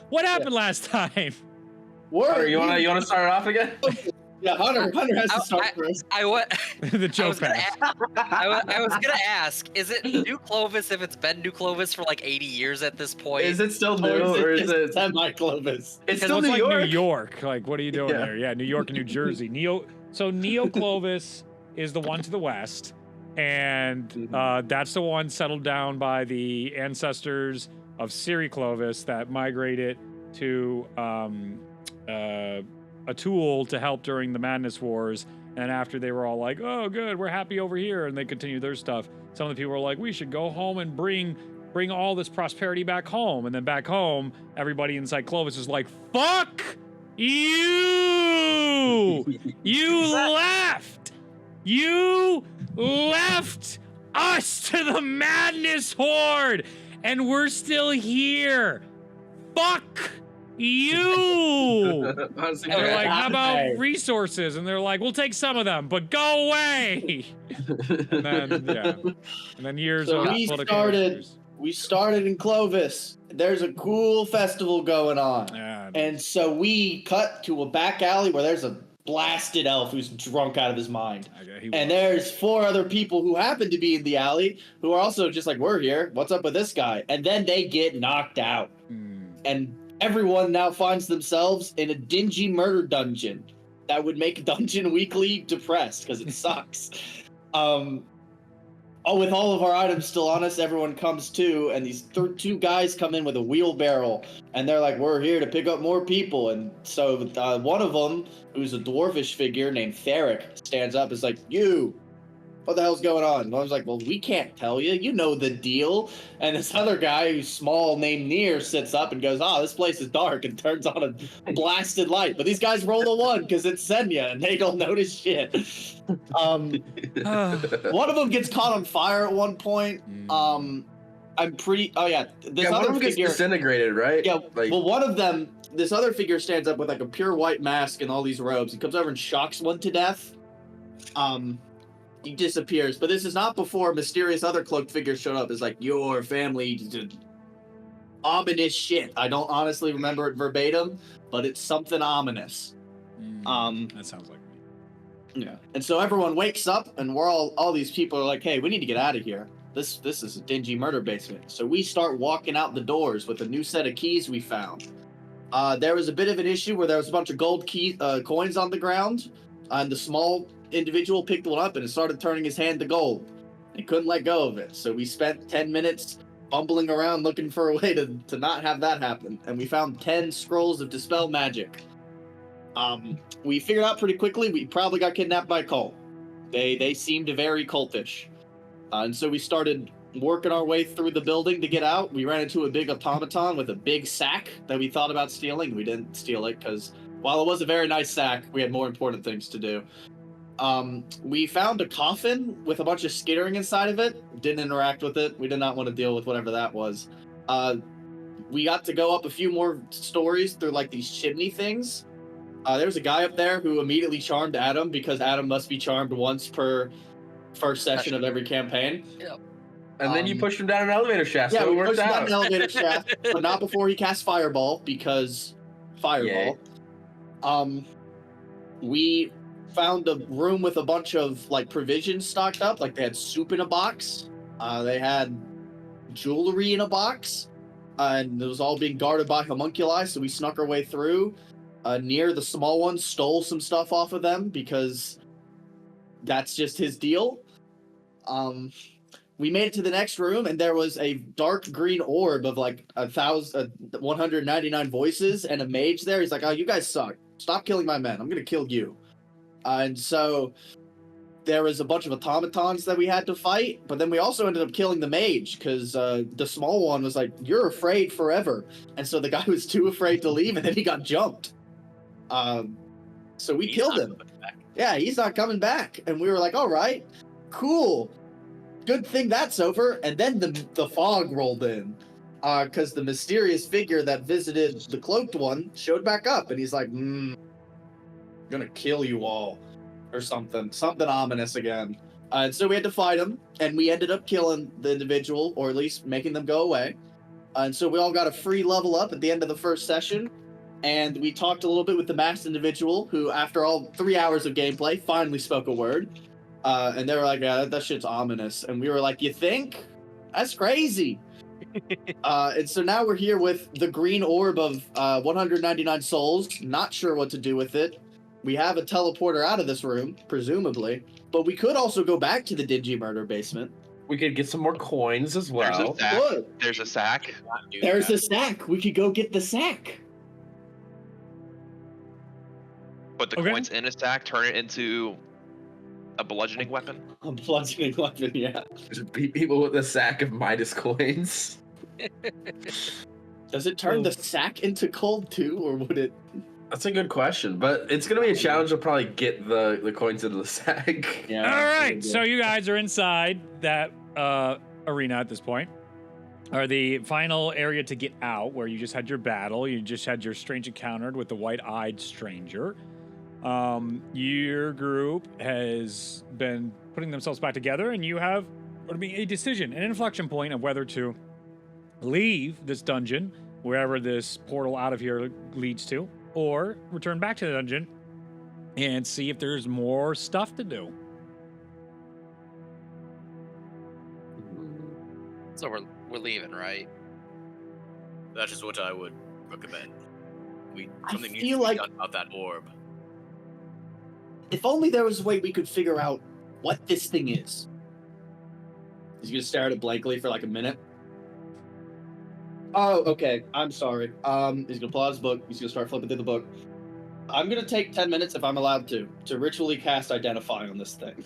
What happened last time? Hunter, you wanna start it off again? Yeah, Hunter has to start first. The joke pass. I was gonna ask, is it New Clovis if it's been New Clovis for like 80 years at this point? Is it still new, or is it semi-Clovis? It's still New New York. York. New York. Like, what are you doing there? Yeah, New York and New Jersey. Neo Clovis is the one to the west, and that's the one settled down by the ancestors of Siri Clovis that migrated to a tool to help during the Madness Wars. And after they were all like, oh, good, we're happy over here, and they continued their stuff, some of the people were like, we should go home and bring all this prosperity back home. And then back home, everybody inside Clovis is like, fuck you! You left! You left us to the Madness Horde! And we're still here! Fuck you! And they're like, how about resources? And they're like, we'll take some of them, but go away! And then, yeah. And then years of political issues. We started in Clovis. There's a cool festival going on. Yeah. And so we cut to a back alley where there's a blasted elf who's drunk out of his mind. Okay, and there's 4 other people who happen to be in the alley who are also just like, we're here. What's up with this guy? And then they get knocked out. And everyone now finds themselves in a dingy murder dungeon that would make Dungeon Weekly depressed because it sucks. With all of our items still on us, everyone comes to, and these 2 guys come in with a wheelbarrow, and they're like, we're here to pick up more people. And so one of them, who's a dwarfish figure named Theric, stands up and is like, you, what the hell's going on? And I was like, well, we can't tell you. You know the deal. And this other guy who's small named Nier sits up and goes, this place is dark, and turns on a blasted light. But these guys roll a 1 because it's Zenya, and they don't notice shit. One of them gets caught on fire at one point. This one other of them gets disintegrated, right? Yeah, like, well, one of them, this other figure stands up with like a pure white mask and all these robes. He comes over and shocks one to death. He disappears, but this is not before mysterious other cloaked figures showed up. It's like, your family did ominous shit. I don't honestly remember it verbatim, but it's something ominous. That sounds like me. Yeah. And so everyone wakes up, and we're all these people are like, hey, we need to get out of here. This is a dingy murder basement. So we start walking out the doors with a new set of keys we found. There was a bit of an issue where there was a bunch of gold coins on the ground, and the small individual picked one up and it started turning his hand to gold. He couldn't let go of it. So we spent 10 minutes bumbling around looking for a way to not have that happen. And we found 10 scrolls of Dispel Magic. We figured out pretty quickly we probably got kidnapped by a cult. They seemed very cultish. And so we started working our way through the building to get out. We ran into a big automaton with a big sack that we thought about stealing. We didn't steal it because while it was a very nice sack, we had more important things to do. We found a coffin with a bunch of skittering inside of it. Didn't interact with it. We did not want to deal with whatever that was. We got to go up a few more stories through like these chimney things. There was a guy up there who immediately charmed Adam because Adam must be charmed once per first session of every campaign. Yep. And then you pushed him down an elevator shaft, Yeah, so it we worked pushed him down out. an elevator shaft, but not before he cast Fireball because Fireball. Yay. We found a room with a bunch of like provisions stocked up. Like they had soup in a box. They had jewelry in a box. And it was all being guarded by homunculi, so we snuck our way through. Near the small one stole some stuff off of them because that's just his deal. We made it to the next room, and there was a dark green orb of like 199 voices and a mage there. He's like, oh, you guys suck. Stop killing my men. I'm going to kill you. And so there was a bunch of automatons that we had to fight, but then we also ended up killing the mage because the small one was like, you're afraid forever. And so the guy was too afraid to leave, and then he got jumped. So we killed him. Yeah, he's not coming back. And we were like, all right, cool. Good thing that's over. And then the fog rolled in because the mysterious figure that visited the cloaked one showed back up. And he's like, I'm going to kill you all or something ominous again. And so we had to fight him. And we ended up killing the individual, or at least making them go away. And so we all got a free level up at the end of the first session. And we talked a little bit with the masked individual who, after all 3 hours of gameplay, finally spoke a word. And they were like, yeah, that shit's ominous. And we were like, you think? That's crazy. And so now we're here with the green orb of 199 souls. Not sure what to do with it. We have a teleporter out of this room, presumably. But we could also go back to the dingy murder basement. We could get some more coins as well. There's a sack. There's a sack. We could go get the sack. Put the coins in a sack, turn it into a bludgeoning weapon. A bludgeoning weapon, yeah. Just beat people with a sack of Midas coins. Does it turn the sack into cold too, or would it? That's a good question, but it's gonna be a challenge to probably get the coins into the sack. Yeah. All right, so you guys are inside that arena at this point. Or the final area to get out, where you just had your battle. You just had your strange encounter with the white-eyed stranger. Your group has been putting themselves back together, and you have a decision, an inflection point of whether to leave this dungeon, wherever this portal out of here leads to, or return back to the dungeon and see if there's more stuff to do. So we're leaving, right? That is what I would recommend. Something needs feel to be like- done about that orb. If only there was a way we could figure out what this thing is. He's gonna stare at it blankly for like a minute. Oh, okay. I'm sorry. He's gonna pull out his book. He's gonna start flipping through the book. I'm gonna take 10 minutes, if I'm allowed to ritually cast Identify on this thing.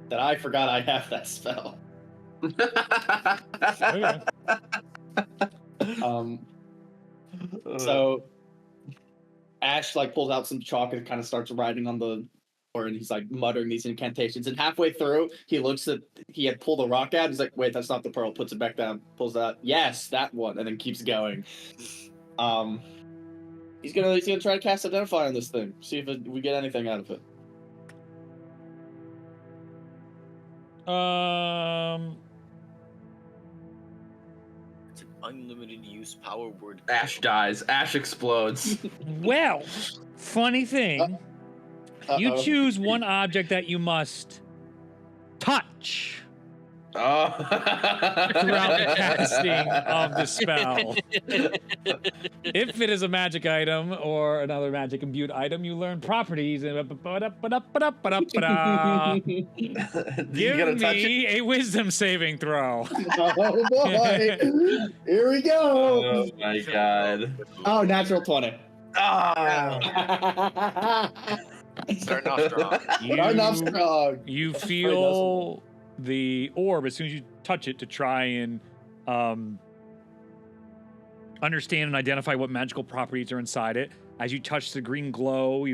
That I forgot I have that spell. Okay. So Ash like pulls out some chalk and kind of starts writing on the floor, and he's like muttering these incantations. And halfway through, he looks at he had pulled a rock out. He's like, "Wait, that's not the pearl." Puts it back down. Pulls that. Yes, that one, and then keeps going. He's gonna try to cast Identify on this thing. See if we get anything out of it. It's an unlimited use power word. Ash dies. Ash explodes. Well, funny thing, you Uh-oh. choose one object that you must touch Oh. throughout the casting of the spell. If it is a magic item or another magic imbued item, you learn properties. You Give gotta touch it. me a wisdom saving throw. Oh boy! Here we go. Oh my god. Oh, natural 20. Ah. Starting off strong. Not enough strong. You feel the orb as soon as you touch it to try and understand and identify what magical properties are inside it. As you touch the green glow,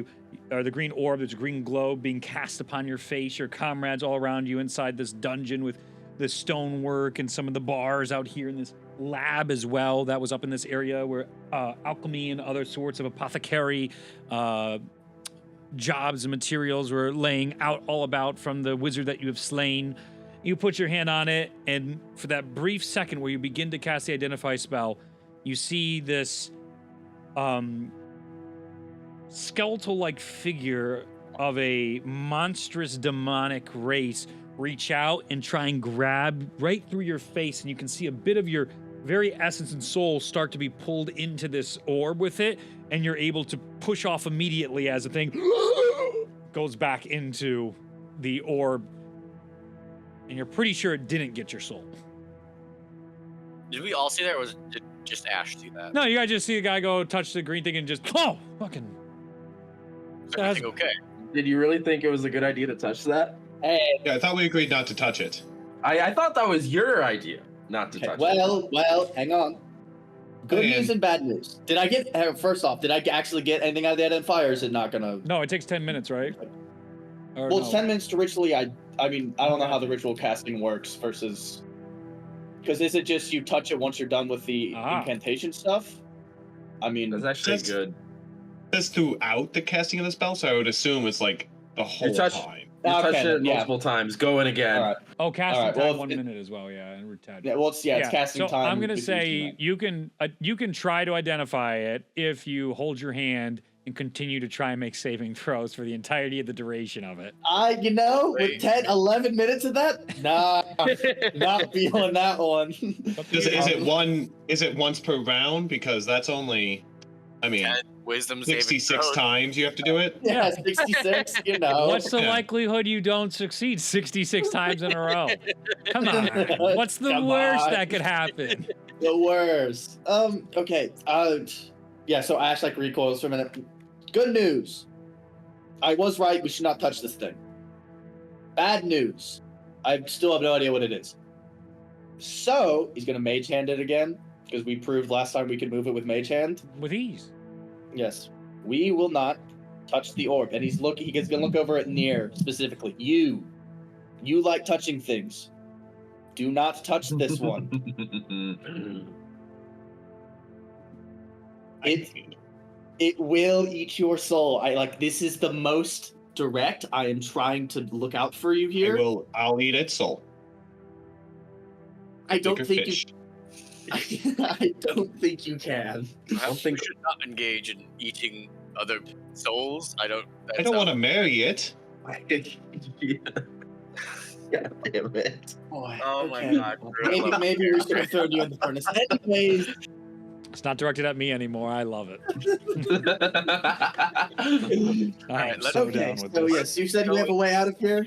or the green orb, there's a green glow being cast upon your face. Your comrades all around you inside this dungeon with the stonework and some of the bars out here in this lab as well. That was up in this area where alchemy and other sorts of apothecary jobs and materials were laying out all about from the wizard that you have slain. You put your hand on it, and for that brief second where you begin to cast the Identify spell, you see this skeletal-like figure of a monstrous demonic race reach out and try and grab right through your face, and you can see a bit of your very essence and soul start to be pulled into this orb with it, and you're able to push off immediately as the thing goes back into the orb, and you're pretty sure it didn't get your soul. Did we all see that, or did just Ash see that? No, you guys just see the guy go touch the green thing and just, oh, fucking. Is everything okay? Did you really think it was a good idea to touch that? Hey, Yeah, I thought we agreed not to touch it. I thought that was your idea, not to touch it. well, hang on. Good Man. news and bad news. Did I get, first off, did I actually get anything out of the Identifier, or is it not gonna? No, it takes 10 minutes, right? Or Well, no? it's 10 minutes to ritually, I mean, I don't know how the ritual casting works versus, because is it just you touch it once you're done with the incantation stuff? I mean, That's actually That's- good. That's throughout the casting of the spell, so I would assume it's like the whole touch- time. You Okay, touched it yeah. multiple times. Go in again. All right. Oh, casting Alright, time well, 1 it- minute as well. Yeah, and we're tied. Yeah, well, it's casting so time. I'm gonna with say each you can try to identify it if you hold your hand and continue to try and make saving throws for the entirety of the duration of it. with Wait. 10, 11 minutes of that, nah, not feeling that one. Is it once per round? Because that's only, I mean, 10 wisdom saving 66 throws. times you have to do it. Yeah, 66. You know. What's the Yeah. likelihood you don't succeed 66 times in a row? Come on. What's the Come worst on. that could happen? The worst. Okay. Yeah. So Ash recoils for a minute. Good news. I was right. We should not touch this thing. Bad news. I still have no idea what it is. So he's gonna mage hand it again because we proved last time we could move it with mage hand. With ease. Yes. We will not touch the orb, and he's gonna look over at Nier specifically. You like touching things. Do not touch this one. It will eat your soul. This is the most direct. I am trying to look out for you here. I'll eat its soul. I don't Like a think fish. you I don't think you can. I don't think we should not engage in eating other souls. I don't want to marry it. God damn it. Boy, Oh my okay. god. Maybe we should have thrown you in the furnace. Anyways, It's not directed at me anymore. I love it. I am let's- so okay, down with so this. yes, you said you have a way out of here?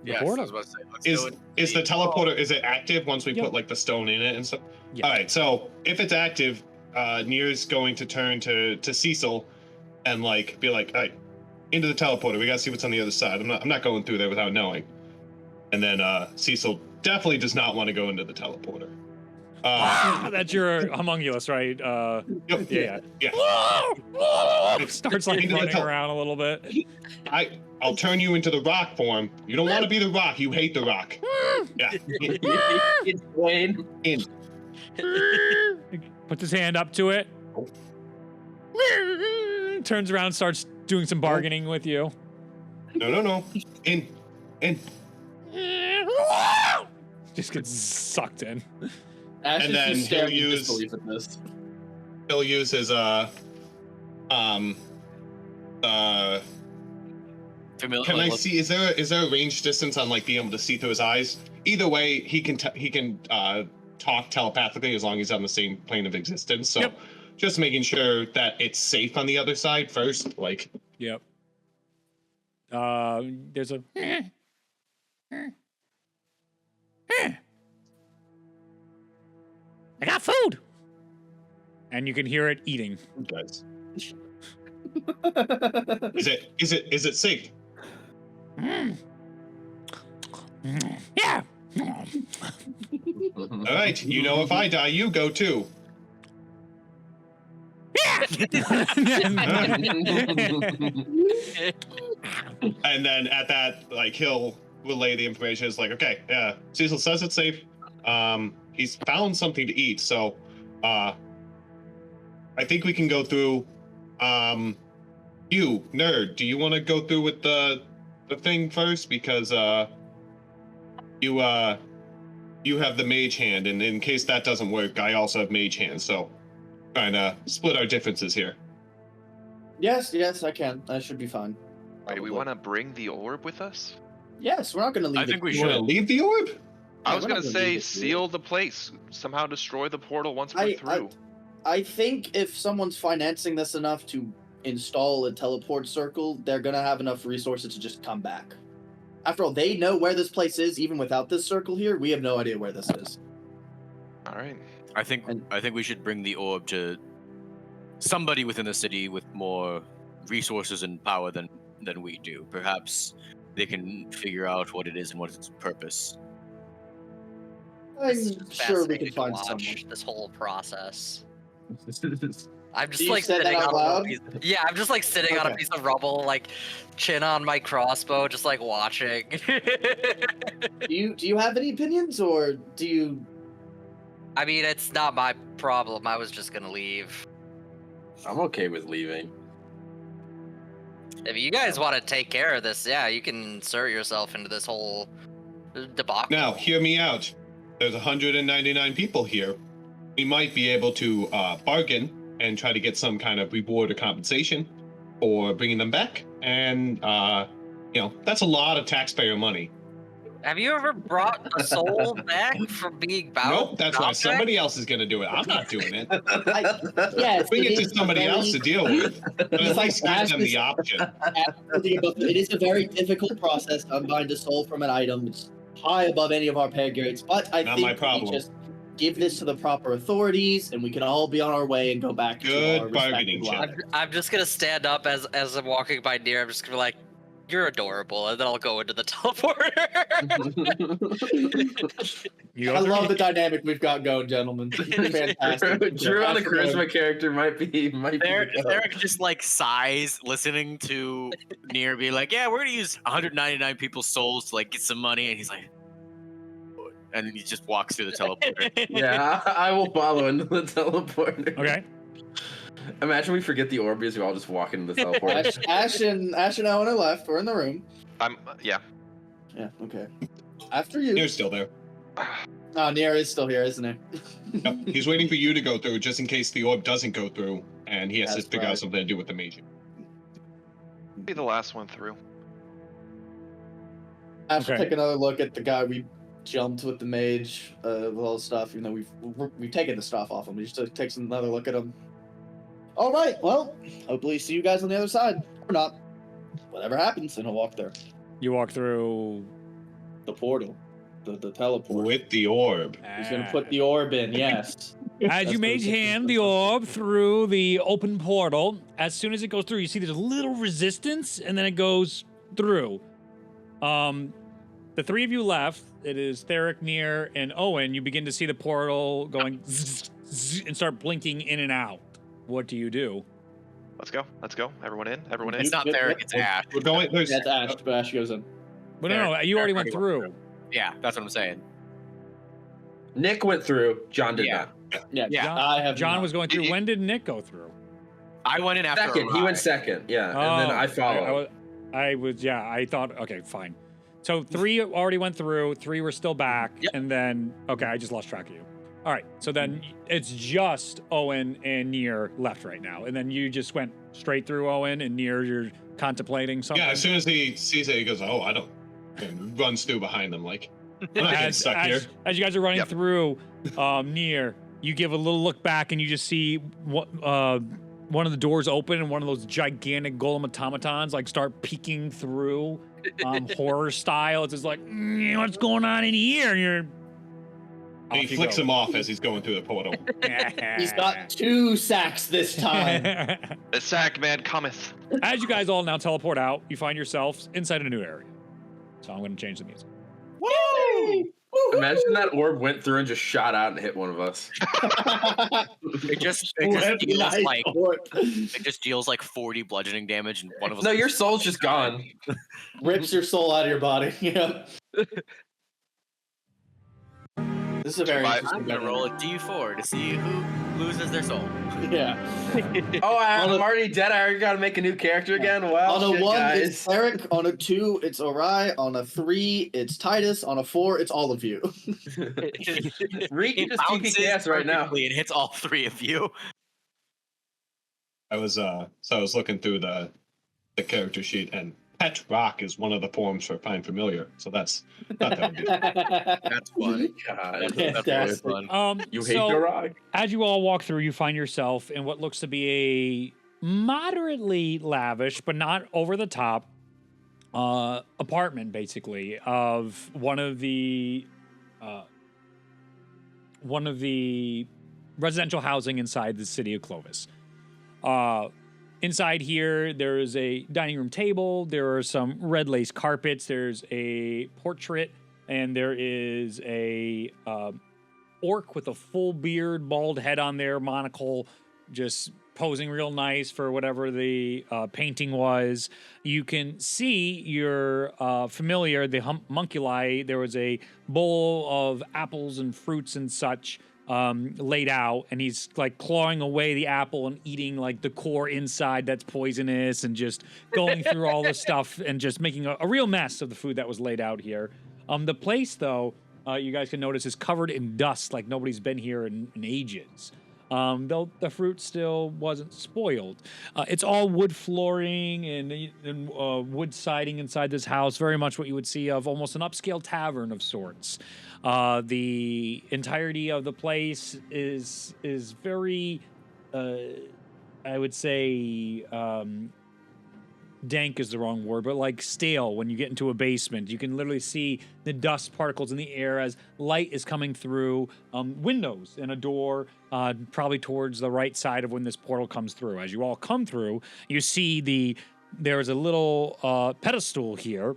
Yes, I portal. was about to say, let's go Is the teleporter, is it active once we Yep. put the stone in it and stuff? Yeah. All right, so if it's active, Nier's going to turn to Cecil and be like, all right, into the teleporter. We gotta see what's on the other side. I'm not going through there without knowing. And then Cecil definitely does not want to go into the teleporter. That's your homunculus, right? Yep. Yeah. It starts Into the running tel- around a little bit. I'll turn you into the rock form. You don't want to be the rock. You hate the rock. Yeah. It's Wayne. In. Puts his hand up to it. Turns around, starts doing some bargaining with you. No. In. Just gets sucked in. Ash And is then just staring he'll in use- disbelief at this. He'll use his familiar. Can I see? Is there a range distance on being able to see through his eyes? Either way, he can talk telepathically as long as he's on the same plane of existence. So, Yep. just making sure that it's safe on the other side first. Yep. There's a. I got food. And you can hear it eating. guys. Is it safe? Yeah. All right. You know, if I die, you go too. And then at that, he'll relay the information. It's okay, yeah, Cecil says it's safe. He's found something to eat, so I think we can go through. You, nerd, do you want to go through with the thing first? Because you have the mage hand, and in case that doesn't work, I also have mage hand, so trying to split our differences here. Yes, I can. That should be fine. Wait, we Probably. want to bring the orb with us? Yes, we're not going to leave. I think we You want to should. leave the orb? I Yeah, was we're gonna not gonna say leave it, seal the place, somehow destroy the portal once we're I- through. I think if someone's financing this enough to install a teleport circle, they're gonna have enough resources to just come back. After all, they know where this place is, even without this circle here. We have no idea where this is. All right. I think we should bring the orb to somebody within the city with more resources and power than we do. Perhaps they can figure out what it is and what its purpose. I'm This is sure we fascinating can to find watch someone. this whole process. I'm just You like said that sitting out on a loud? piece. Yeah, I'm just sitting on a Okay. piece of rubble, chin on my crossbow, just watching. Do you have any opinions, or do you? I mean, it's not my problem. I was just gonna leave. I'm okay with leaving. If you guys want to take care of this, yeah, you can insert yourself into this whole debacle. Now, hear me out. There's 199 people here. We might be able to bargain and try to get some kind of reward or compensation for bringing them back. And, that's a lot of taxpayer money. Have you ever brought a soul back from being bound? Nope, that's why somebody else is going to do it. I'm not doing it. Yes, Bring it to somebody else to deal with. But at least give them the option. It is a very difficult process to unbind a soul from an item. It's high above any of our pay grades, but I Not think my problem. we just give this to the proper authorities, and we can all be on our way and go back to Good our bargaining respective chip. lives. I'm just gonna stand up as I'm walking by near. I'm just gonna be like, "You're adorable," and then I'll go into the teleporter. You I go through? love the dynamic we've got going, gentlemen. Fantastic. Drew on a After charisma character might be Eric just like sighs, listening to Nier be like, "Yeah, we're gonna use 199 people's souls to like get some money," and he's like, and he just walks through the teleporter. Yeah, I will follow into the teleporter. Okay. Imagine we forget the Orbeez, we all just walk into the teleporter. Ash and Owen are left. We're in the room. Yeah. Yeah. Okay. After you. Near's still there. Oh, Nier is still here, isn't he? Yep. He's waiting for you to go through just in case the orb doesn't go through and he has That's to figure out right. something to do with the mage. Be the last one through. Ash will Okay. take another look at the guy we jumped with the mage, with all the stuff. Even though we've taken the stuff off him, he just takes another look at him. All right. Well, hopefully see you guys on the other side, or not. Whatever happens, and he'll walk there. You walk through. The portal, the teleport. With the orb. He's gonna put the orb in. Yes. As you mage hand the orb through the open portal, as soon as it goes through, you see there's a little resistance, and then it goes through. The three of you left. It is Theric, Nier, and Owen. You begin to see the portal going and start blinking in and out. What do you do? Let's go. Everyone in. It's not Theric, it's Ash. We're going. There's, That's Ash, but Ash goes in. Well, no, you already went through. Yeah, that's what I'm saying. Nick went through, John did Yeah. not. Yeah. Yeah. I have. John not. was going through. When did Nick go through? I went in after Second, he went second, yeah, and then I followed. I thought, okay, fine. So 3 already went through, 3 were still back, Yep. and then, okay, I just lost track of you. All right, so then it's just Owen and Nier left right now, and then you just went straight through Owen, and Nier, you're contemplating something? yeah, as soon as he sees it, he goes, "Oh, I don't." And runs through behind them like, "I'm not getting stuck here." As you guys are running Yep. through Nier, you give a little look back, and you just see one of the doors open, and one of those gigantic golem automatons like start peeking through horror style. It's just like, what's going on in here? And you're And he flicks him off as he's going through the portal. He's got 2 sacks this time. The sack man cometh. As you guys all now teleport out, you find yourselves inside a new area. So I'm going to change the music. Woo! Imagine that orb went through and just shot out and hit one of us. It just Nice deals like 40 bludgeoning damage, and one of us. No, your soul's just gone. Rips your soul out of your body. Yeah. This is a very Survive. interesting I'm gonna roll a d4 to see who loses their soul. Yeah. Oh, On I'm a- already dead. I already got to make a new character again. Well, On a shit, 1, guys. it's Eric. On a 2, it's Orai. On a 3, it's Titus. On a 4, it's all of you. Reek It just TP bounces chaos right now. perfectly and hits all 3 of you. I was looking through the character sheet, and Pet Rock is one of the forms for Find Familiar. So that's not that would be. That's fun. God. That's really Fantastic. fun. You hate so the rock. as you all walk through, you find yourself in what looks to be a moderately lavish, but not over the top, apartment, basically, of one of the residential housing inside the city of Clovis. Inside here, there is a dining room table. There are some red lace carpets. There's a portrait, and there is a orc with a full beard, bald head on there, monocle, just posing real nice for whatever the painting was. You can see your familiar, the homunculi. There was a bowl of apples and fruits and such laid out, and he's like clawing away the apple and eating like the core inside that's poisonous, and just going through all the stuff and just making a real mess of the food that was laid out here. The place, though, you guys can notice, is covered in dust, like nobody's been here in ages. Though the fruit still wasn't spoiled. It's all wood flooring and wood siding inside this house, very much what you would see of almost an upscale tavern of sorts. The entirety of the place is very, I would say, dank is the wrong word, but like stale. When you get into a basement, you can literally see the dust particles in the air as light is coming through windows and a door, probably towards the right side of when this portal comes through. As you all come through, you see there's a little pedestal here,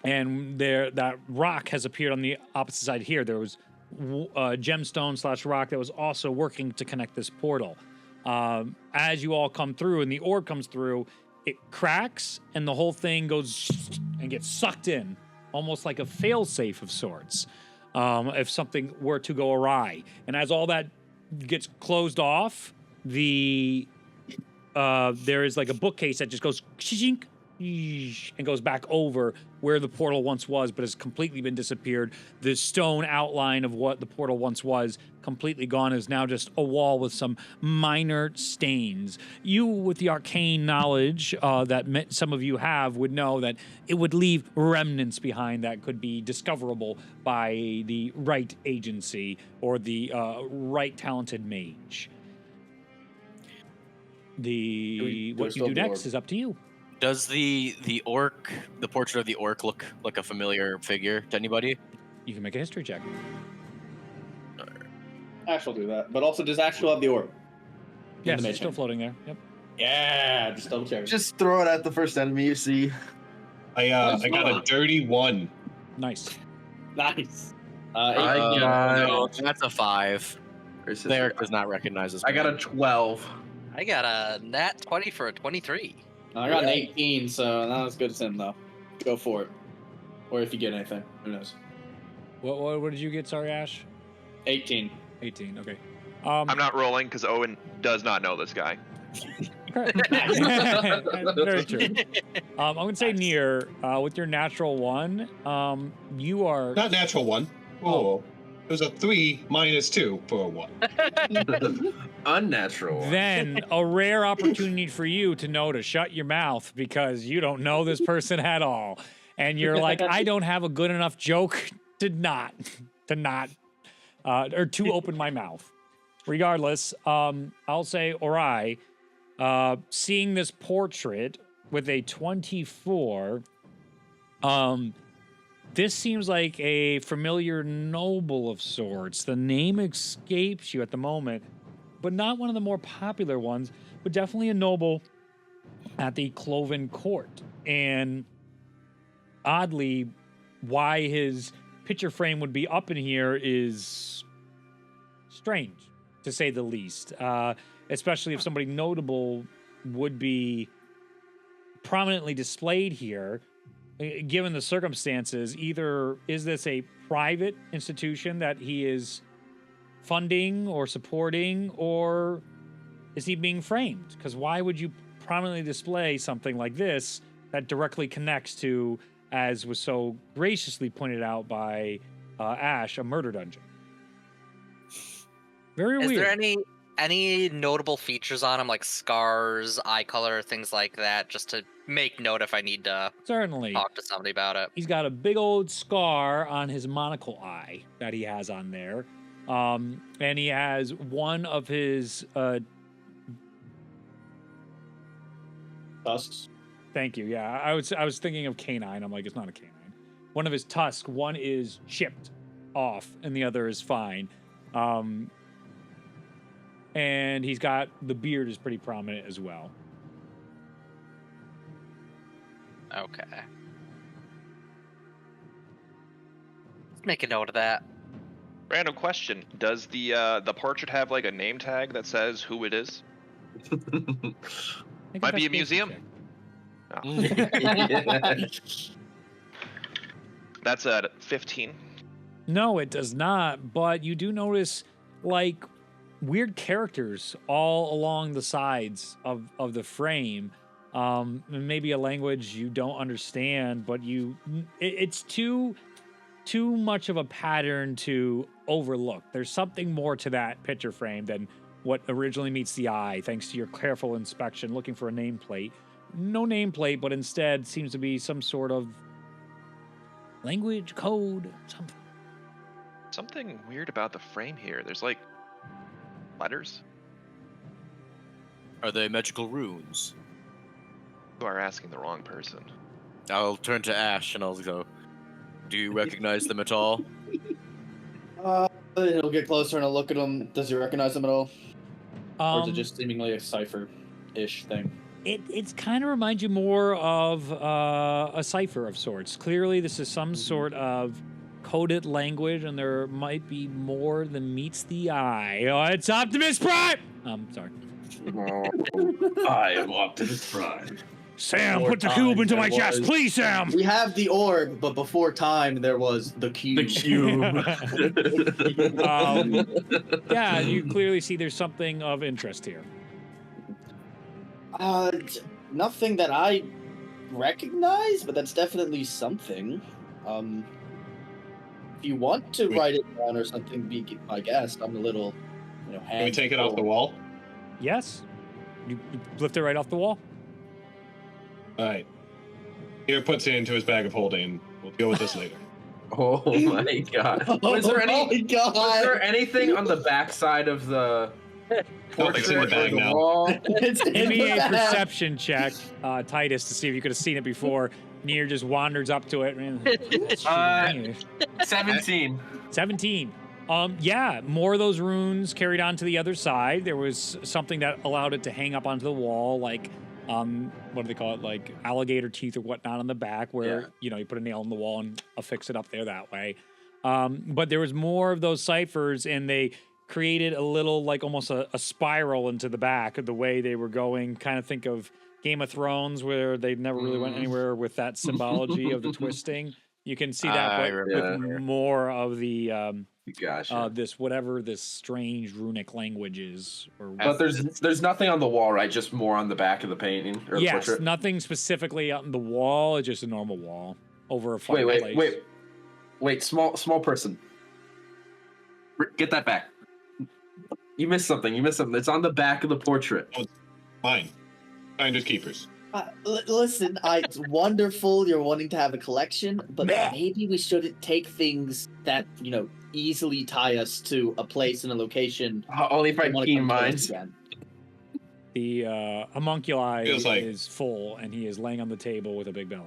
and that rock has appeared on the opposite side here. There was gemstone / rock that was also working to connect this portal. As you all come through and the orb comes through, it cracks and the whole thing goes and gets sucked in, almost like a failsafe of sorts, if something were to go awry. And as all that gets closed off, there is like a bookcase that just goes and goes back over where the portal once was, but has completely been disappeared. The stone outline of what the portal once was completely gone, is now just a wall with some minor stains. You, with the arcane knowledge that some of you have, would know that it would leave remnants behind that could be discoverable by the right agency or the right talented mage. What you do next is up to you. Does the portrait of the orc look like a familiar figure to anybody? You can make a history check. Ash will do that. But also, does Ash still have the orb? Yes, it's still floating there. Yep. Yeah, just double check. Just throw it at the first enemy you see. I got a dirty 1. Nice. Nice. No, that's a 5. Versus- Derek does not recognize this. I got a 12. I got a nat 20 for a 23. I got an 18, so not as good as him, though. Go for it. Or if you get anything. Who knows? What did you get, sorry, Ash? 18. 18, okay. I'm not rolling because Owen does not know this guy. Very true. I'm going to say near, with your natural 1, you are... Not natural 1. Oh. It was a 3 minus 2 for a 1. Unnatural. Then a rare opportunity for you to know to shut your mouth because you don't know this person at all. And you're like, I don't have a good enough joke to not open my mouth. Regardless, I'll say Orai, seeing this portrait with a 24, this seems like a familiar noble of sorts. The name escapes you at the moment, but not one of the more popular ones, but definitely a noble at the Cloven court. And oddly, why his picture frame would be up in here is strange, to say the least. Especially if somebody notable would be prominently displayed here. Given the circumstances, either is this a private institution that he is funding or supporting, or is he being framed? Because why would you prominently display something like this that directly connects to, as was so graciously pointed out by Ash, a murder dungeon? Very weird. Is there any notable features on him, like scars, eye color, things like that, just to make note if I need to Certainly talk to somebody about it? He's got a big old scar on his monocle eye that he has on there. And he has one of his Tusks. thank you. Yeah, I was thinking of canine. I'm like, it's not a canine. One of his tusks, one is chipped off and the other is fine. And he's got, the beard is pretty prominent as well. Okay. Let's make a note of that. Random question: does the portrait have like a name tag that says who it is? Might be a museum. That's at 15. No, it does not. But you do notice like weird characters all along the sides of the frame. Maybe a language you don't understand, but it's too much of a pattern to overlook. There's something more to that picture frame than what originally meets the eye, thanks to your careful inspection, looking for a nameplate. No nameplate, but instead seems to be some sort of language, code, something. Something weird about the frame here. There's like letters. Are they magical runes? You are asking the wrong person. I'll turn to Ash and I'll go, do you recognize them at all? He'll get closer and I'll look at him. Does he recognize them at all? Or is it just seemingly a cipher-ish thing? It's kind of reminds you more of a cipher of sorts. Clearly, this is some sort of coded language, and there might be more than meets the eye. Oh, it's Optimus Prime! Sorry. I am Optimus Prime. Sam, Before put the time, cube into there my chest, was- please, Sam! We have the orb, but before time, there was the cube. The cube. Yeah, you clearly see there's something of interest here. Nothing that I recognize, but that's definitely something. If you want to write it down or something, be my guest. I'm a little, Can we take it off the wall? Yes? You lift it right off the wall? All right. Here puts it into his bag of holding. We'll deal with this later. Oh my god. Was there was there anything on the backside of the It's in the portrait bag or the now. wall? Give me a perception check, Titus, to see if you could have seen it before. Nier just wanders up to it. Man, 17. 17. Yeah, more of those runes carried on to the other side. There was something that allowed it to hang up onto the wall, like, what do they call it? Like alligator teeth or whatnot on the back, where, you put a nail in the wall and affix it up there that way. But there was more of those ciphers, and they created a little, like, almost a spiral into the back of the way they were going. Kind of think of Game of Thrones, where they never really went anywhere with that symbology of the twisting. You can see that with more of the Gotcha. this strange runic language is. But there's nothing on the wall, right? Just more on the back of the painting or the Yes, portrait. nothing specifically on the wall. It's just a normal wall over a fireplace. Wait, small person. Get that back. You missed something. It's on the back of the portrait. Mine. Finders keepers. Listen, it's wonderful you're wanting to have a collection, but maybe we shouldn't take things that, easily tie us to a place and a location. Only if I wanna keen come to us minds. again. The homunculi Feels like- is full, and he is laying on the table with a big belly.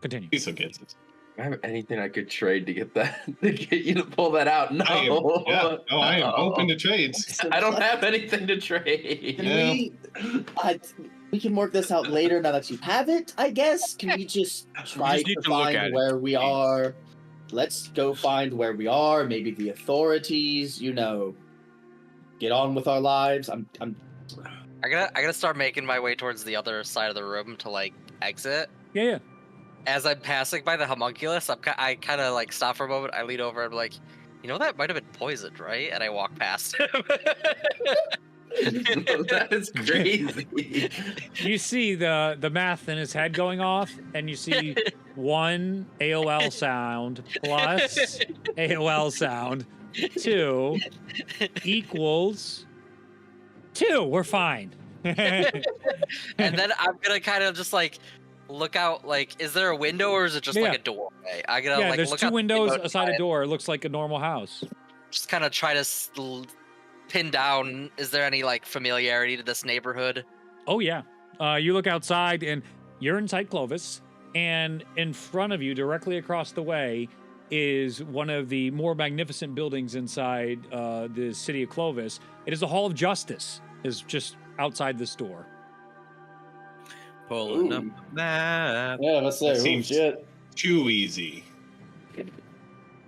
Continue. Cecil gets it. I have anything I could trade to get that to get you to pull that out. No. I am open to trades. I don't have anything to trade. Can we can work this out later now that you have it, I guess. Can we just try just need to to look at find it. where we are? Let's go find where we are, maybe the authorities, get on with our lives. I gotta start making my way towards the other side of the room to like exit. Yeah. As I'm passing by the homunculus, I kind of like stop for a moment. I lean over and I'm like, that might have been poisoned, right? And I walk past him. That is crazy. You see the math in his head going off, and you see 1 AOL sound plus AOL sound 2 equals 2. We're fine. And then I'm gonna kind of just like look out. Like, is there a window or is it just like a doorway? I gotta there's look 2 out the windows window aside a door. It looks like a normal house. Just kind of try to pin down. Is there any like familiarity to this neighborhood? Oh yeah. You look outside, and you're inside Clovis, and in front of you, directly across the way, is one of the more magnificent buildings inside the city of Clovis. It is the Hall of Justice. Is just outside this door. Pulling up the map. Yeah, let's say. That seems- Shit. Too easy.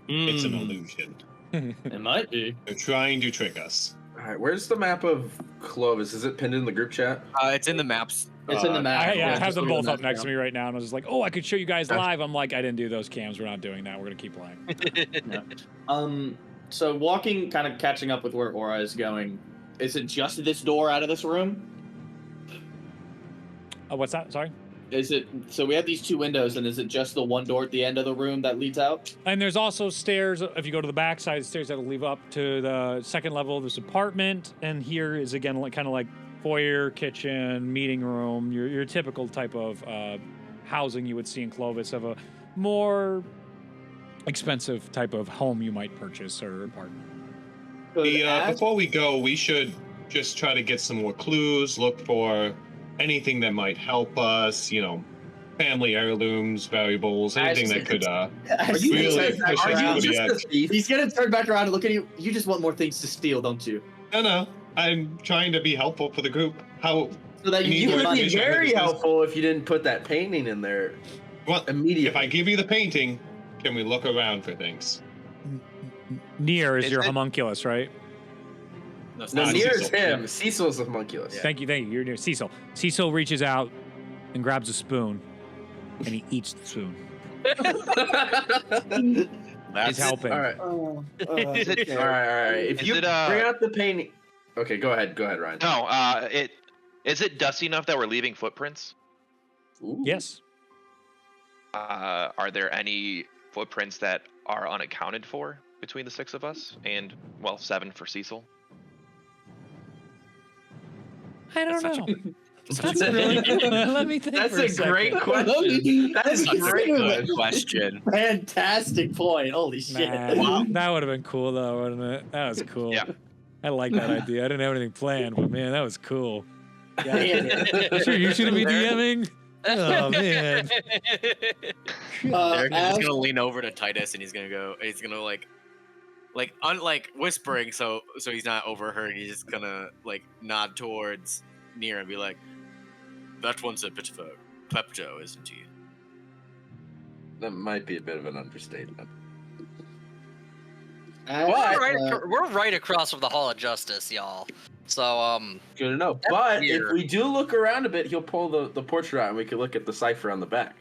It's an Mm. illusion. It might be. They're trying to trick us. All right, where's the map of Clovis? Is it pinned in the group chat? It's in the maps It's in the map. I Yeah, have just them look at both the up map next to me right now, and I was just like, oh, I could show you guys live. I'm like, I didn't do those cams. We're not doing that. We're gonna keep playing. So walking, kind of catching up with where Aura is going. Is it just this door out of this room? What's that? Sorry. Is it so we have these two windows, and is it just the one door at the end of the room that leads out? And there's also stairs. If you go to the back side, stairs that'll lead up to the second level of this apartment. And here is again like kind of like foyer, kitchen, meeting room. Your typical type of housing you would see in Clovis of a more expensive type of home you might purchase or apartment. Before we go, we should just try to get some more clues. Look for anything that might help us. You know, family heirlooms, valuables, anything that could really push us over the edge. He's gonna turn back around and look at you. You just want more things to steal, don't you? No. I'm trying to be helpful for the group. How? So that You get would money. be very helpful if you didn't put that painting in there Well, immediately. if I give you the painting, can we look around for things? Nier is Is your it- homunculus, right? No, it's No, not. near is Cecil. him. Cecil's a homunculus. Thank you. You're near Cecil. Cecil reaches out and grabs a spoon, and he eats the spoon. He's That's helping. All right. Is it, All right. If Is you it, bring out the painting. Okay, go ahead, Ryan. no, is it dusty enough that we're leaving footprints? Ooh. Yes. Are there any footprints that are unaccounted for between the 6 of us? And, well, 7 for Cecil? I don't That's know. That's a Let me think. That's for a second. great question. That is a great good question. question. Fantastic point. Holy shit. Man, that would have been cool though, wouldn't it? That was cool. Yeah. I like that idea. I didn't have anything planned, but man, that was cool. Yeah. You shouldn't be DMing. Oh man. Eric is As- just gonna lean over to Titus and he's gonna like whispering so he's not overheard. He's just gonna like nod towards Nier and be like, "That one's a bit of a klepto, isn't he?" That might be a bit of an understatement. We're right across from the Hall of Justice, y'all. So, Good to know. But weird. if we do look around a bit, he'll pull the portrait out and we can look at the cipher on the back.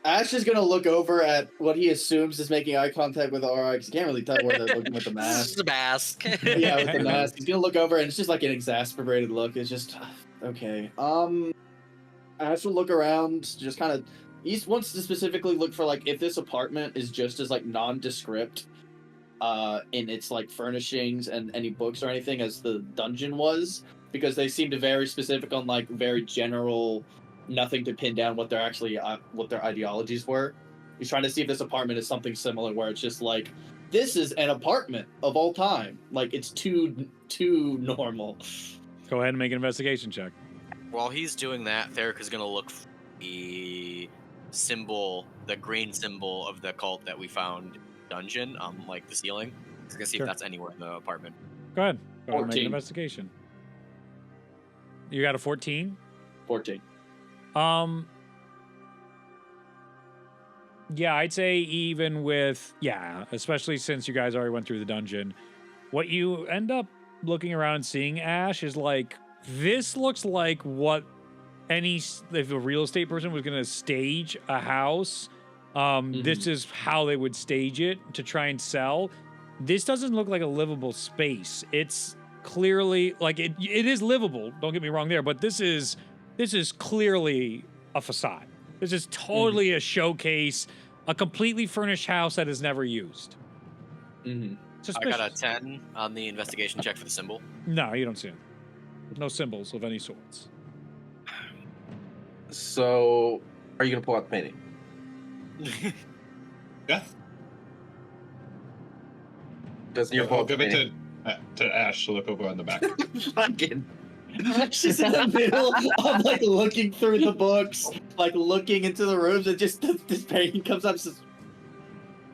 Ash is gonna look over at what he assumes is making eye contact with Aura, because he can't really tell where they're looking with the mask. the mask. Yeah, with the mask. He's gonna look over and it's just like an exasperated look. It's just okay. Ash will look around, just kind of. He wants to specifically look for like if this apartment is just as like nondescript, in its like furnishings and any books or anything as the dungeon was, because they seem to very specific on like very general, nothing to pin down what they're actually what their ideologies were. He's trying to see if this apartment is something similar where it's just like this is an apartment of all time, like it's too normal. Go ahead and make an investigation check. While he's doing that, Theric is gonna look for the symbol, the green symbol of the cult that we found dungeon on like the ceiling. He's gonna see Sure. if that's anywhere in the apartment. Go ahead. Go ahead and make 14. an investigation. You got a 14? 14. Yeah, I'd say even with especially since you guys already went through the dungeon, what you end up looking around and seeing, Ash, is like this looks like what if a real estate person was going to stage a house, this is how they would stage it to try and sell. This doesn't look like a livable space. It's clearly like it is livable. Don't get me wrong there, but this is clearly a facade. This is totally a showcase, a completely furnished house that is never used. Mm-hmm. I Suspicious. got a 10 on the investigation check for the symbol. No, you don't see it. No symbols of any sorts. So, are you gonna pull out the painting? Yeah. Doesn't your pull I'll out the give it painting? to Ash to look over on the back. Fucking. She's in the middle of like looking through the books, like looking into the rooms, and just this painting comes up. Says,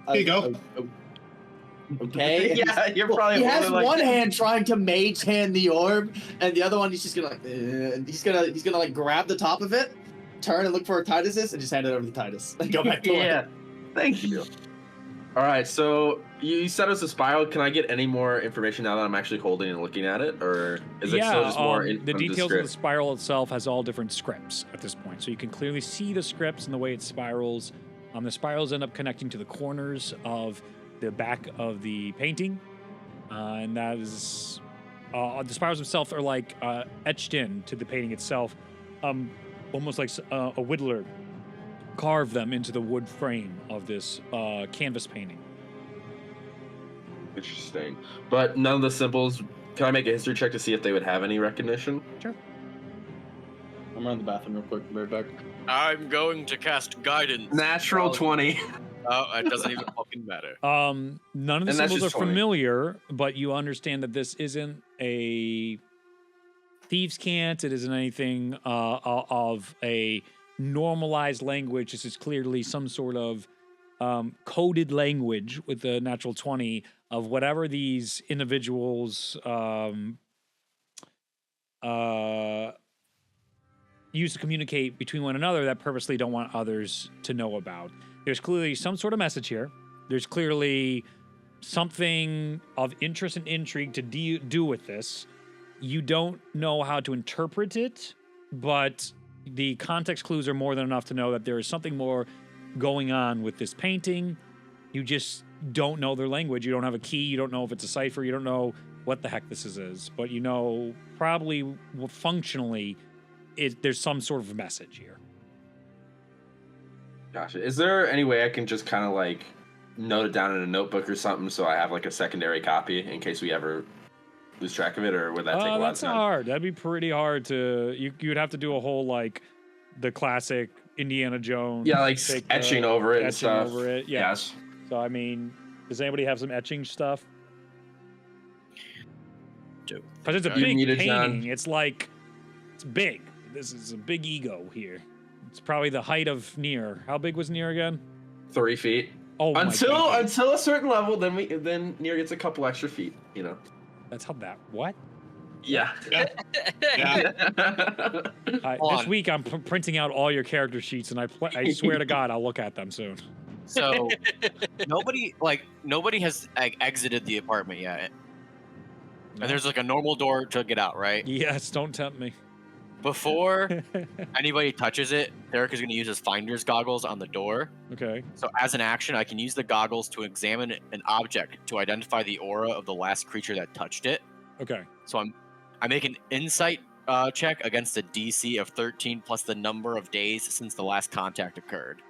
Here you go. Okay. Yeah, you're probably. He has holding, like, one hand trying to mage hand the orb, and the other one he's just gonna like. He's gonna like grab the top of it, turn and look for where Titus is, and just hand it over to Titus and go back to Yeah. Thank you. All right, so you said it's a spiral. Can I get any more information now that I'm actually holding and looking at it, or is it still just more the from details of the script? spiral itself has all different scripts at this point, so you can clearly see the scripts and the way it spirals. The spirals end up connecting to the corners of the back of the painting, and that is the spirals themselves are like etched in to the painting itself, almost like a whittler carved them into the wood frame of this canvas painting. Interesting. But none of the symbols. Can I make a history check to see if they would have any recognition? Sure. I'm around the bathroom real quick. Right back. I'm going to cast guidance. Natural 20. Oh, it doesn't even fucking matter. None of the And that's symbols are just 20. familiar, but you understand that this isn't a thieves' cant. It isn't anything of a normalized language. This is clearly some sort of coded language with the natural 20 of whatever these individuals use to communicate between one another that purposely don't want others to know about. There's clearly some sort of message here. There's clearly something of interest and intrigue to do with this. You don't know how to interpret it, but the context clues are more than enough to know that there is something more going on with this painting. You just don't know their language. You don't have a key. You don't know if it's a cipher. You don't know what the heck this is. But you know, probably functionally, there's some sort of message here. Gotcha. Is there any way I can just kind of like note it down in a notebook or something so I have like a secondary copy in case we ever lose track of it, or would that take a lot of That's time? hard. That'd be pretty hard to. You'd have to do a whole like the classic Indiana Jones. Yeah, like take, etching over it and etching stuff. over it. Yeah. Yes. So I mean, does anybody have some etching stuff? Because it's a You big need it, painting. John. It's like it's big. This is a big ego here. It's probably the height of Nier. How big was Nier again? 3 feet. Oh, my God. Until a certain level, then Nier gets a couple extra feet. You know. That's how that. What? Yeah. Yeah. Hold This on. week I'm printing out all your character sheets, and I swear to God I'll look at them soon. So nobody has exited the apartment yet. And there's like a normal door to get out, right? Yes, don't tempt me. Before anybody touches it, Derek is going to use his finder's goggles on the door. Okay. So as an action, I can use the goggles to examine an object to identify the aura of the last creature that touched it. Okay. So I make an insight check against a DC of 13 plus the number of days since the last contact occurred.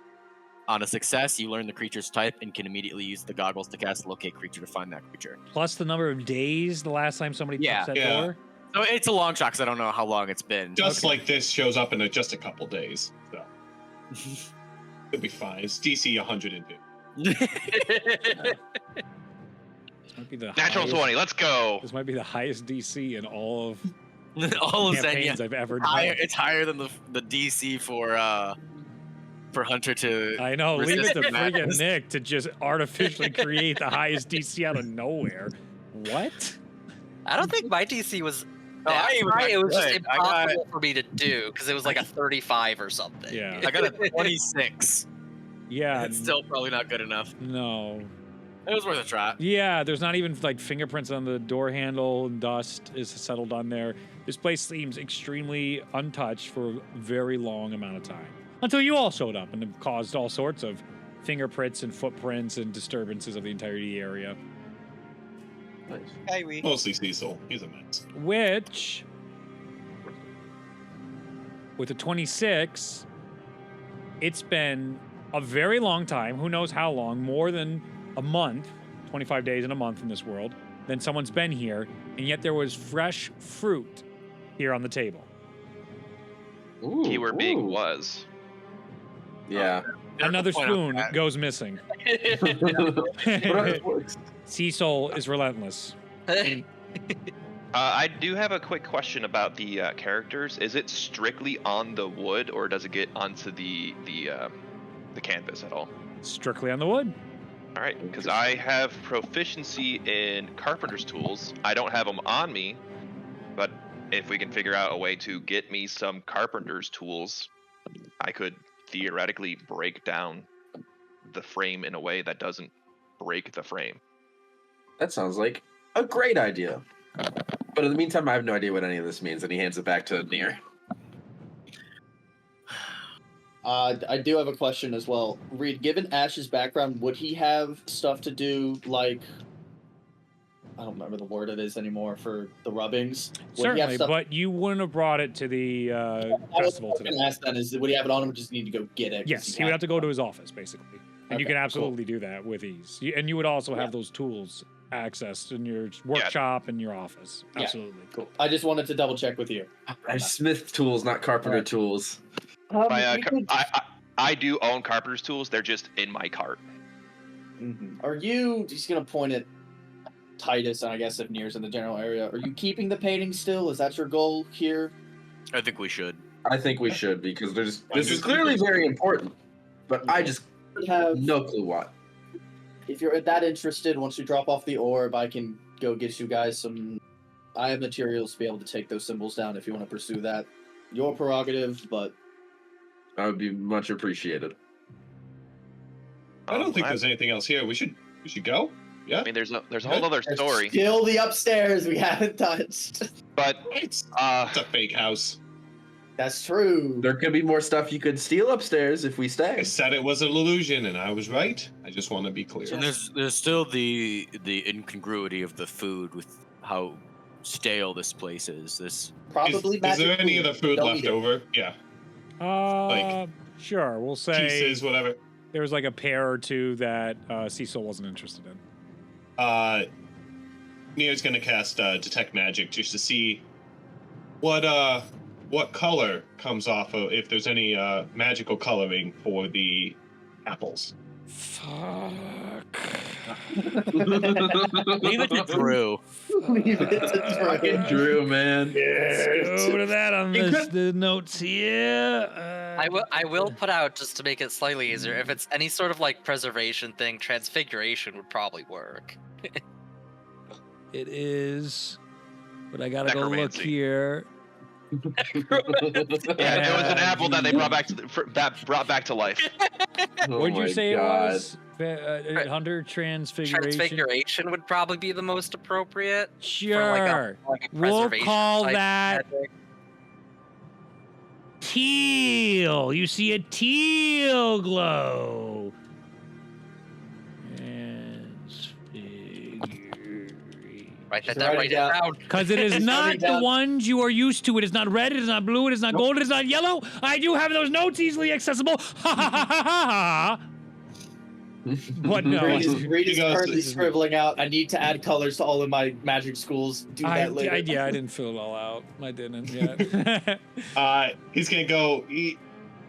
On a success, you learn the creature's type and can immediately use the goggles to cast locate creature to find that creature. Plus the number of days the last time somebody Yeah. touched that Yeah. door. So it's a long shot because I don't know how long it's been. Just like this shows up in just a couple days. So it'll be fine. It's DC 102. This might be the Natural highest, 20. Let's go. This might be the highest DC in all of All of Zenya. campaigns I've ever done. It's higher than the DC for Hunter to. I know. Leave it to resist freaking madness. Nick to just artificially create the highest DC out of nowhere. What? I don't think my DC was No, that I even high. got It was just good. I got- impossible for me to do because it was like a 35 or something. Yeah. I got a 26. Yeah. It's still probably not good enough. No. It was worth a try. Yeah, there's not even like fingerprints on the door handle, and dust is settled on there. This place seems extremely untouched for a very long amount of time. Until you all showed up and have caused all sorts of fingerprints and footprints and disturbances of the entirety area. Nice. Mostly Cecil. He's a mess. Which, with the 26, it's been a very long time. Who knows how long? More than a month, 25 days in a month in this world. Then someone's been here, and yet there was fresh fruit here on the table. Ooh, Keyword being ooh. was. Yeah. Another Point out spoon that. goes missing. Cecil is relentless. I do have a quick question about the characters. Is it strictly on the wood, or does it get onto the canvas at all? Strictly on the wood. All right, because I have proficiency in carpenter's tools. I don't have them on me, but if we can figure out a way to get me some carpenter's tools, I could theoretically break down the frame in a way that doesn't break the frame. That sounds like a great idea. But in the meantime, I have no idea what any of this means, and he hands it back to Nier. I do have a question as well. Reed, given Ash's background, would he have stuff to do like I don't remember the word it is anymore for the rubbings? Would he have Certainly, stuff- but you wouldn't have brought it to the festival today. Ask then is would he have it on him or just need to go get it? 'cause Yes, he would have to go to his office, basically. And you Okay, can absolutely do that with ease. And you would also have those tools accessed in your workshop and your office. Yeah. Absolutely. Cool. I just wanted to double check with you. I smith tools, not carpenter tools. I do own carpenter's tools. They're just in my cart. Are you just gonna point at Titus, and I guess if Nier's in the general area, are you keeping the painting still? Is that your goal here? I think we should. I think we should, because this is clearly very important. But I just Have no clue what. if you're that interested, once you drop off the orb, I can go get you guys some. I have materials to be able to take those symbols down if you want to pursue that. Your prerogative, but That would be much appreciated. I don't think I there's anything else here. We should go. Yeah. mean, there's a whole other there's story, still the upstairs we haven't touched. but It's uh, a fake house. That's true. There could be more stuff you could steal upstairs if we I stay. said it was an illusion, and I was right. I just want to be clear. And there's still the incongruity of the food with how stale this place is. This Probably Is magic there any of the food Don't left eat it. over? Yeah. Sure. We'll say Pieces, whatever. there was like a pair or two that Cecil wasn't interested in. Nier's gonna cast detect magic just to see what color comes off of, if there's any magical coloring for the apples. Fuck. leave it to Drew. Leave it to Fucking Drew, man. Let's go to that on the notes here. I will put out, just to make it slightly easier, if it's any sort of like preservation thing, transfiguration would probably work. It is, but I gotta go look Necromancy. here. yeah, it was an apple that they brought back to life. Oh What'd you my say God. it was? Hunter transfiguration. Transfiguration would probably be the most appropriate. Sure. For like a We'll preservation call type that magic. teal. You see a teal glow. Write that Just down, write write it it down. down. Because it is Write not it the down. ones you are used to. It is not red, it is not blue, it is not gold, it is not yellow. I do have those notes easily accessible. Ha ha ha ha ha. But no. Reed is He goes- currently scribbling out. I need to add colors to all of my magic schools. Do that later. I didn't fill it all out. I didn't yet. He's gonna go.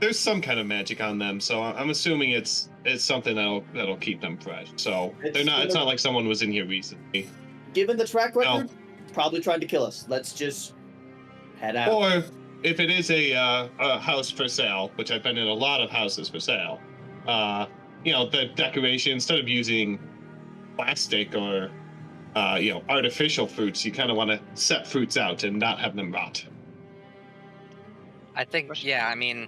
There's some kind of magic on them, so I'm assuming it's something that'll keep them fresh. So It's It's not like someone was in here recently. Given the track record, probably trying to kill us. Let's just head out. Or if it is a house for sale, which I've been in a lot of houses for sale, the decoration, instead of using plastic or artificial fruits, you kind of want to set fruits out and not have them rot. I think, yeah, I mean,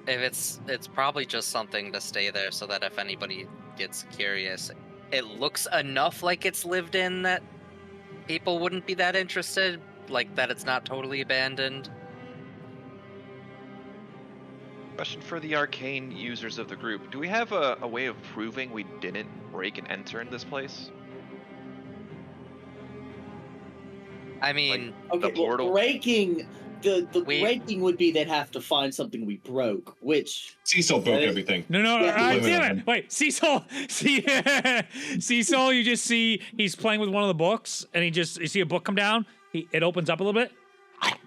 if it's probably just something to stay there so that if anybody gets curious, it looks enough like it's lived in that people wouldn't be that interested, like that it's not totally abandoned. Question for the arcane users of the group: do we have a way of proving we didn't break and enter in this place? I mean, Okay, the portal. well, breaking the We- breaking would be they'd have to find something we broke, which Cecil broke That is- everything. No, Yeah. damn it. Wait, Cecil, Cecil, you just see he's playing with one of the books, and you see a book come down, it opens up a little bit,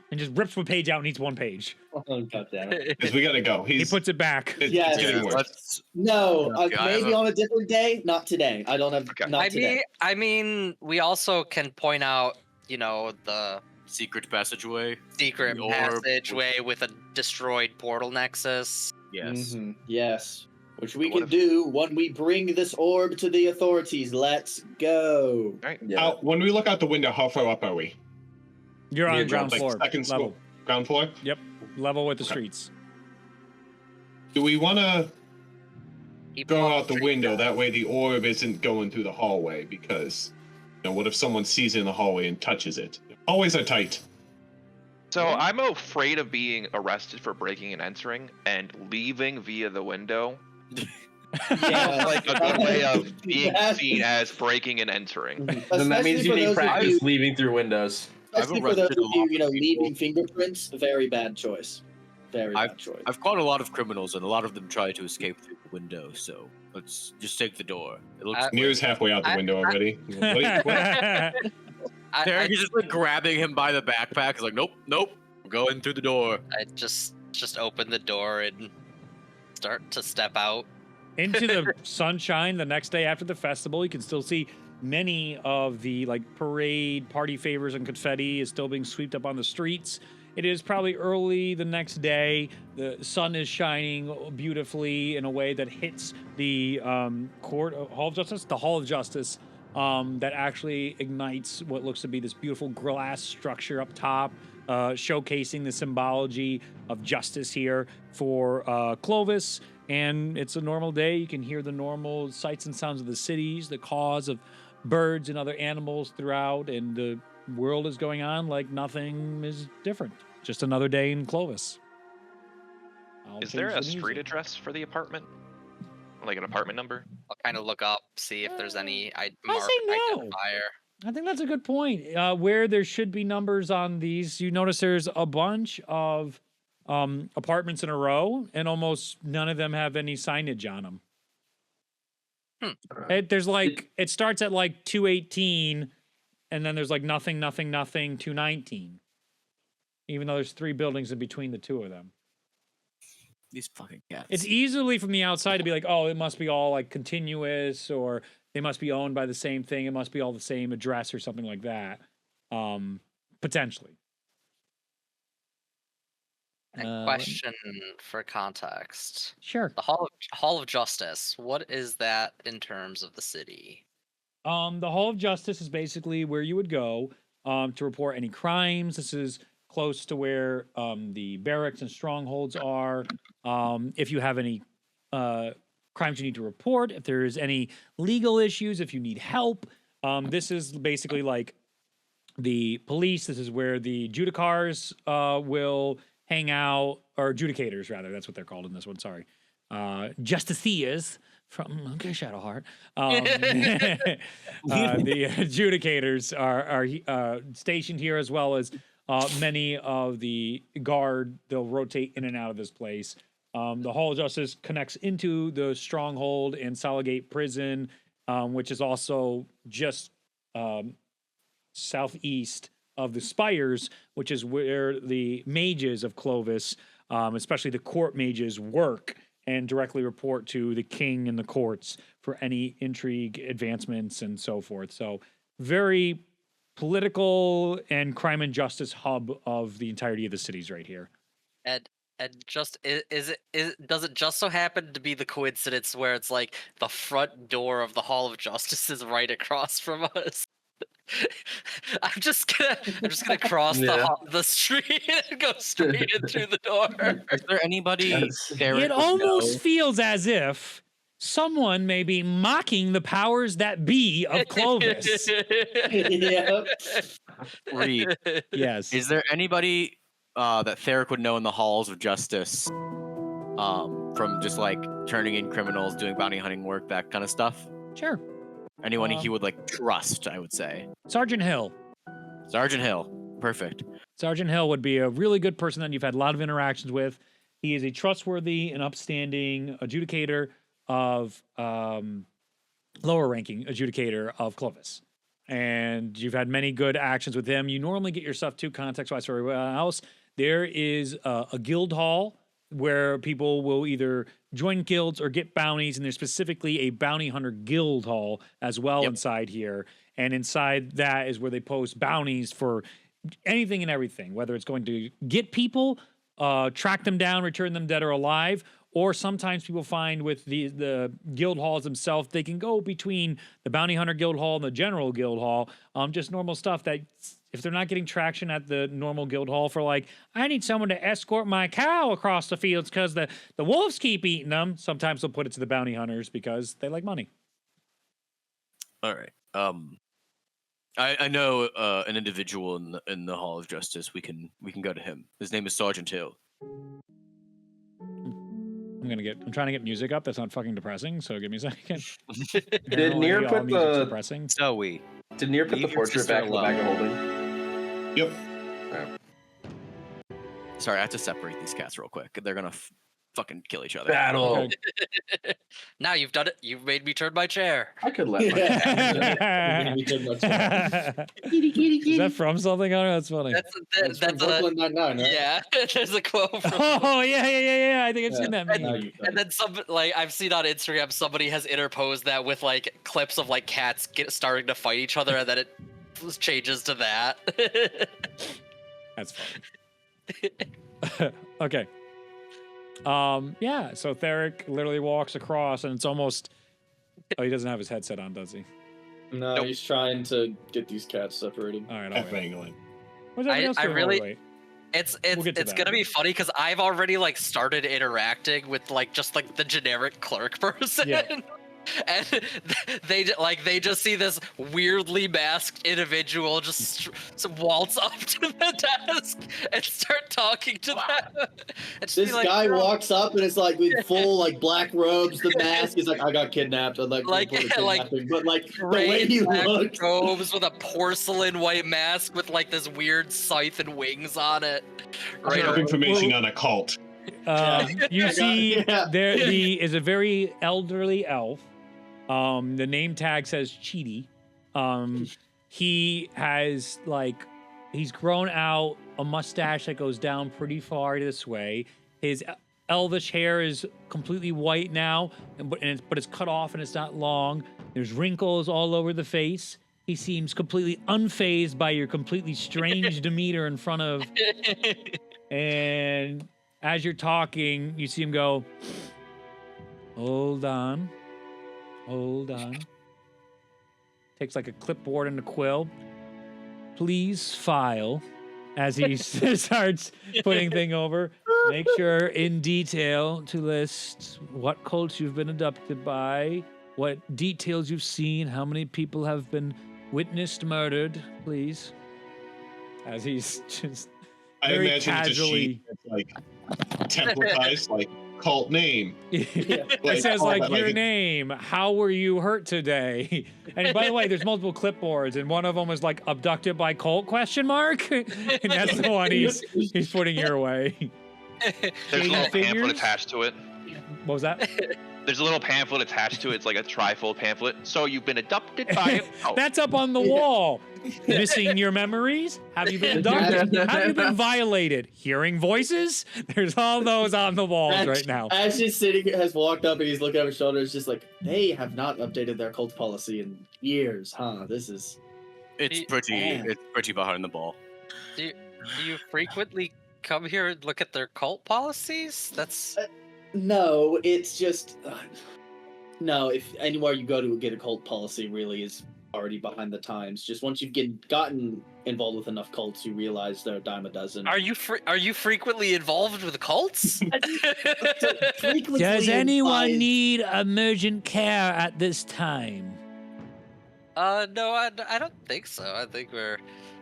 and just rips one page out and eats one page. oh, God damn it. Because we gotta go. He puts it back. It's Yes. getting worse. Let's No, Okay, I have maybe a- on a different day, not today. I don't have Okay. not today. I mean, we also can point out, the secret passageway. secret Or- passageway with a destroyed portal nexus. Yes. Mhm, yes. Which we What can if- do when we bring this orb to the authorities. Let's go. Yeah. When we look out the window, how far up are we? You're on Near ground like floor, second level. floor. Ground floor? Yep, level with the Okay. streets. Do we want to go out the window. That way the orb isn't going through the hallway because, what if someone sees it in the hallway and touches it? Hallways are tight. So I'm afraid of being arrested for breaking and entering and leaving via the window. Yeah, Like a good way of being seen as breaking and entering. Then that means you Especially need for those of practice you- leaving through windows. Especially I've for those arrested of a lot you, of people. leaving fingerprints, very bad choice. Very bad choice. I've caught a lot of criminals, and a lot of them try to escape through the window. So let's just take the door. It looks. Near's halfway out the window already. Derek is just like grabbing him by the backpack. He's like, nope, we're going through the door. I just open the door and start to step out. Into the sunshine the next day after the festival. You can still see many of the parade party favors and confetti is still being swept up on the streets. It is probably early the next day. The sun is shining beautifully in a way that hits the Hall of Justice, that actually ignites what looks to be this beautiful glass structure up top, showcasing the symbology of justice here for Clovis. And it's a normal day. You can hear the normal sights and sounds of the cities, the caws of birds and other animals throughout, and the world is going on like nothing is different. Just another day in Clovis. Is there a street address for the apartment? Like an apartment number? I'll kind of look up, see if there's any I mark say no. identifier. I think that's a good point. Where there should be numbers on these, you notice there's a bunch of apartments in a row, and almost none of them have any signage on them. It starts at 218, and then there's nothing, 219. Even though there's 3 buildings in between the 2 of them. These fucking cats. It's easily from the outside to be like, oh, it must be all continuous, or they must be owned by the same thing. It must be all the same address or something like that. Potentially. A question for context. Sure. The Hall of Justice. What is that in terms of the city? The Hall of Justice is basically where you would go to report any crimes. This is close to where the barracks and strongholds are. If you have any crimes you need to report, if there's any legal issues, if you need help, this is basically like the police. This is where the judicars will hang out, or adjudicators rather. That's what they're called in this one. Sorry, justiciars from Shadowheart. The adjudicators are stationed here, as well as many of the guard. They'll rotate in and out of this place. The Hall of Justice connects into the Stronghold and Sologate Prison, which is also just southeast of the Spires, which is where the mages of Clovis, especially the court mages, work and directly report to the king and the courts for any intrigue, advancements, and so forth. So very political and crime and justice hub of the entirety of the cities right here. And just does it just so happen to be the coincidence where it's the front door of the Hall of Justice is right across from us? I'm just gonna cross the street and go straight in through the door. Is there anybody there? It almost feels as if someone may be mocking the powers that be of Clovis. Yeah. Reed, Yes. is there anybody that Theric would know in the halls of justice, from just turning in criminals, doing bounty hunting work, that kind of stuff? Sure. Anyone he would trust, I would say. Sergeant Hill. Sergeant Hill, perfect. Sergeant Hill would be a really good person that you've had a lot of interactions with. He is a trustworthy and upstanding adjudicator of lower ranking adjudicator of Clovis. And you've had many good actions with him. You normally get your stuff too context-wise for everyone else. There is a guild hall where people will either join guilds or get bounties, and there's specifically a bounty hunter guild hall as well inside here. And inside that is where they post bounties for anything and everything, whether it's going to get people, track them down, return them dead or alive, or sometimes people find with the guild halls themselves, they can go between the bounty hunter guild hall and the general guild hall, just normal stuff that if they're not getting traction at the normal guild hall for like, I need someone to escort my cow across the fields because the wolves keep eating them. Sometimes they'll put it to the bounty hunters because they like money. All right. I know an individual in the Hall of Justice. We can go to him. His name is Sergeant Hill. I'm trying to get music up. That's not fucking depressing. So give me a second. Did Nier put the depressing? So we. Did Nier put the Leave your portrait sister back in the bag of alone. holding? Yep. Sorry, I have to separate these cats real quick. They're gonna fucking kill each other. Battle. Okay. Now you've done it. You've made me turn my chair. I could let my cat do that. Is that from something? Oh, that's funny. That's from Brooklyn Nine-Nine, right? Yeah. There's a quote from. Oh yeah. I think I've seen that Now meme. you've done And it. then some like I've seen on Instagram somebody has interposed that with like clips of like cats starting to fight each other and then it changes to that. That's funny. Okay. Yeah, so Theric literally walks across and it's almost he doesn't have his headset on, does he? No, Nope. he's trying to get these cats separated. All right, I'll F wait. angling. What's everybody else I doing while we really- wait? It's We'll get to it's that. gonna be funny because I've already like started interacting with like just like the generic clerk person. Yeah. And they just see this weirdly masked individual just waltz up to the desk and start talking to them. And just be This like, guy "Bro, walks up and it's like with full like black robes, the mask. He's like, I got kidnapped. I'd like, to Like- report a like kidnapping." But like the gray way he black looked, robes with a porcelain white mask with like this weird scythe and wings on it. Right. Of over- information on a cult. You see, Yeah. there is a very elderly elf. The name tag says Cheaty. He has like he's grown out a mustache that goes down pretty far this way. His elvish hair is completely white now, but it's cut off and it's not long. There's wrinkles all over the face. He seems completely unfazed by your completely strange demeanor in front of. And as you're talking, you see him go, hold on. Takes like a clipboard and a quill. Please file. As he starts putting thing over, make sure in detail to list what cults you've been abducted by, what details you've seen, how many people have been witnessed murdered, please. As he's just I very imagine it's a casually. sheet that's like templatized, like cult name. It Like, says all like that, your like- name, how were you hurt today? And by the way, there's multiple clipboards, and one of them is like abducted by cult question mark, and that's the one he's putting your way. There's a Shady little figures? pamphlet attached to it. What was that? There's a little pamphlet attached to it. It's like a trifold pamphlet. So you've been adopted by a That's up on the wall. Missing your memories? Have you been abducted? Have you been violated? Hearing voices? There's all those on the walls right now. As he's sitting, has walked up and he's looking over his shoulder. It's just like, they have not updated their cult policy in years, huh? This is. It's pretty behind the ball. Do you frequently come here and look at their cult policies? That's No, it's just. No, if anywhere you go to get a cult policy really is already behind the times. Just once you've gotten involved with enough cults, you realize they're a dime a dozen. are you frequently involved with cults? Frequently Does anyone implies- need emergent care at this time? No, I don't think so. I think we're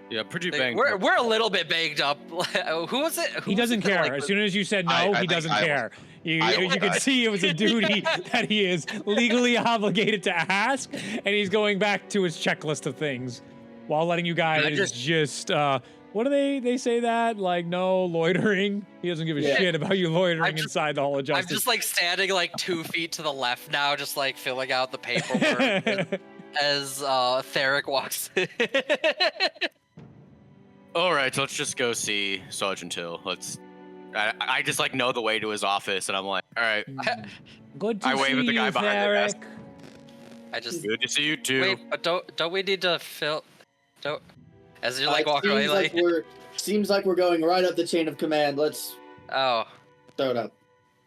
Yeah, pretty Like, banged. we're up. we're a little bit banged up. Who was it? He doesn't care. As soon as you said no, I he think doesn't I was- care. You I was- could see it was a duty that he is legally obligated to ask, and he's going back to his checklist of things while letting you guys just what do they say that? Like, no loitering. He doesn't give a Yeah. shit about you loitering I'm just- inside the Hall of I'm Justice. just like standing like 2 feet to the left now, just like filling out the paperwork as Theric walks in. All right, let's just go see Sergeant Hill. I just like know the way to his office, and I'm like, all right, Good to I wave see at the guy you, behind the desk. Theric. I just good to see you too. wait, but don't we need to fill? Don't as you're like It walking away, seems like we're going right up the chain of command. Let's oh, throw it up.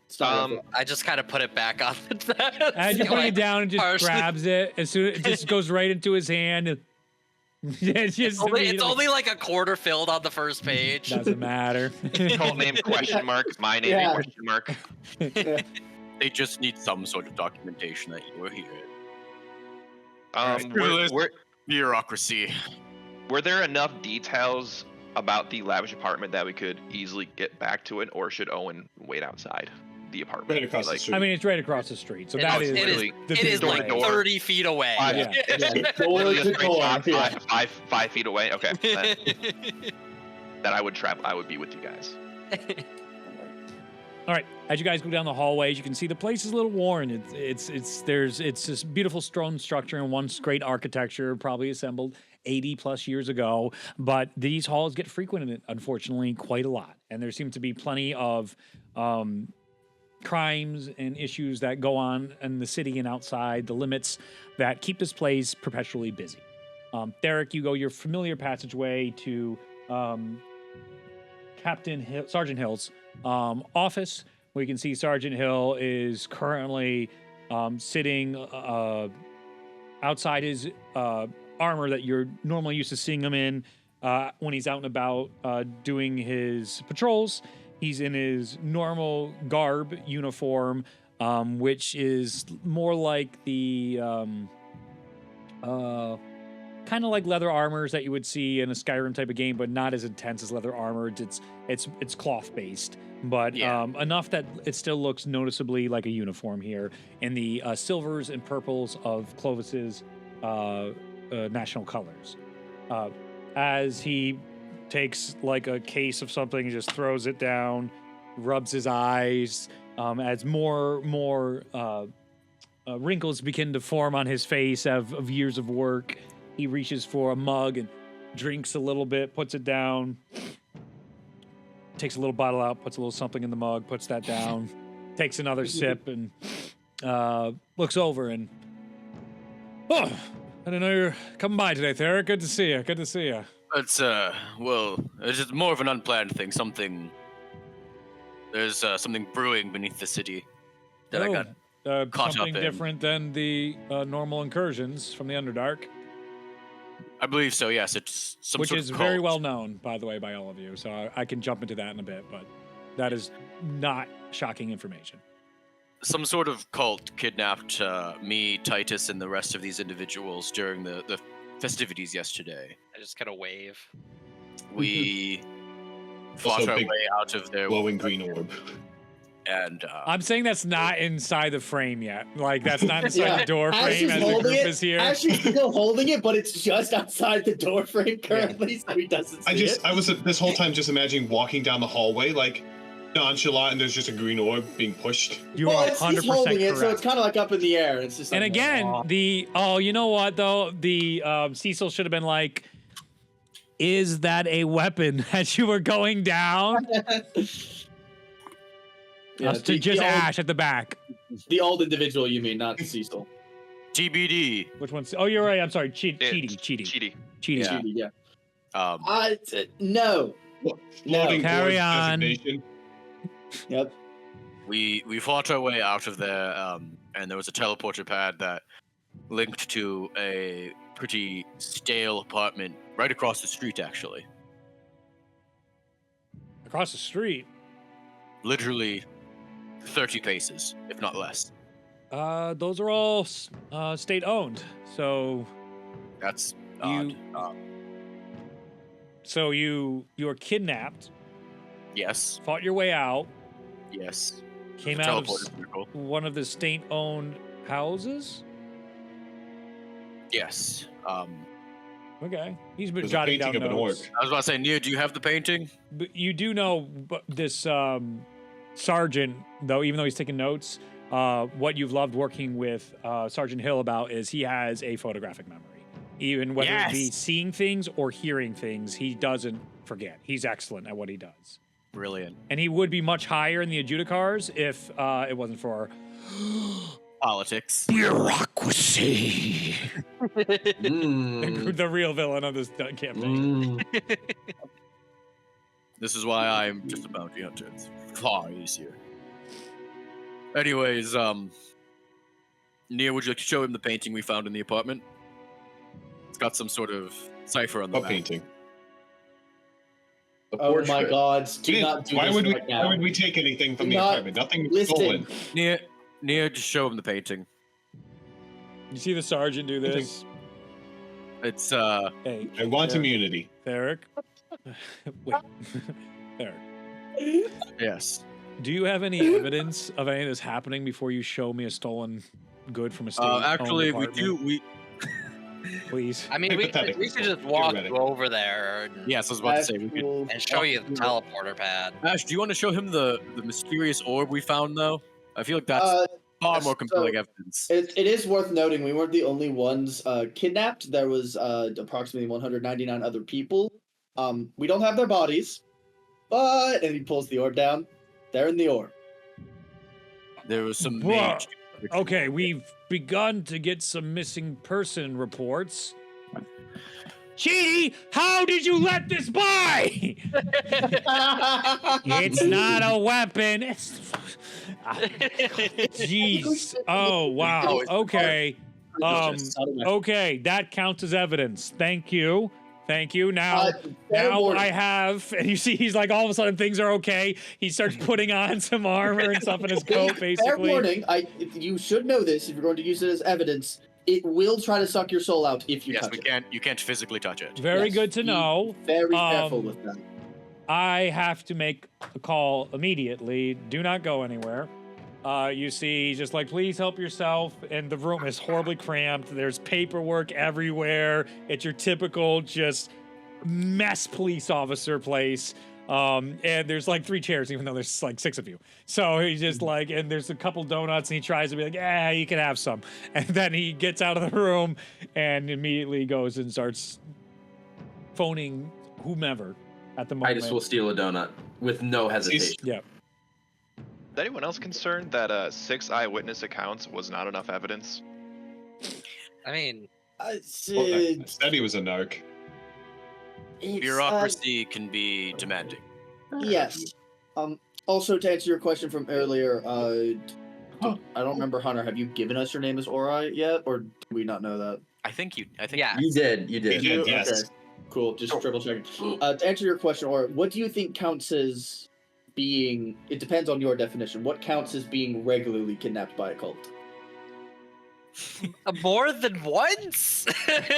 Start it. I just kind of put it back on the desk. As you're putting it like, down and just partially- grabs it, as soon it just goes right into his hand. It's just It's immediately- only like a quarter filled on the first page. doesn't matter. Call name question mark. My name Yeah. question mark. They just need some sort of documentation that you were here. Were Bureaucracy. there enough details about the lavish apartment that we could easily get back to it, or should Owen wait outside the apartment? Right across the street. I mean, it's right across the street, so It that is- is it is- the It big is like way. 30 feet away. Five- Yeah. Door Literally a to straight door. shot, Yeah. five feet away. Okay, then I would travel. I would be with you guys. All right, as you guys go down the hallways, you can see the place is a little worn. It's this beautiful stone structure and once great architecture, probably assembled 80 plus years ago. But these halls get frequented, unfortunately, quite a lot, and there seem to be plenty of crimes and issues that go on in the city and outside the limits that keep this place perpetually busy. Derek, you go your familiar passageway to Sergeant Hill's office, where you can see Sergeant Hill is currently sitting outside his armor that you're normally used to seeing him in when he's out and about doing his patrols. He's in his normal garb uniform, which is more like the kind of like leather armors that you would see in a Skyrim type of game, but not as intense as leather armor. It's cloth based, but enough that it still looks noticeably like a uniform here in the silvers and purples of Clovis's national colors. As he takes like a case of something, he just throws it down, rubs his eyes, as more wrinkles begin to form on his face of years of work. He reaches for a mug and drinks a little bit, puts it down, takes a little bottle out, puts a little something in the mug, puts that down, takes another sip, and looks over and, oh, I didn't know you're coming by today, Thera. Good to see you. Good to see you. It's it's just more of an unplanned thing. There's something brewing beneath the city that I got caught up something in. different than the normal incursions from the Underdark, I believe so. Yes, it's some which sort is of very cult. well known, by the way, by all of you. So I can jump into that in a bit, but that is not shocking information. Some sort of cult kidnapped me, Titus, and the rest of these individuals during the festivities yesterday. I just kind of wave. We Also fought our big way out of their glowing green orb. and I'm saying that's not inside the frame yet. Like that's not inside Yeah. the door As frame she's as the holding group it, is here. as she's still holding it, but it's just outside the door frame currently, so he doesn't see it. I was this whole time just imagining walking down the hallway like nonchalant, and there's just a green orb being pushed. You Well, are he's 100% holding correct. it, so it's kind of like up in the air. It's just like, And again, you know what though? The Cecil should have been like, is that a weapon as you were going down? yeah, To just Ash at the back. the old individual, you mean, not Cecil. TBD. Which one's? Oh, you're right. I'm sorry. Cheaty. Cheaty. Yeah. Yeah. Um, No. Floating Carry orb on. designation. Yep. we fought our way out of there, and there was a teleporter pad that linked to a pretty stale apartment right across the street, actually. Across the street. Literally 30 paces, if not less. Those are all state owned. So That's You- odd. you were kidnapped, Yes, fought your way out, yes. came The out of teleporter circle. one of the state owned houses. Yes. Okay, he's been There's a jotting down painting of an orb. notes. I was about to say, Nia, do you have the painting? But you do know this sergeant, though, even though he's taking notes, what you've loved working with Sergeant Hill about is he has a photographic memory. Even whether it be Yes! seeing things or hearing things, he doesn't forget. He's excellent at what he does. Brilliant. And he would be much higher in the adjudicars if it wasn't for Politics. bureaucracy. Mm. The real villain of this campaign. Mm. This is why I'm just a bounty hunter. It's far easier. Anyways, Nia, would you like to show him the painting we found in the apartment? It's got some sort of cipher on the What map. painting? The Oh my portrait. God! Do We didn't- not do why this would we? right now. Why would we take anything from Do the not apartment? Nothing was listen. stolen. Nia, just show him the painting. You see the sergeant do this? It's Hey, I want Theric. immunity. Theric. Wait. Theric. yes. Do you have any evidence of any of this happening before you show me a stolen good from a state? Actually, we do. We Please. I mean, we Hypothetically, could just walk theoretically. over there yes, I was about to say we could. Actual- and show you the teleporter pad. Ash, do you want to show him the mysterious orb we found though? I feel like that's far more so- compelling evidence. It is worth noting we weren't the only ones kidnapped. There was approximately 199 other people. We don't have their bodies, but and he pulls the orb down. They're in the orb. There was some Bruh. mage. Okay, we've begun to get some missing person reports. Cheaty, how did you let this by? It's not a weapon. It's jeez. Oh wow. Okay. Okay, that counts as evidence. Thank you. Thank you. Now I have, and you see, he's like, all of a sudden things are okay. He starts putting on some armor and stuff in his coat, Fair basically. warning. You should know this if you're going to use it as evidence. It will try to suck your soul out if you Yes, touch we it. can't. You can't physically touch it. Very Yes, good to be know. Very careful with that. I have to make a call immediately. Do not go anywhere. You see, he's just like, please help yourself. And the room is horribly cramped. There's paperwork everywhere. It's your typical just mess police officer place. And there's like 3 chairs, even though there's like 6 of you. So he's just like, and there's a couple donuts, and he tries to be like, yeah, you can have some. And then he gets out of the room and immediately goes and starts phoning whomever at the moment. Titus will steal a donut with no hesitation. Yeah. Is anyone else concerned that 6 eyewitness accounts was not enough evidence? I mean, Well, I said he was a narc. Bureaucracy can be demanding. Yes. Also, to answer your question from earlier, I don't remember, Hunter. Have you given us your name as Ori yet, or do we not know that? I think. yeah. You did. You did. He did. Yes. Okay. Cool. Just triple checking. To answer your question, Ori, what do you think counts as being? It depends on your definition. What counts as being regularly kidnapped by a cult? More than once?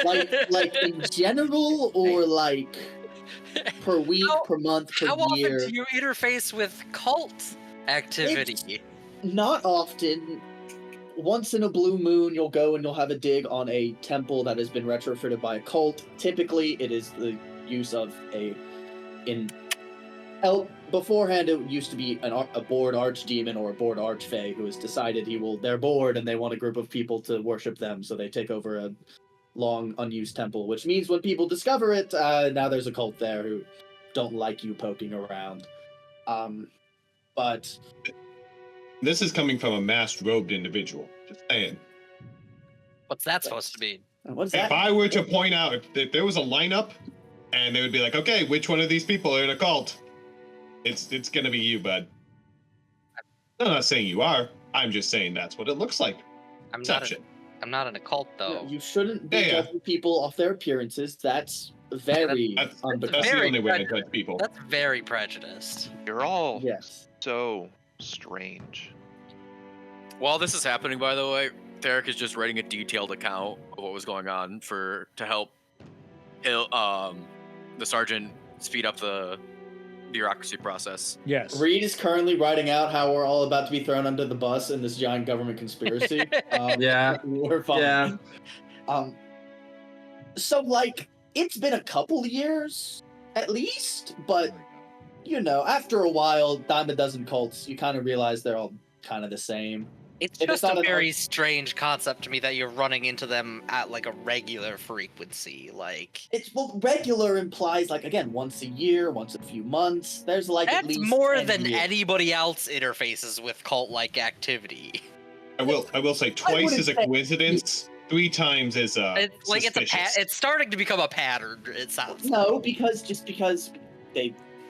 Like in general, or like per week, per month, per How year? often do you interface with cult activity? Not often. Once in a blue moon, you'll go and you'll have a dig on a temple that has been retrofitted by a cult. Typically, it is the use of beforehand, it used to be a bored archdemon or a bored archfey who has decided they're bored and they want a group of people to worship them, so they take over a long unused temple, which means when people discover it, now there's a cult there who don't like you poking around. But This is coming from a masked robed individual. Just saying. What's that supposed to mean? what's If that? I were to point out if there was a lineup and they would be like, okay, which one of these people are in a cult? It's gonna be you, bud. I'm not saying you are. I'm just saying that's what it looks like. I'm Perception. not in a cult though. You shouldn't be Yeah. judging people off their appearances. That's very That's unbecoming. the only way to judge people. That's very prejudiced. You're all Yes. so strange. While this is happening, by the way, Theric is just writing a detailed account of what was going on to help the sergeant speed up the bureaucracy process. Yes. Reed is currently writing out how we're all about to be thrown under the bus in this giant government conspiracy. Yeah. We're fine. Yeah. So, like, it's been a couple years, at least, but, you know, after a while, dime a dozen cults, you kind of realize they're all kind of the same. It's If it's just not a an very strange concept to me that you're running into them at like a regular frequency. Like Regular implies, like, again, once a year, once a few months. There's, like, at that's least more 10 than years. anybody else interfaces with cult-like activity. I will say twice wouldn't is a say- coincidence. 3 times is It's like suspicious. it's starting to become a pattern. It sounds. No, because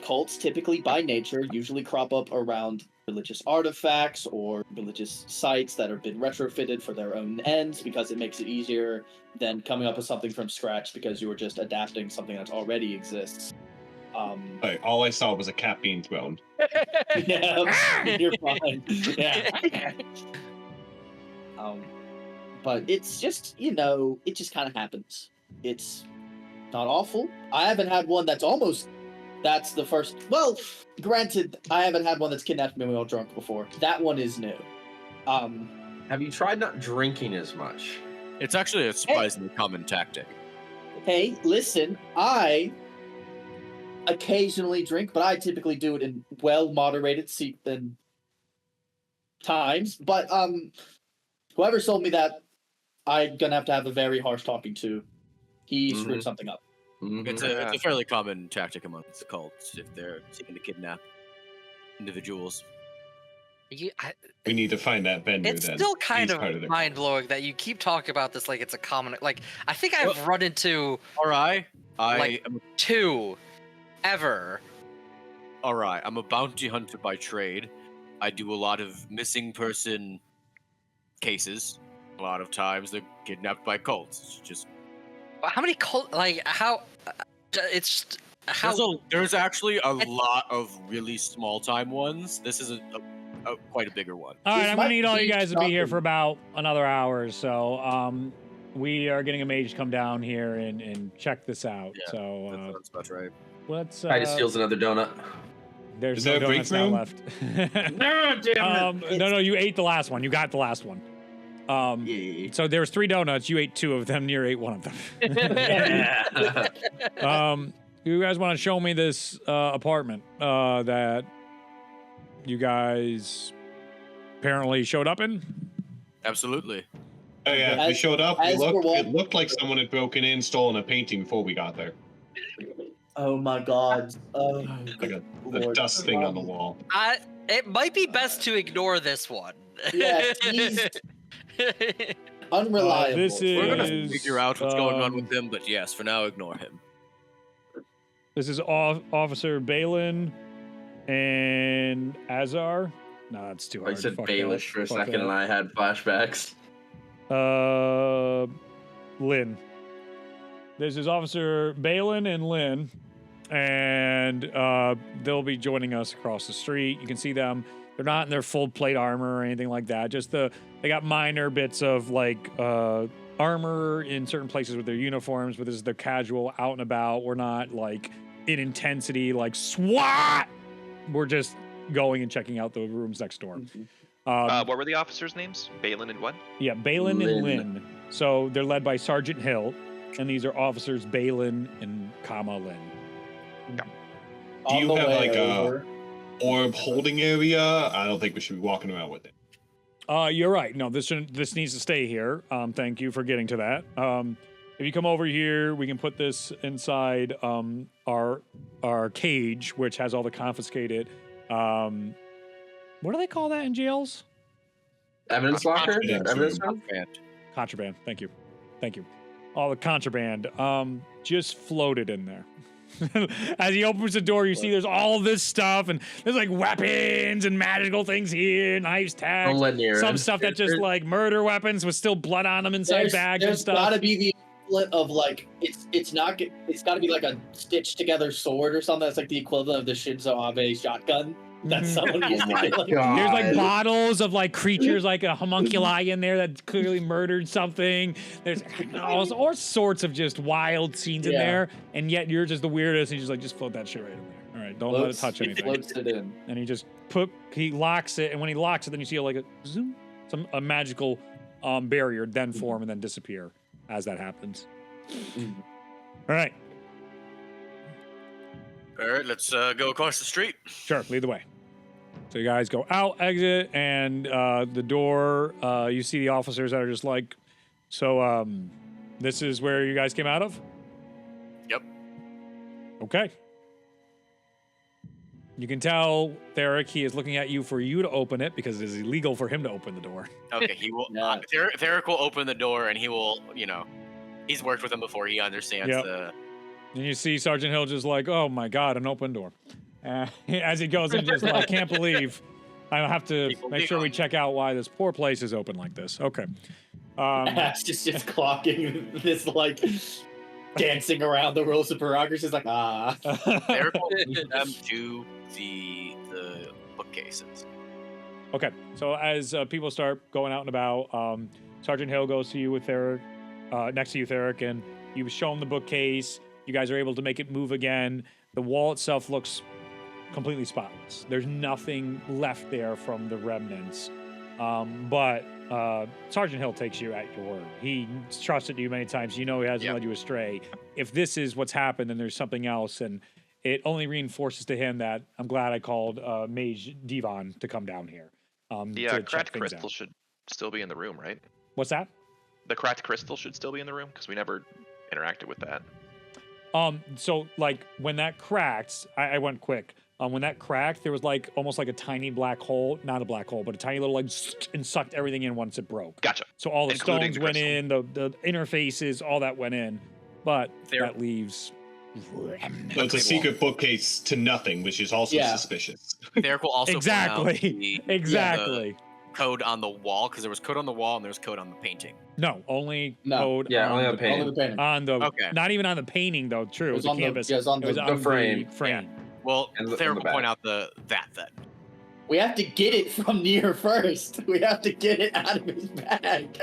cults typically by nature usually crop up around religious artifacts or religious sites that have been retrofitted for their own ends because it makes it easier than coming up with something from scratch because you were just adapting something that already exists. Like, all I saw was a cat being thrown. Yeah, you're fine. Yeah. But it's just, it just kind of happens. It's not awful. I haven't had one that's the first. Well, granted, I haven't had one that's kidnapped me while drunk before. That one is new. Have you tried not drinking as much? It's actually a surprisingly common tactic. Hey, listen, I occasionally drink, but I typically do it in well-moderated times. But whoever sold me that, I'm gonna have to have a very harsh talking to. He screwed something up. Mhm. It's a fairly common tactic amongst the cults if they're seeking to kidnap individuals. We need to find that vendor. It's then. still kind He's part of their mind blowing that you keep talking about this like it's a common. Like I think I've run into All right, Like- 2 ever. all right. I'm a bounty hunter by trade. I do a lot of missing person cases. A lot of times they're kidnapped by cults. It's just How many how? It's just how. there's actually a lot of really small time ones. This is quite a bigger one. All right, This I'm gonna might need all you be guys to be here something. for about another hour or so. We are getting a mage to come down here and check this out. Yeah, So That sounds about right. let's. Titus steals another donut. There's Is no there a break donuts now room? left. No, damn No, you ate the last one. You got the last one. Yeah. So there was 3 donuts. You ate 2 of them. Near ate 1 of them. Yeah. You guys want to show me this apartment that you guys apparently showed up in? Absolutely. Oh yeah, we As- showed up. as we're It looked like someone had broken in, stolen a painting before we got there. Oh my god. Oh, Like a Lord. dust thing on the wall. It might be best to ignore this one. Yeah, he's unreliable. This We're gonna is figure out what's going on with him, but yes, for now, ignore him. This is Officer Balin and Azar. No, that's too I hard. said Fuck Baelish that. for a Fuck second, and I had flashbacks. that. Lynn. This is Officer Balin and Lynn, and they'll be joining us across the street. You can see them. They're not in their full plate armor or anything like that. Just they got minor bits of like armor in certain places with their uniforms, but this is their casual out and about. We're not like in intensity like SWAT. We're just going and checking out the rooms next door. What were the officers' names? Balin and what? Yeah, Balin and Lynn. Lynn. So they're led by Sergeant Hill, and these are officers Balin and Lynn. On you the have, way like, over. Orb holding area. I don't think we should be walking around with it. You're right. No, this needs to stay here. Thank you for getting to that. If you come over here, we can put this inside our cage, which has all the confiscated. What do they call that in jails? Evidence locker? Confidence Evidence room. room? Contraband. Thank you. All the contraband just floated in there. As he opens the door, you see there's all this stuff, and there's like weapons and magical things here, knives, tags, Don't let near some it. stuff that just like murder weapons with still blood on them inside bags and There's stuff. gotta be the equivalent of like it's gotta be like a stitched together sword or something that's like the equivalent of the Shinzo Abe shotgun that Mhm. someone used to my get, like, God. There's like bottles of like creatures, like a homunculi in there that clearly murdered something. There's all sorts of just wild scenes in Yeah. there, and yet you're just the weirdest. And you just float that shit right in there. All right, don't let it touch he anything. floats it in. And he locks it, and when he locks it, then you see like a zoom, a magical barrier then form and then disappear as that happens. All right, All right, let's go across the street. sure, lead the way. So you guys go out, exit, and the door. You see the officers that are just like, so this is where you guys came out of? Yep. Okay. You can tell Theric, he is looking at you for you to open it because it is illegal for him to open the door. Okay, he will. Yeah. Theric will open the door, and he will. He's worked with him before. He understands Yep. the. And you see Sergeant Hill just like, oh my God, an open door. As he goes and just like, can't believe I have to People make dig sure we on. check out why this poor place is open like this. Okay. Ash is just clocking this, like, dancing around the rules of prerogative. Is like, ah. Therefore, lead them to the bookcases. Okay, so as people start going out and about, Sergeant Hill goes to you with Theric, next to you, Theric, and you show him the bookcase. You guys are able to make it move again. The wall itself looks completely spotless. There's nothing left there from the remnants. But Sergeant Hill takes you at your word. He trusted you many times. You know he hasn't led you astray. If this is what's happened, then there's something else, and it only reinforces to him that I'm glad I called Mage Devon to come down here. The to check cracked things crystal out. should still be in the room, right? What's that? The cracked crystal should still be in the room because we never interacted with that. So like when that cracked, I went quick. When that cracked, there was like almost like a tiny black hole, not a black hole, but a tiny little like and sucked everything in once it broke. Gotcha. So all the Including stones the went crystal. in, the interfaces, all that went in, but There- that leaves. So it's a secret bookcase to nothing, which is also suspicious. Derek will also point out Exactly. Exactly. the code on the wall, because there was code on the wall and there was code on the painting. No, only No. code. Yeah, only on the, painting. Only the painting. on the Okay. not even on the painting though. True, It was the on the- canvas. yeah, it was on it was the- on the frame. frame. Well, And the Derek will point back. out that then. We have to get it from Nier first. We have to get it out of his bag.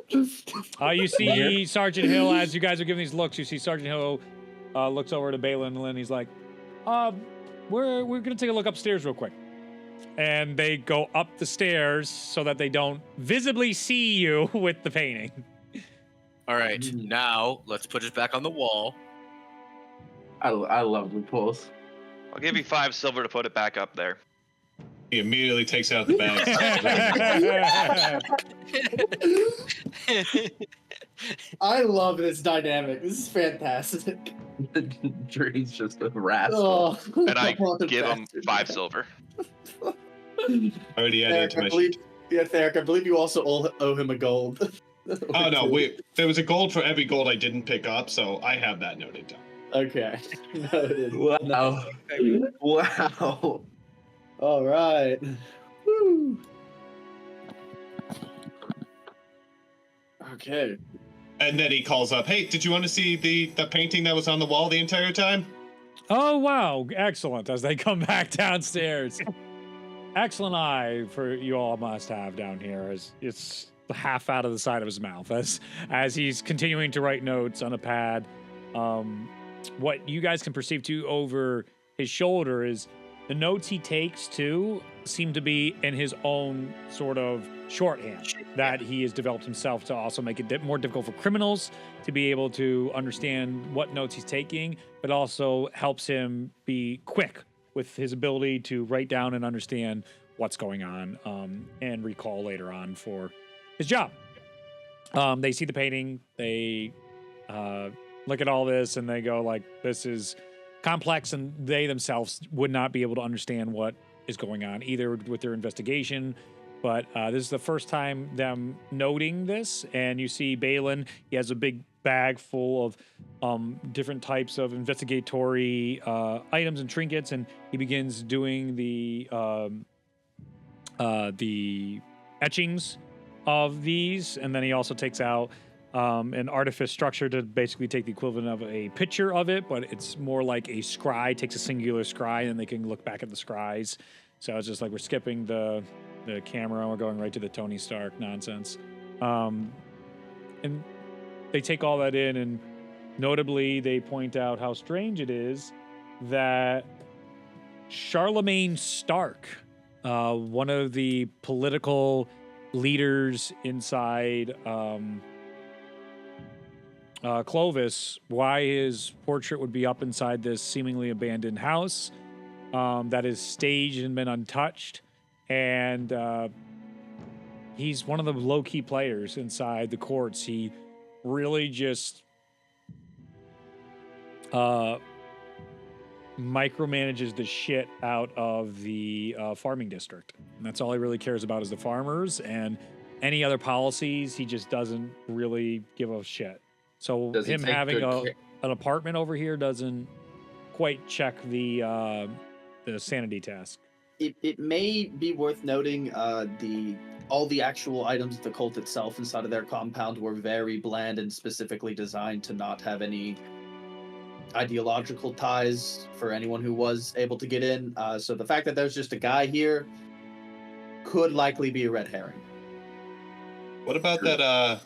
You see Sergeant Hill as you guys are giving these looks. You see Sergeant Hill looks over to Balin and Lynn. He's like, we're gonna take a look upstairs real quick. And they go up the stairs so that they don't visibly see you with the painting. All right, now let's put it back on the wall. I love loopholes. I'll give you 5 silver to put it back up there. He immediately takes out the bag. I love this dynamic. This is fantastic. Dre's just a rascal. Oh, And I what a give him bastard. 5 silver. Already added Eric, I intermission. believe, yes, Eric, I believe you also owe him a gold. Oh no, there was a gold for every gold I didn't pick up, so I have that noted down. Okay. Noted. Wow. Wow. All right. Woo. Okay. And then he calls up, "Hey, did you want to see the painting that was on the wall the entire time?" Oh wow, excellent! As they come back downstairs, excellent eye for you all must have down here. As it's half out of the side of his mouth as he's continuing to write notes on a pad. What you guys can perceive too over his shoulder is the notes he takes too seem to be in his own sort of shorthand that he has developed himself to also make it more difficult for criminals to be able to understand what notes he's taking, but also helps him be quick with his ability to write down and understand what's going on and recall later on for his job. They see the painting, they look at all this, and they go like, this is complex, and they themselves would not be able to understand what is going on either with their investigation. But this is the first time them noting this, and you see Balin, he has a big bag full of different types of investigatory items and trinkets, and he begins doing the etchings of these, and then he also takes out an artifice structure to basically take the equivalent of a picture of it, but it's more like a scry, takes a singular scry, and they can look back at the scries. So it's just like we're skipping the camera and we're going right to the Tony Stark nonsense. And they take all that in, and notably they point out how strange it is that Charlemagne Stark, one of the political leaders inside Clovis, why his portrait would be up inside this seemingly abandoned house that is staged and been untouched. And he's one of the low-key players inside the courts. He really just micromanages the shit out of the farming district. And that's all he really cares about is the farmers, and any other policies, he just doesn't really give a shit. So Does he him take having good an apartment over here doesn't quite check the sanity task. it may be worth noting all the actual items of the cult itself inside of their compound were very bland and specifically designed to not have any ideological ties for anyone who was able to get in. So the fact that there's just a guy here could likely be a red herring. What about that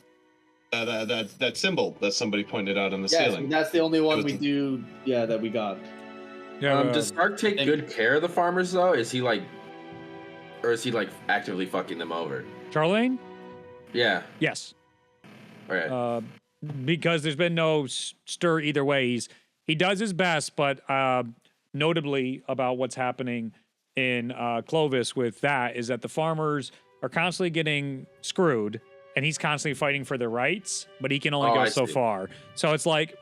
that symbol that somebody pointed out on the Yes, ceiling? that's the only one It was we do. Yeah, that we got. Yeah, Does Stark take good care of the farmers though? Is he like actively fucking them over? Charlene? Yeah. Yes. Okay. Because there's been no stir either way. He does his best, but notably about what's happening in Clovis with that is that the farmers are constantly getting screwed, and he's constantly fighting for their rights, but he can only go so far. So it's like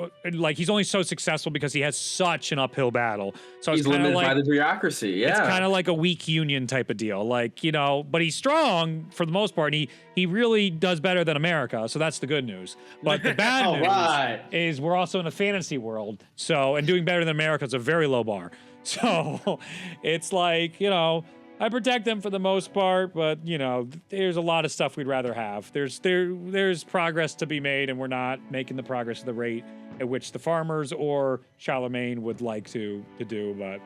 he's only so successful because he has such an uphill battle. So He's it's kind limited of like by the bureaucracy. Yeah. it's kind of like a weak union type of deal. Like, you know, but he's strong for the most part. And he really does better than America. So that's the good news. But the bad news is we're also in a fantasy world. So, and doing better than America is a very low bar. So it's like, you know, I protect them for the most part, but you know, there's a lot of stuff we'd rather have. There's progress to be made, and we're not making the progress at the rate at which the farmers or Charlemagne would like to do. But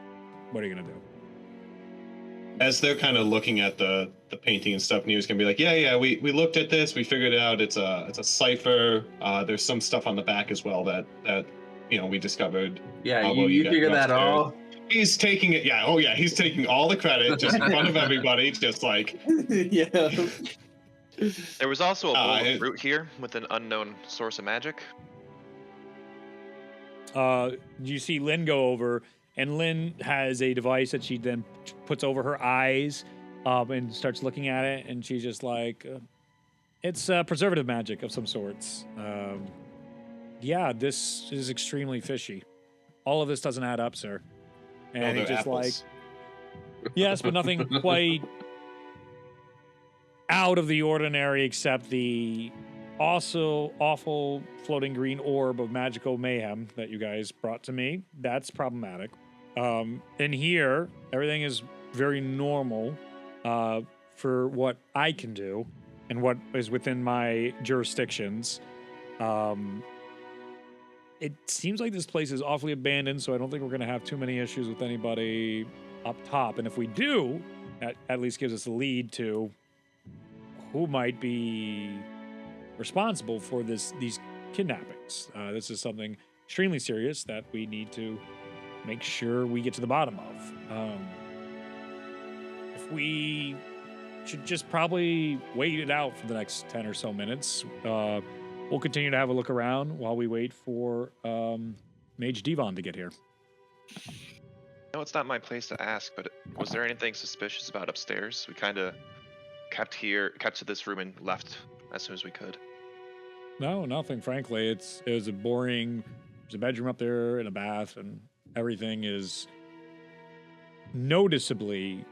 what are you gonna do? As they're kind of looking at the painting and stuff, Neo's gonna be like, yeah, we looked at this, we figured it out. It's a cipher. There's some stuff on the back as well that you know we discovered. Yeah, you figured that all. He's taking it. Yeah. Oh, yeah. He's taking all the credit just in front of everybody. Just like. Yeah. There was also a bowl of fruit here with an unknown source of magic. You see Lynn go over, and Lynn has a device that she then puts over her eyes and starts looking at it, and she's just like, it's preservative magic of some sorts. Yeah, this is extremely fishy. All of this doesn't add up, sir. And he's just apples. like, yes, but nothing quite out of the ordinary except the also awful floating green orb of magical mayhem that you guys brought to me. That's problematic. In here, everything is very normal for what I can do and what is within my jurisdictions. It seems like this place is awfully abandoned, so I don't think we're going to have too many issues with anybody up top. And if we do, that at least gives us a lead to who might be responsible for these kidnappings. This is something extremely serious that we need to make sure we get to the bottom of. If we should just probably wait it out for the next 10 or so minutes. We'll continue to have a look around while we wait for Mage Devon to get here. No, it's not my place to ask, but was there anything suspicious about upstairs? We kind of kept to this room and left as soon as we could. No, nothing, frankly. It was a boring, there's a bedroom up there and a bath, and everything is noticeably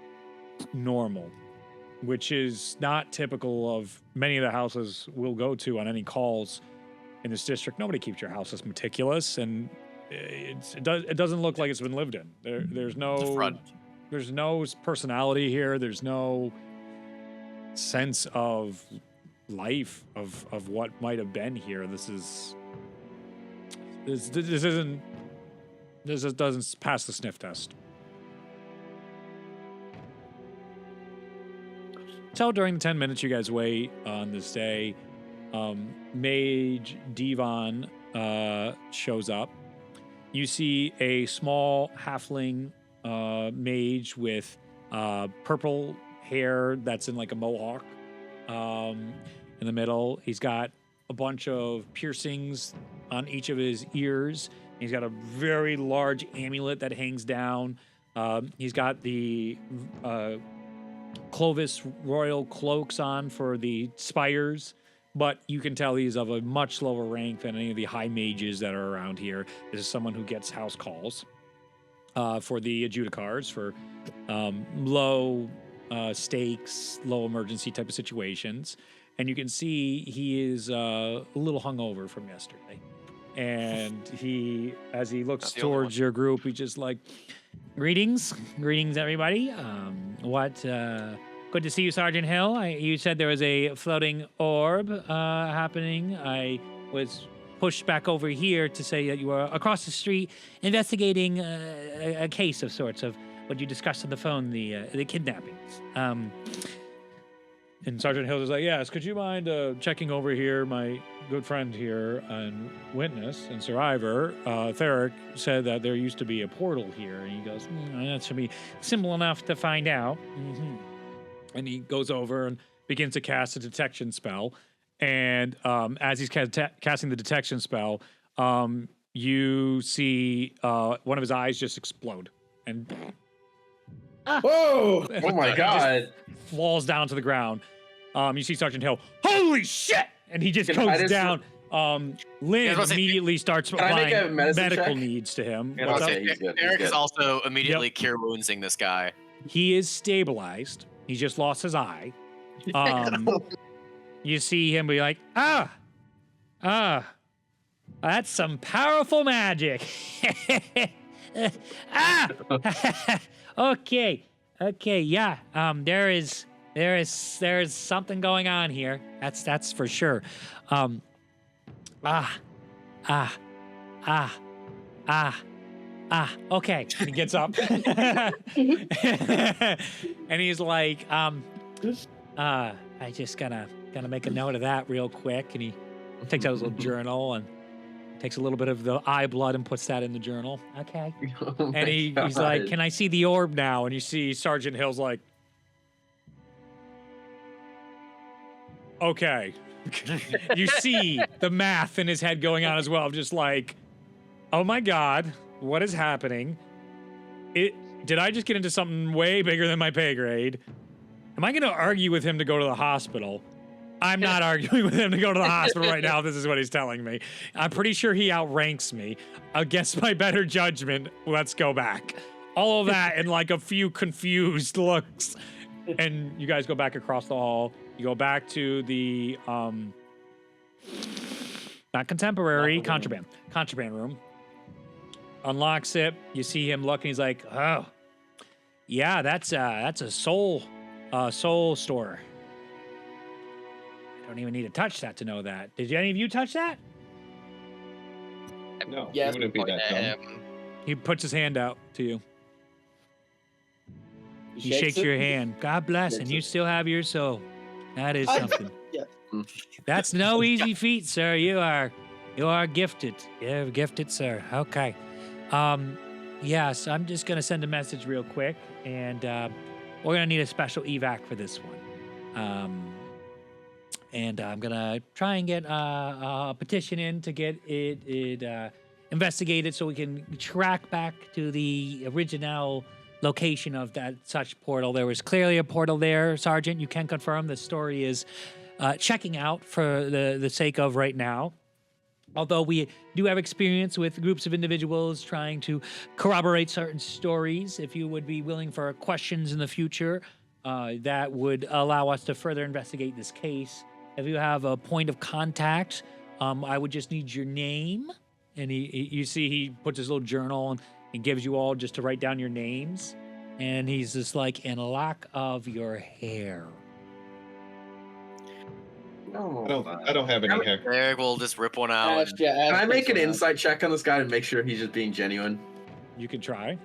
normal, which is not typical of many of the houses we'll go to on any calls in this district. Nobody keeps your house as meticulous, and it doesn't look like it's been lived in. There's no personality here. There's no sense of life of what might have been here. This doesn't pass the sniff test. So during the 10 minutes you guys wait on this day, Mage Devon shows up. You see a small halfling mage with purple hair that's in like a mohawk in the middle. He's got a bunch of piercings on each of his ears. He's got a very large amulet that hangs down. He's got the Clovis royal cloaks on for the spires, but you can tell he's of a much lower rank than any of the high mages that are around here. This is someone who gets house calls for the adjudicars for low stakes, low emergency type of situations. And you can see he is a little hungover from yesterday. And as he looks towards your group, he's just like, Greetings, everybody. Good to see you, Sergeant Hill. You said there was a floating orb happening. I was pushed back over here to say that you were across the street investigating a case of sorts of what you discussed on the phone, the kidnappings. And Sergeant Hill was like, yes, could you mind checking over here? My good friend here and witness and survivor, Theric, said that there used to be a portal here. And he goes, that should be simple enough to find out. Mm-hmm. And he goes over and begins to cast a detection spell. And as he's casting the detection spell, you see one of his eyes just explode. And Whoa! Oh my god! Falls down to the ground. You see Sergeant Hill. Holy shit! And he just goes down. Lynn immediately starts applying medical needs to him. Eric is also immediately cure woundsing this guy. He is stabilized. He just lost his eye. You see him be like, that's some powerful magic. Okay, yeah. There is something going on here. That's for sure. Okay. And he gets up. And he's like, I just gonna make a note of that real quick. And he takes out his little journal and takes a little bit of the eye blood and puts that in the journal. Okay. Oh and he's like, can I see the orb now? And you see Sergeant Hill's like, okay. You see the math in his head going on as well. Just like, oh my God, what is happening? Did I just get into something way bigger than my pay grade? Am I going to argue with him to go to the hospital? I'm not arguing with him to go to the hospital right now. This is what he's telling me. I'm pretty sure he outranks me. Against my better judgment, let's go back. All of that and like a few confused looks. And you guys go back across the hall. You go back to the, not contemporary, contraband room. Unlocks it. You see him look and he's like, oh, yeah, that's a soul store. I don't even need to touch that to know that. Did any of you touch that? No, Yes, it wouldn't be that dumb. He puts his hand out to you. He shakes shakes it. your hand. God bless, and you still have your soul. That is something. Yeah. That's no easy feat, sir. You are gifted. You're gifted, sir. Okay. Yes, I'm just gonna send a message real quick, and we're gonna need a special evac for this one. And I'm gonna try and get a petition in to get it investigated, so we can track back to the original location of that such portal. There was clearly a portal there, Sergeant. You can confirm the story is checking out for the sake of right now. Although we do have experience with groups of individuals trying to corroborate certain stories, if you would be willing for questions in the future, that would allow us to further investigate this case. If you have a point of contact, I would just need your name. And you see he puts his little journal and gives you all just to write down your names. And he's just like, in a lock of your hair. No, I don't have any hair. Eric will just rip one out. Can I make an insight check on this guy to make sure he's just being genuine? You can try.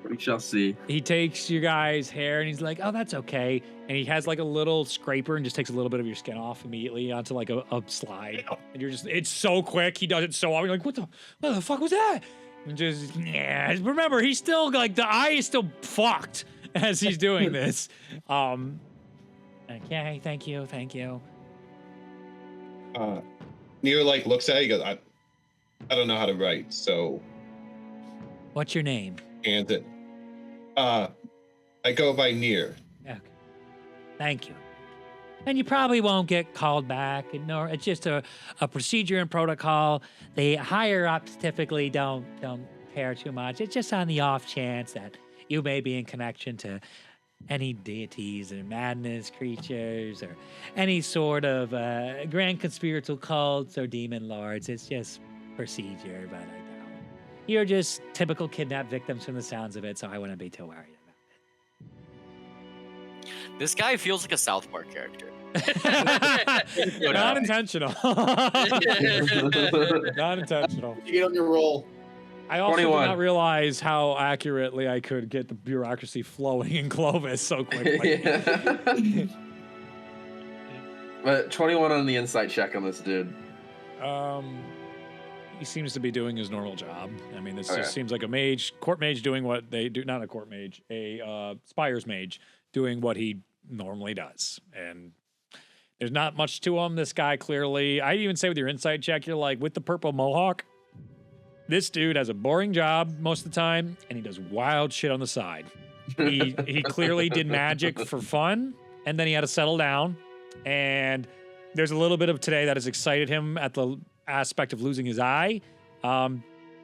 We shall see. He takes your guy's hair and he's like, oh, that's okay. And he has like a little scraper and just takes a little bit of your skin off immediately onto like a slide. And you're just, it's so quick. He does it so often. You're like, what the fuck was that? And just, yeah. Remember, he's still like, the eye is still fucked as he's doing this. Okay, thank you. Neo like looks at it, he goes, I don't know how to write, so What's your name? hands it. I go by Near. Okay. Thank you. And you probably won't get called back. Nor it's just a procedure and protocol. The higher ups typically don't care too much. It's just on the off chance that you may be in connection to any deities or madness creatures or any sort of grand conspiratorial cults or demon lords. It's just procedure, but I doubt You're just typical kidnapped victims from the sounds of it, so I wouldn't be too worried This guy feels like a South Park character. about it. Not intentional. Not intentional. You get on your roll. I also 21. did not realize how accurately I could get the bureaucracy flowing in Clovis so quickly. Yeah. But 21 on the insight check on this dude. He seems to be doing his normal job. I mean, this Okay. just seems like a mage, court mage doing what they do. Not a court mage, a Spire's mage doing what he normally does. And there's not much to him. This guy clearly, I even say with your insight check, you're like, with the purple mohawk, this dude has a boring job most of the time, and he does wild shit on the side. He clearly did magic for fun, and then he had to settle down. And there's a little bit of today that has excited him at the aspect of losing his eye.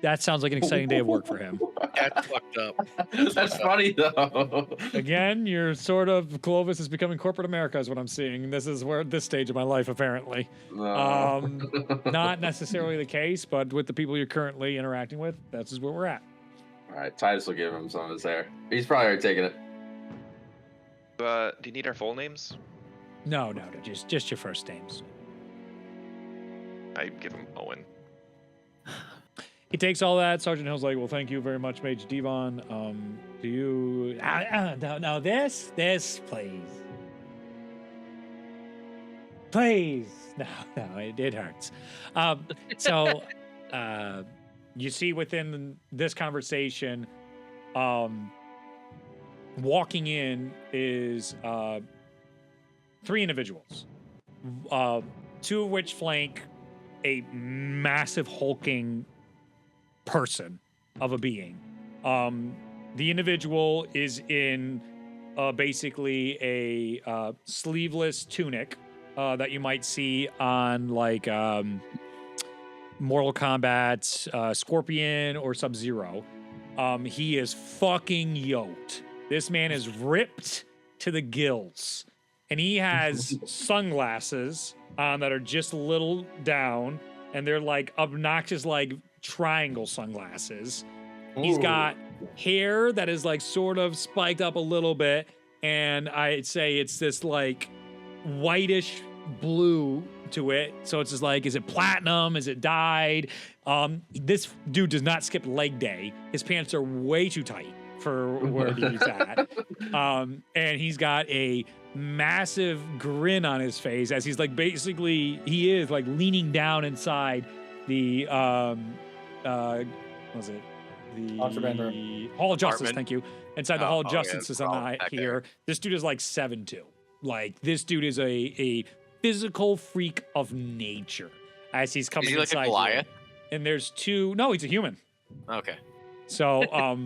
That sounds like an exciting day of work for him. That's fucked up. That's funny though. Again, you're sort of Clovis is becoming corporate America is what I'm seeing. This is where this stage of my life apparently. No. Not necessarily the case, but with the people you're currently interacting with, that's just where we're at. All right, Titus will give him some of his hair. He's probably already taking it. Do you need our full names? No, just your first names. I give him Owen. He takes all that. Sergeant Hill's like, well, thank you very much, Mage Devon. Do you... No, this, please. Please. No, it hurts. So, you see within this conversation, walking in is 3 individuals, 2 of which flank a massive hulking person of a being. The individual is in basically a sleeveless tunic that you might see on like Mortal Kombat, Scorpion, or Sub-Zero. He is fucking yoked. This man is ripped to the gills. And he has sunglasses on that are just a little down, and they're like obnoxious, like triangle sunglasses. He's got hair that is like sort of spiked up a little bit, and I'd say it's this like whitish blue to it. So it's just like, is it platinum? Is it dyed? This dude does not skip leg day. His pants are way too tight for where he's at. And he's got a massive grin on his face as he's like basically he is like leaning down inside the what was it? The Contraband Hall of Justice, Apartment. thank you. Inside the Hall of yeah, Justice is on back here. This dude is like 7'2". Like this dude is a physical freak of nature as he's coming Is he like inside a here. Goliath? And there's 2 no, he's a human. Okay. So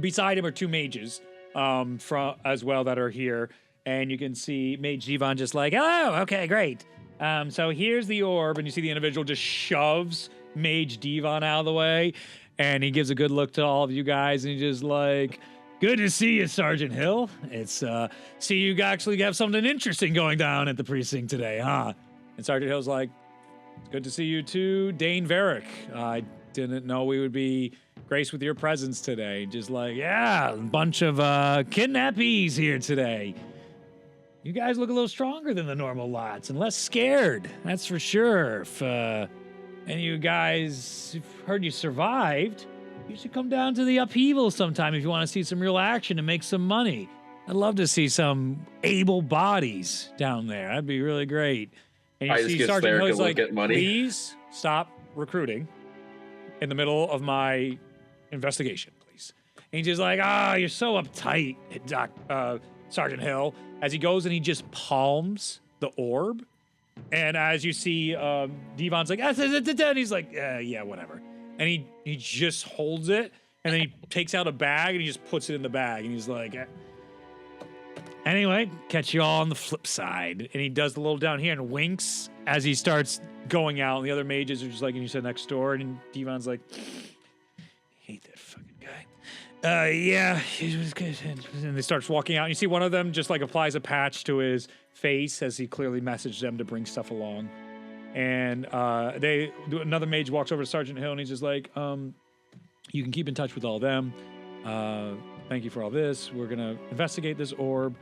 beside him are 2 mages from as well that are here. And you can see Mage Devon just like, oh, okay, great. So here's the orb, and you see the individual just shoves Mage Devon out of the way, and he gives a good look to all of you guys, and he's just like, good to see you, Sergeant Hill. It's see you actually have something interesting going down at the precinct today, huh? And Sergeant Hill's like, it's good to see you too, Dane Varick. I didn't know we would be graced with your presence today. Just like, yeah, a bunch of kidnappees here today. You guys look a little stronger than the normal lots and less scared, that's for sure. If any of you guys have heard you survived, you should come down to the upheaval sometime if you want to see some real action and make some money. I'd love to see some able bodies down there. That'd be really great. And I you just see get Sergeant Slarek Hill's to like, look at money. please stop recruiting in the middle of my investigation, please. And he's just like, you're so uptight, Sergeant Hill, as he goes and he just palms the orb. And as you see, Devon's like, and he's like, yeah, whatever. And he just holds it, and then he takes out a bag and he just puts it in the bag. And he's like, anyway, catch you all on the flip side. And he does the little down here and winks as he starts going out. And the other mages are just like, and you said next door. And Devon's like, hate that fucking guy. Yeah, he was good. And they starts walking out. And you see one of them just like applies a patch to his face as he clearly messaged them to bring stuff along. And another mage walks over to Sergeant Hill and he's just like, You can keep in touch with all them. Thank you for all this. We're going to investigate this orb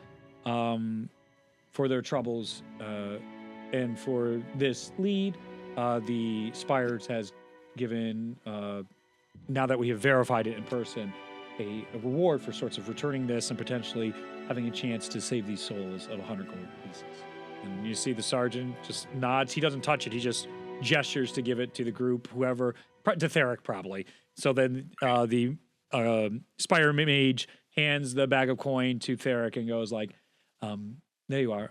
for their troubles. And for this lead, the Spires has given, now that we have verified it in person, a reward for sorts of returning this and potentially having a chance to save these souls of 100 gold pieces. And you see the sergeant just nods. He doesn't touch it. He just gestures to give it to the group, whoever, to Theric probably. So then the Spire Mage hands the bag of coin to Theric and goes like, there you are.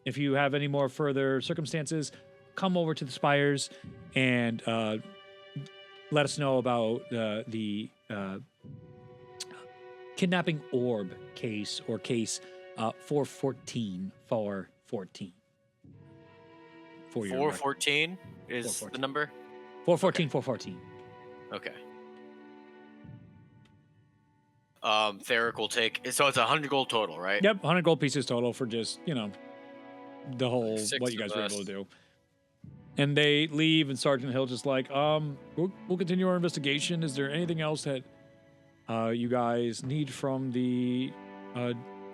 If you have any more further circumstances, come over to the Spires and let us know about the kidnapping orb case or case 414 for 14. For your 414 is 414. the number? 414, okay. 414. Okay. Theric will take, so it's 100 gold total, right? Yep, 100 gold pieces total for just, the whole, Six what you guys of were us. able to do. And they leave, and Sergeant Hill just like, we'll continue our investigation. Is there anything else that you guys need from the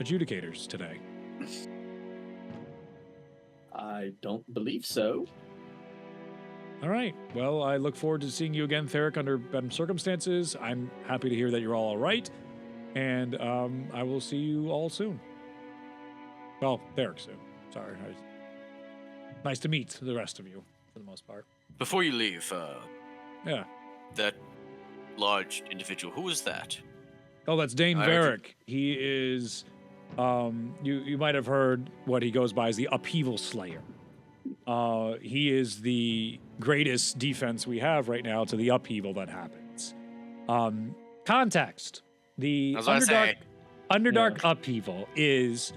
adjudicators today? I don't believe so. All right. Well, I look forward to seeing you again, Theric, under better circumstances. I'm happy to hear that you're all right. And I will see you all soon. Well, Theric soon. Sorry. Nice to meet the rest of you, for the most part. Before you leave, Yeah. that large individual, who is that? Oh, that's Dane I heard Varric. He is, you might have heard what he goes by as the Upheaval Slayer. He is the greatest defense we have right now to the upheaval that happens. Context. The I was gonna say. Underdark upheaval is,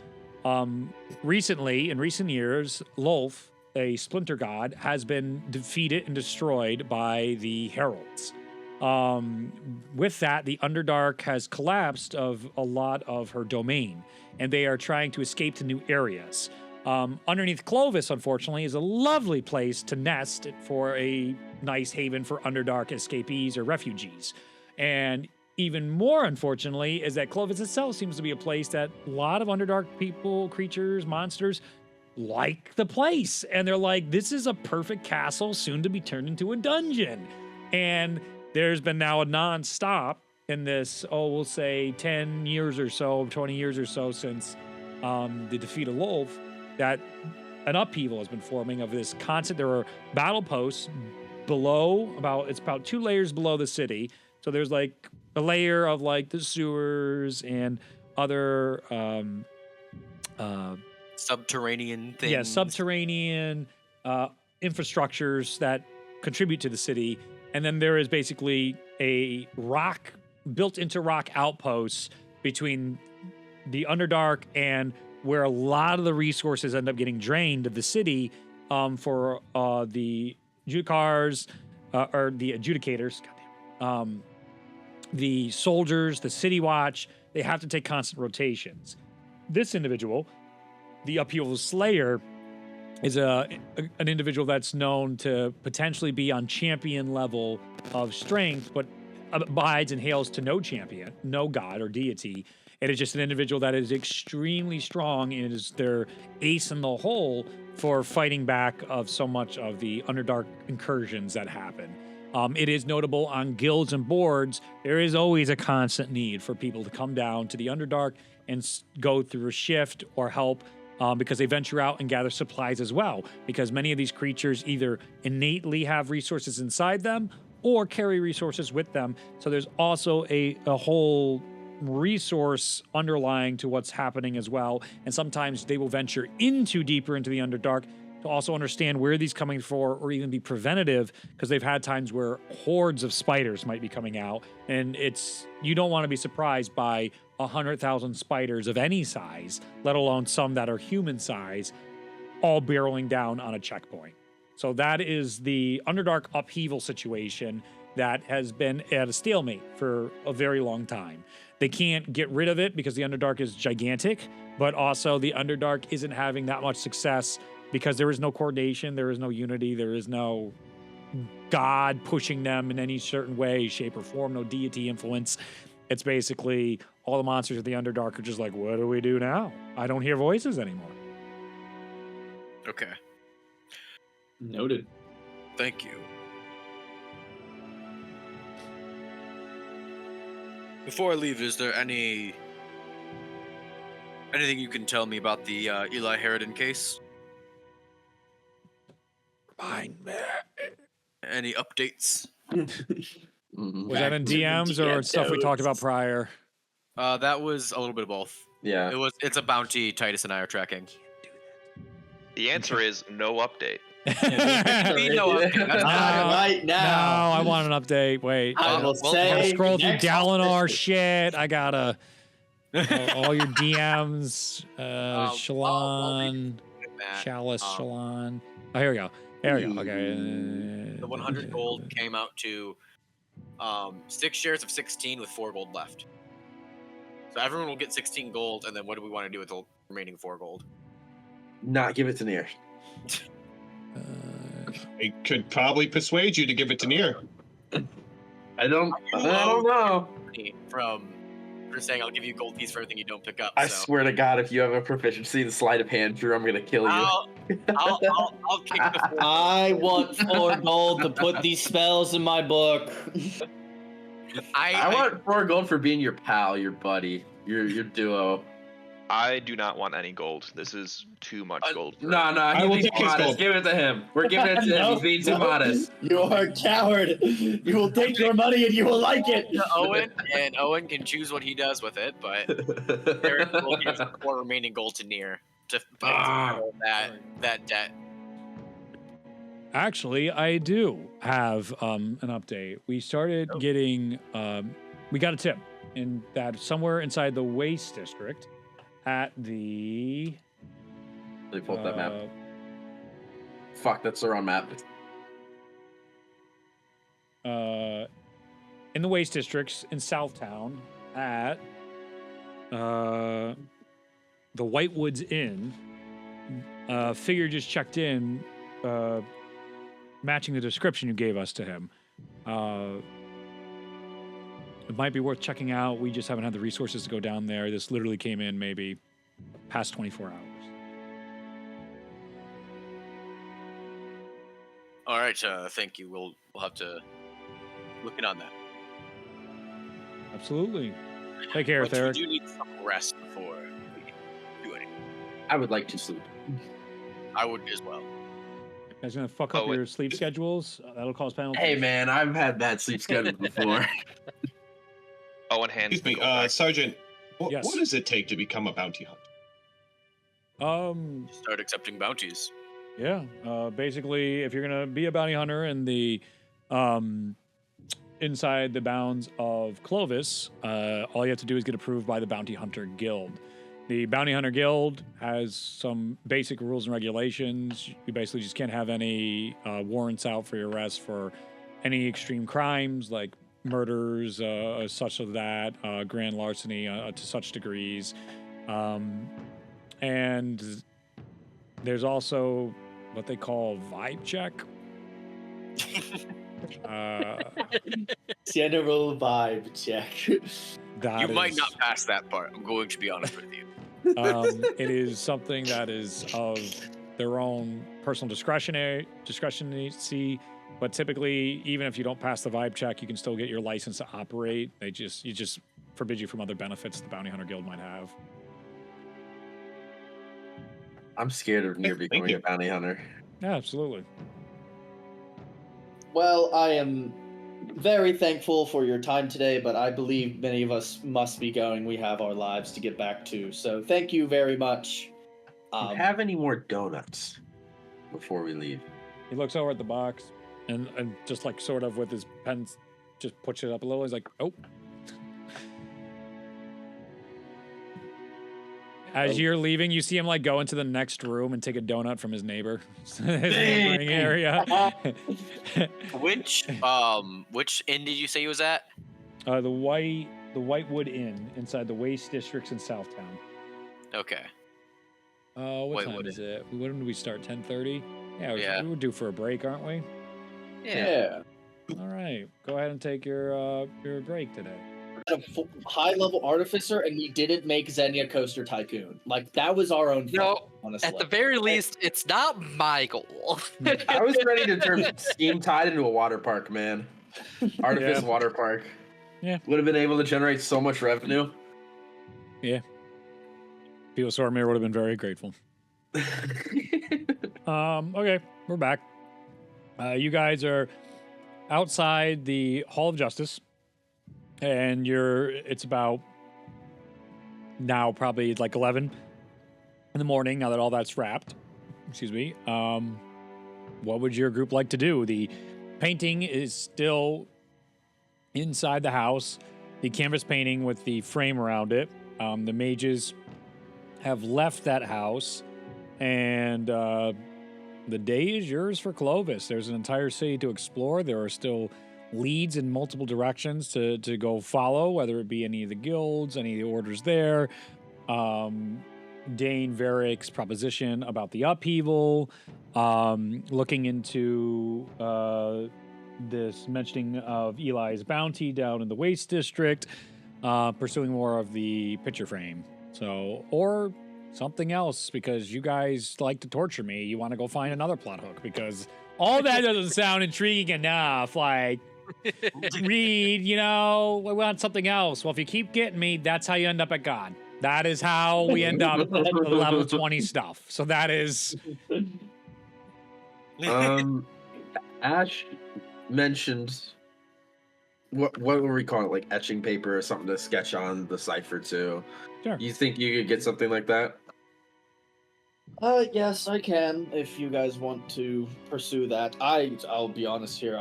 recently, in recent years, Lolth, a splinter god, has been defeated and destroyed by the Heralds. With that, the Underdark has collapsed of a lot of her domain, and they are trying to escape to new areas. Underneath Clovis, unfortunately, is a lovely place to nest for a nice haven for Underdark escapees or refugees. And even more, unfortunately, is that Clovis itself seems to be a place that a lot of Underdark people, creatures, monsters like the place. And they're like, this is a perfect castle soon to be turned into a dungeon. And there's been now a non-stop in this, we'll say 10 years or so, 20 years or so since the defeat of Lolth, that an upheaval has been forming of this constant. There are battle posts below, it's about 2 layers below the city. So there's like a layer of like the sewers and other Subterranean things. yeah, subterranean infrastructures that contribute to the city. And then there is basically a built into rock outposts between the Underdark and where a lot of the resources end up getting drained of the city for the Judicars, or the Adjudicators, the soldiers, the City Watch. They have to take constant rotations. This individual, the Upheaval Slayer, is an individual that's known to potentially be on champion level of strength, but abides and hails to no champion, no god or deity. It is just an individual that is extremely strong and is their ace in the hole for fighting back of so much of the Underdark incursions that happen. It is notable on guilds and boards, there is always a constant need for people to come down to the Underdark and go through a shift or help, because they venture out and gather supplies as well. Because many of these creatures either innately have resources inside them or carry resources with them. So there's also a whole resource underlying to what's happening as well. And sometimes they will venture deeper into the Underdark to also understand where these coming for, or even be preventative, because they've had times where hordes of spiders might be coming out, and you don't want to be surprised by 100,000 spiders of any size, let alone some that are human size, all barreling down on a checkpoint. So that is the Underdark upheaval situation that has been at a stalemate for a very long time. They can't get rid of it because the Underdark is gigantic, but also the Underdark isn't having that much success because there is no coordination, there is no unity, there is no god pushing them in any certain way, shape, or form. No deity influence. It's basically all the monsters of the Underdark are just like, what do we do now? I don't hear voices anymore. Okay. Noted. Thank you. Before I leave, is there anything you can tell me about the Eli Harridan case? Fine. Any updates? Mhm. Was that in Back to the DMs or stuff we talked about Geodos. prior? That was a little bit of both. Yeah. It's a bounty Titus and I are tracking. The answer is no update. We know update. That's No. Not right No, now. I want an update. Wait. I will well, I gotta say scroll through next Dalinar officer. shit. I gotta all your DMs. Shalon, Matt, Chalice, um, Shalon. Oh, here we go. Here we go. Okay. the 100 gold came out to 6 shares of 16 with 4 gold left. So everyone will get 16 gold, and then what do we want to do with the remaining 4 gold? Not give it to Nier. I could probably persuade you to give it to Nier. I don't know. For saying I'll give you a gold piece for everything you don't pick up. I so. swear to God, if you have a proficiency in sleight of hand, Drew, I'm gonna kill you. I'll kick the 4 I want 4 gold to put these spells in my book. I want 4 gold for being your pal, your buddy, your duo. I do not want any gold. This is too much gold. for No, me. he's will being take his modest. gold. Give it to him. We're giving it to him. He's being too modest. You are a coward. You will take your money and you will like it. to Owen, and Owen can choose what he does with it, but Eric will give the 4 remaining gold to Nier to settle that debt. Actually, I do have an update. We started getting, we got a tip in that somewhere inside the Waste District at the. Let me pull up that map. Fuck, that's the wrong map. In the Waste Districts in Southtown at the Whitewoods Inn, figure just checked in, matching the description you gave us to him. It might be worth checking out. We just haven't had the resources to go down there. This literally came in maybe past 24 hours. All right, thank you. We'll have to look in on that. Absolutely. Take care, But Theric. we do need some rest before we do anything. I would like to sleep. I would as well. You guys gonna fuck up Oh, your sleep schedules? That'll cause penalties. Hey, man, I've had bad sleep schedule before. Owen hands Excuse the me, gold back. Sergeant. Yes. What does it take to become a bounty hunter? Start accepting bounties. Yeah. Basically, if you're gonna be a bounty hunter in the inside the bounds of Clovis, all you have to do is get approved by the Bounty Hunter Guild. The Bounty Hunter Guild has some basic rules and regulations. You basically just can't have any warrants out for your arrest for any extreme crimes like murders, such of that, grand larceny to such degrees. And there's also what they call vibe check. General vibe check. That You might is- not pass that part. I'm going to be honest with you. it is something that is of their own personal discretionary, but typically, even if you don't pass the vibe check, you can still get your license to operate. You just forbid you from other benefits the Bounty Hunter Guild might have. I'm scared of Nier Thank becoming you. a bounty hunter. Yeah, absolutely. Well, I am very thankful for your time today, but I believe many of us must be going. We have our lives to get back to. So thank you very much. Do you have any more donuts before we leave? He looks over at the box and just like sort of with his pen, just puts it up a little. He's like, oh. As you're leaving, you see him like go into the next room and take a donut from his neighbor. His neighboring area. Which inn did you say he was at? The Whitewood Inn inside the Waste Districts in Southtown. Okay. What time Whitewood is it? When did we start? 10:30. Yeah, Yeah. we were due for a break, aren't we? Yeah. All right. Go ahead and take your break today. A high-level artificer, and we didn't make Zenya Coaster Tycoon. Like, that was our own fault, honestly. At the very least, it's not my goal. I was ready to turn Steam Tide into a water park, man. Artifice Yeah. water park. Yeah. Would have been able to generate so much revenue. Yeah. People Sormir would have been very grateful. Okay, we're back. You guys are outside the Hall of Justice, and it's about now probably like 11 in the morning, now that all that's wrapped. Excuse me. What would your group like to do? The painting is still inside the house, the canvas painting with the frame around it. The mages have left that house, and the day is yours for Clovis. There's an entire city to explore. There are still leads in multiple directions to go follow, whether it be any of the guilds, any of the orders there. Dane Varick's proposition about the upheaval, looking into this mentioning of Eli's bounty down in the Waste District, pursuing more of the picture frame. So, or something else, because you guys like to torture me. You want to go find another plot hook, because all that doesn't sound intriguing enough. Like, Reed, we want something else. Well, if you keep getting me, that's how you end up at God. That is how we end up at level 20 stuff. So that is... Ash mentioned... What were we calling it? Like etching paper or something to sketch on the cipher too. Sure. You think you could get something like that? Yes, I can, if you guys want to pursue that. I'll be honest here,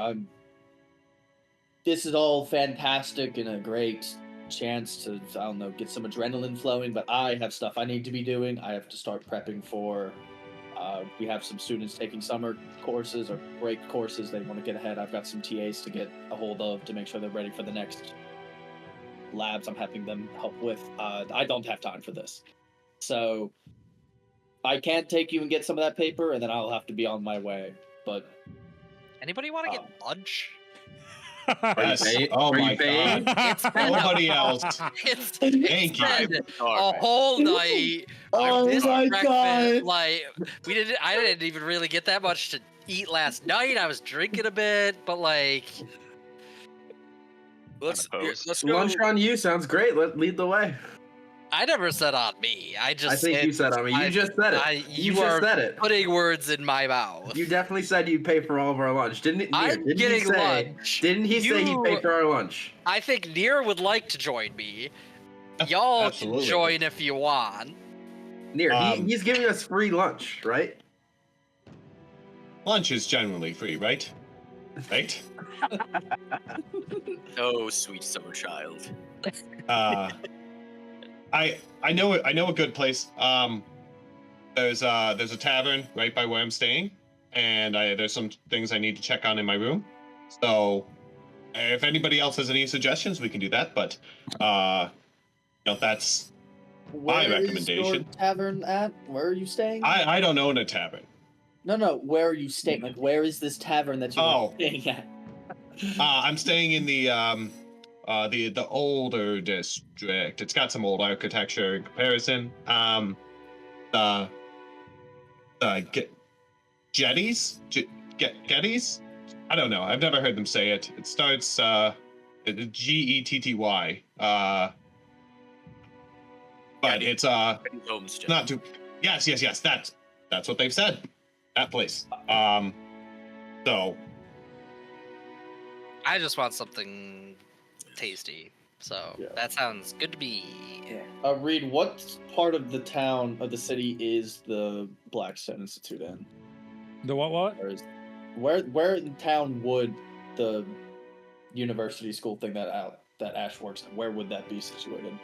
this is all fantastic and a great chance to, I don't know, get some adrenaline flowing, but I have stuff I need to be doing. I have to start prepping for, we have some students taking summer courses or break courses. They want to get ahead. I've got some TAs to get a hold of to make sure they're ready for the next labs I'm having them help with. I don't have time for this. So I can't take you and get some of that paper, and then I'll have to be on my way. But Anybody want to get lunch? Yes. Oh Are my you paying? god. Nobody else. It's Thank you. been a whole night. Oh This my breakfast, God. Like I didn't even really get that much to eat last night. I was drinking a bit, but like, let's go. Lunch on you sounds great. Lead the way. I never said on me. I think you said on me. You just said it. You just are said it. putting words in my mouth. You definitely said you'd pay for all of our lunch, didn't it? I'm getting lunch. Didn't he say he'd pay for our lunch? I think Nier would like to join me. Y'all can join if you want. Nier, he's giving us free lunch, right? Lunch is generally free, right? Right? Oh, sweet summer child. I know a good place. There's a tavern right by where I'm staying, and there's some things I need to check on in my room. So, if anybody else has any suggestions, we can do that. But, that's my recommendation. Where is your tavern at? Where are you staying? I don't own a tavern. No. Where are you staying? Like, where is this tavern that you're staying at? I'm staying in the older district. It's got some old architecture in comparison. The jetties? Getties? I don't know. I've never heard them say it. It starts Getty. But it's Homestead. not too. Yes. That's what they've said. That place. So I just want something tasty. So that sounds good to me. Reed, what part of the town of the city is the Blackstone Institute in? The what? Where in town would the university school thing that Ash works in? Where would that be situated?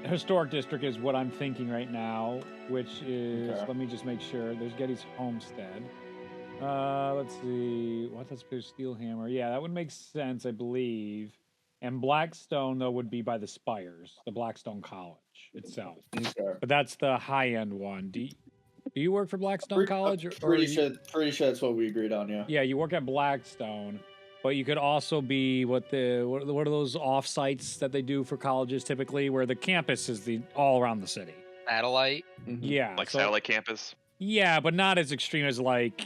Historic district is what I'm thinking right now, which is, Okay. let me just make sure. There's Getty's Homestead. Let's see. What's that? Steel Hammer. Yeah, that would make sense, I believe. And Blackstone, though, would be by the Spires, the Blackstone College itself. Okay. But that's the high-end one. Do you work for Blackstone College? Pretty sure that's what we agreed on. Yeah. Yeah, you work at Blackstone, but you could also be what are those off sites that they do for colleges typically, where the campus is all around the city. Satellite. Yeah, Like so- satellite campus. Yeah, but not as extreme as like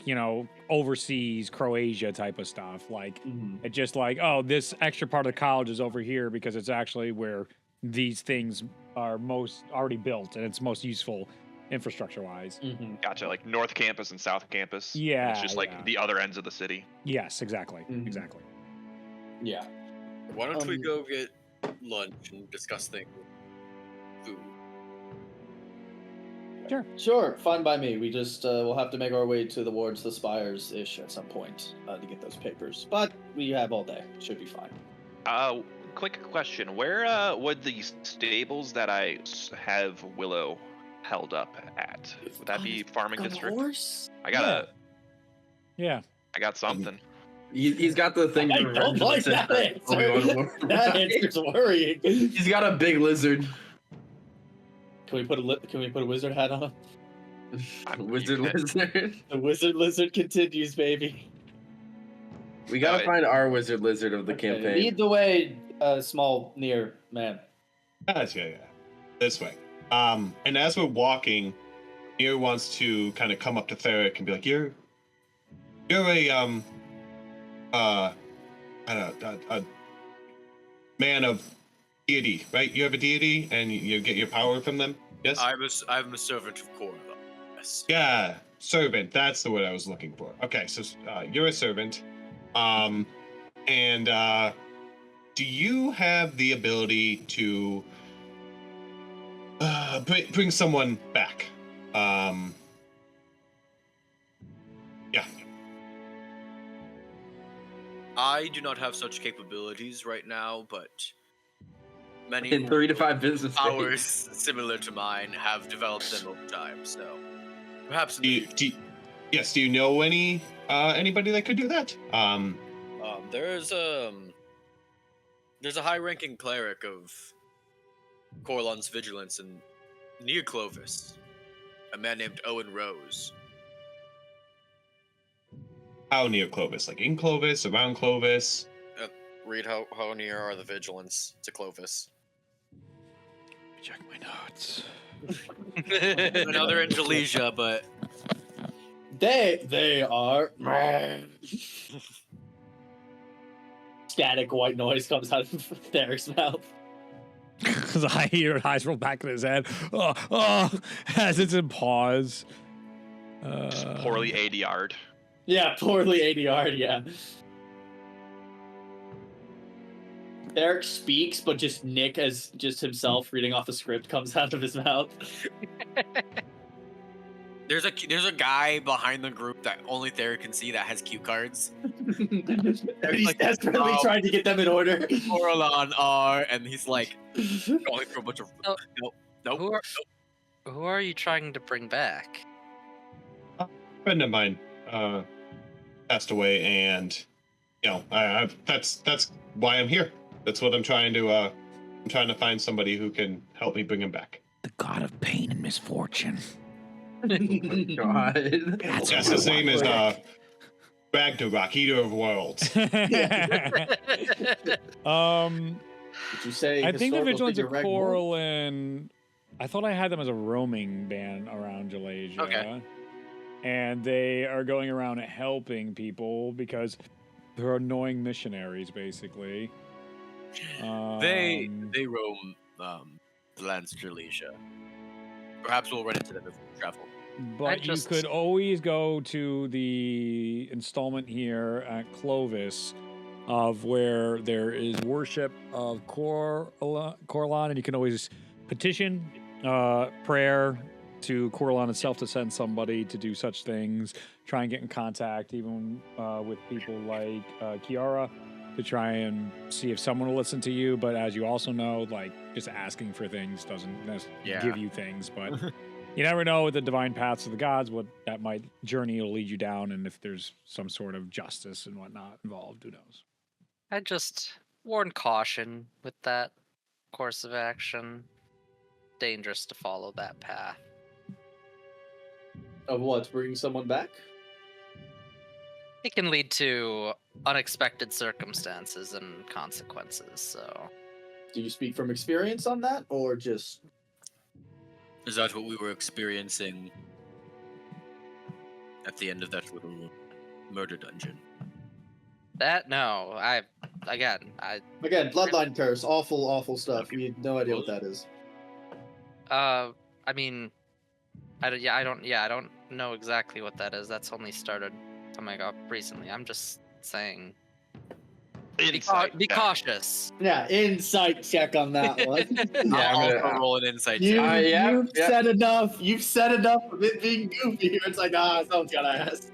overseas Croatia type of stuff. Like it's just like, oh, this extra part of the college is over here because it's actually where these things are most already built and it's most useful infrastructure wise. Gotcha. Like North Campus and South Campus. and Yeah, it's just like the other ends of the city. Yes, exactly, exactly. Yeah. Why don't we go get lunch and discuss things? Food. Sure, fine by me. We just we'll have to make our way towards the spires ish at some point to get those papers, but we have all day. Should be fine. Quick question: where would the stables that I have Willow held up at? Would that be farming district? Horse? I got Yeah. I got something. He's got the thing. I for don't like that answer. That answer's worrying. He's got a big lizard. Can we put a wizard hat on? Wizard lizard. The wizard lizard continues, baby. We gotta find our wizard lizard of the campaign. Lead the way, small near man. Yeah. This way. And as we're walking, Nir wants to kind of come up to Theric and be like, You're a a man of deity, right? You have a deity, and you get your power from them. Yes. I'm a servant of Korla. Yes. Yeah, servant. That's the word I was looking for. Okay, so you're a servant, and do you have the ability to bring someone back? Yeah. I do not have such capabilities right now, but many In 3 to 5 business powers days. similar to mine have developed them over time. So perhaps. Do you know anybody that could do that? There's a high-ranking cleric of Corlon's vigilance near Clovis, a man named Owen Rose. How near Clovis? Like in Clovis, around Clovis? Read how near are the vigilance to Clovis. Check my notes. I know they're in Jalesia, but They are. Static white noise comes out of Derek's mouth. Because I hear eyes roll back in his head. As it's in pause. Just poorly ADR'd. Yeah, poorly ADR'd, yeah. Derek speaks, but just Nick, as just himself reading off the script, comes out of his mouth. there's a guy behind the group that only Derek can see that has cue cards. He's like, desperately trying to get them in order. Corlon R, and he's like going through a bunch of nope. Who are you trying to bring back? A friend of mine passed away, and that's why I'm here. That's what I'm trying to find somebody who can help me bring him back. The god of pain and misfortune. God. Yes, his name is Ragnarok, Eater of Worlds. Did you say? I think the historical Vigilance of figure Ragnarok? Corlin. I thought I had them as a roaming band around Jalesia. Okay. And they are going around helping people because they're annoying missionaries, basically. They roam the lands of Jalesia. Perhaps we'll run into them if we travel. But you could always go to the installment here at Clovis of where there is worship of Corlon, and you can always petition prayer to Corlon itself to send somebody to do such things. Try and get in contact even with people like Kiara to try and see if someone will listen to you. But as you also know, like, just asking for things doesn't give you things. But you never know with the divine paths of the gods what that journey will lead you down, and if there's some sort of justice and whatnot involved, who knows? I just warn caution with that course of action. Dangerous to follow that path. Of what? Bringing someone back? It can lead to unexpected circumstances and consequences. So Do you speak from experience on that, or just? Is that what we were experiencing at the end of that little murder dungeon? that no, again, Bloodline curse, awful stuff. We had no idea what that is. I mean, I don't know exactly what that is. That's only started coming up recently. I'm just saying, Insight. be cautious. Yeah, insight check on that one. I'll I'm also gonna- roll an insight You, check. you've said enough. You've said enough of it being goofy here. It's like, someone's gotta ask.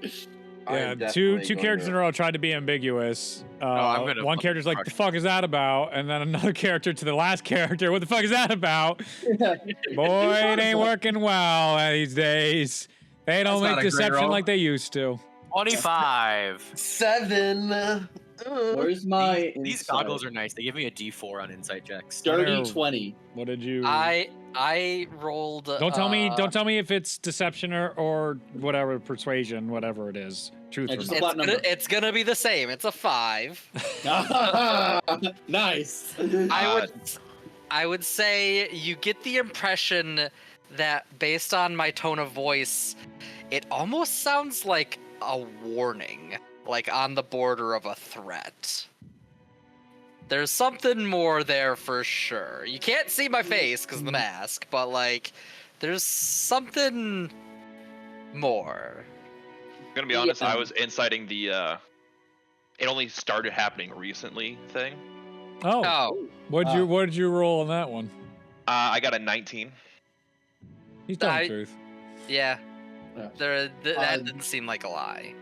I Yeah, am two definitely characters going in a row tried to be ambiguous. I'm gonna One character's like, crush "The fuck is that about?" And then another character to the last character, "What the fuck is that about?" Boy, it ain't working well these days. They don't That's not make a great deception roll. like they used to. 25. 7. Where's my These insight? goggles are nice. They give me a D4 on insight checks. Dirty Wonder- 20. What did you? I rolled. Don't tell me. Don't tell me if it's deception or whatever, persuasion, whatever it is. Truth Hey, or just not. a flat number. It's gonna be the same. It's a 5. Nice. I would say you get the impression that based on my tone of voice, it almost sounds like a warning, like on the border of a threat. There's something more there for sure. You can't see my face because of the mask, but like, there's something more. Gonna be honest, Yeah. I was inciting the it only started happening recently thing. Oh, Oh, what did you roll on that one? I got a 19. He's telling I- the truth. yeah. Yeah. That didn't seem like a lie.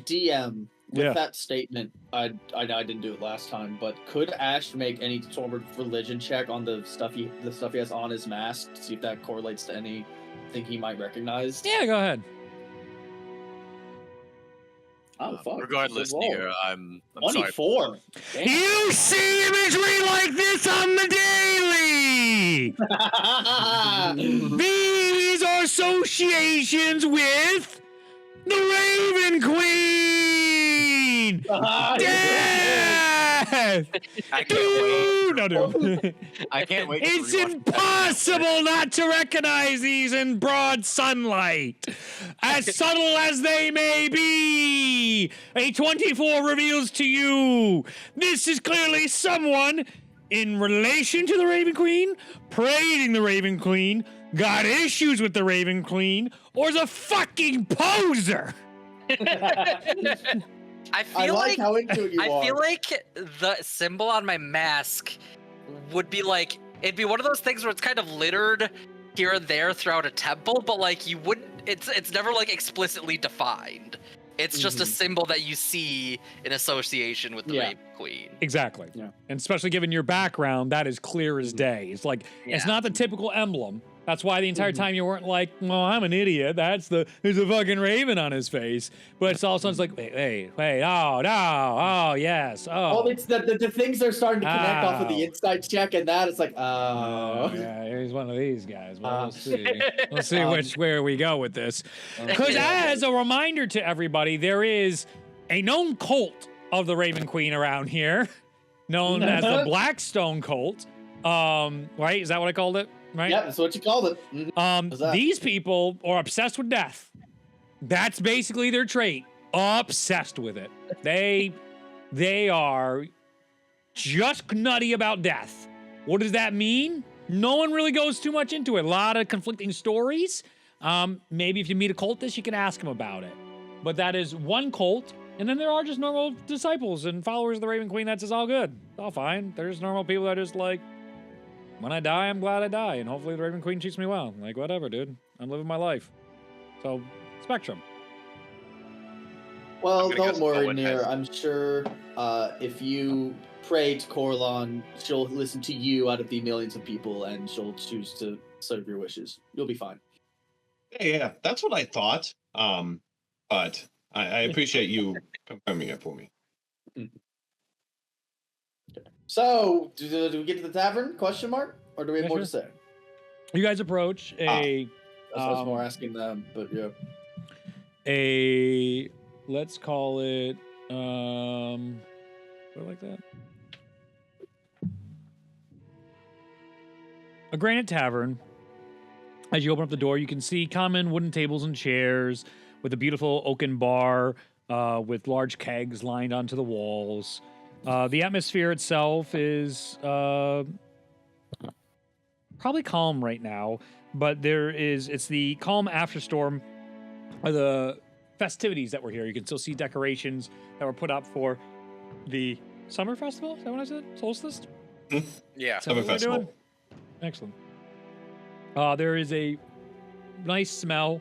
DM, with Yeah. that statement, I didn't do it last time, but could Ash make any sort of religion check on the stuff he has on his mask to see if that correlates to anything he might recognize? Yeah, go ahead. Oh fuck. Regardless, Good roll. Nier, I'm sorry. 24. Damn. You see imagery like this on the daily. These are associations with the Raven Queen. Death. I can't wait. No, dude. I can't wait. to It's rewatch impossible not to recognize these in broad sunlight. As subtle as they may be, a 24 reveals to you this is clearly someone in relation to the Raven Queen, praising the Raven Queen, got issues with the Raven Queen, or is a fucking poser. I I feel like how into it you I are. feel like the symbol on my mask would be like, it'd be one of those things where it's kind of littered here and there throughout a temple, but like you wouldn't, it's never like explicitly defined. It's just a symbol that you see in association with the Yeah. Raven Queen. Exactly. Yeah. And especially given your background, that is clear as day. It's like, it's Yeah. not the typical emblem. That's why the entire time you weren't like, well, I'm an idiot. There's a fucking raven on his face. But it's also, it's like, wait, oh, no, oh, yes, Oh, oh. it's the things they're starting to connect off of the Oh. insight check, and that it's like, Oh, oh. yeah, he's one of these guys. Well, we'll see. We'll see Um, where we go with this. Because as a reminder to everybody, there is a known cult of the Raven Queen around here, known as the Blackstone cult. Right? Is that what I called it? Right? Yep, that's what you called it. Mhm. What's that? These people are obsessed with death. That's basically their trait. Obsessed with it. They are just nutty about death. What does that mean? No one really goes too much into it. A lot of conflicting stories. Maybe if you meet a cultist, you can ask them about it. But that is one cult, and then there are just normal disciples and followers of the Raven Queen. That's just all good. It's all fine. There's normal people that are just like, when I die, I'm glad I die, and hopefully the Raven Queen treats me well. Like, whatever, dude. I'm living my life. So, spectrum. Well, I'm gonna don't guess worry, Owen Nier. has- I'm sure if you pray to Corlon, she'll listen to you out of the millions of people, and she'll choose to serve your wishes. You'll be fine. Yeah, that's what I thought. But I appreciate you confirming it for me. So, do we get to the tavern? Question mark? Or do we have Yeah, more sure. to say? You guys approach a... That's what I was more asking them, but yeah. a, let's call it, what like that? A granite tavern. As you open up the door, you can see common wooden tables and chairs with a beautiful oaken bar with large kegs lined onto the walls. The atmosphere itself is probably calm right now, but it's the calm after storm of the festivities that were here. You can still see decorations that were put up for the summer festival. Is that what I said? Solstice? Yeah. Is that what we're doing? Excellent. There is a nice smell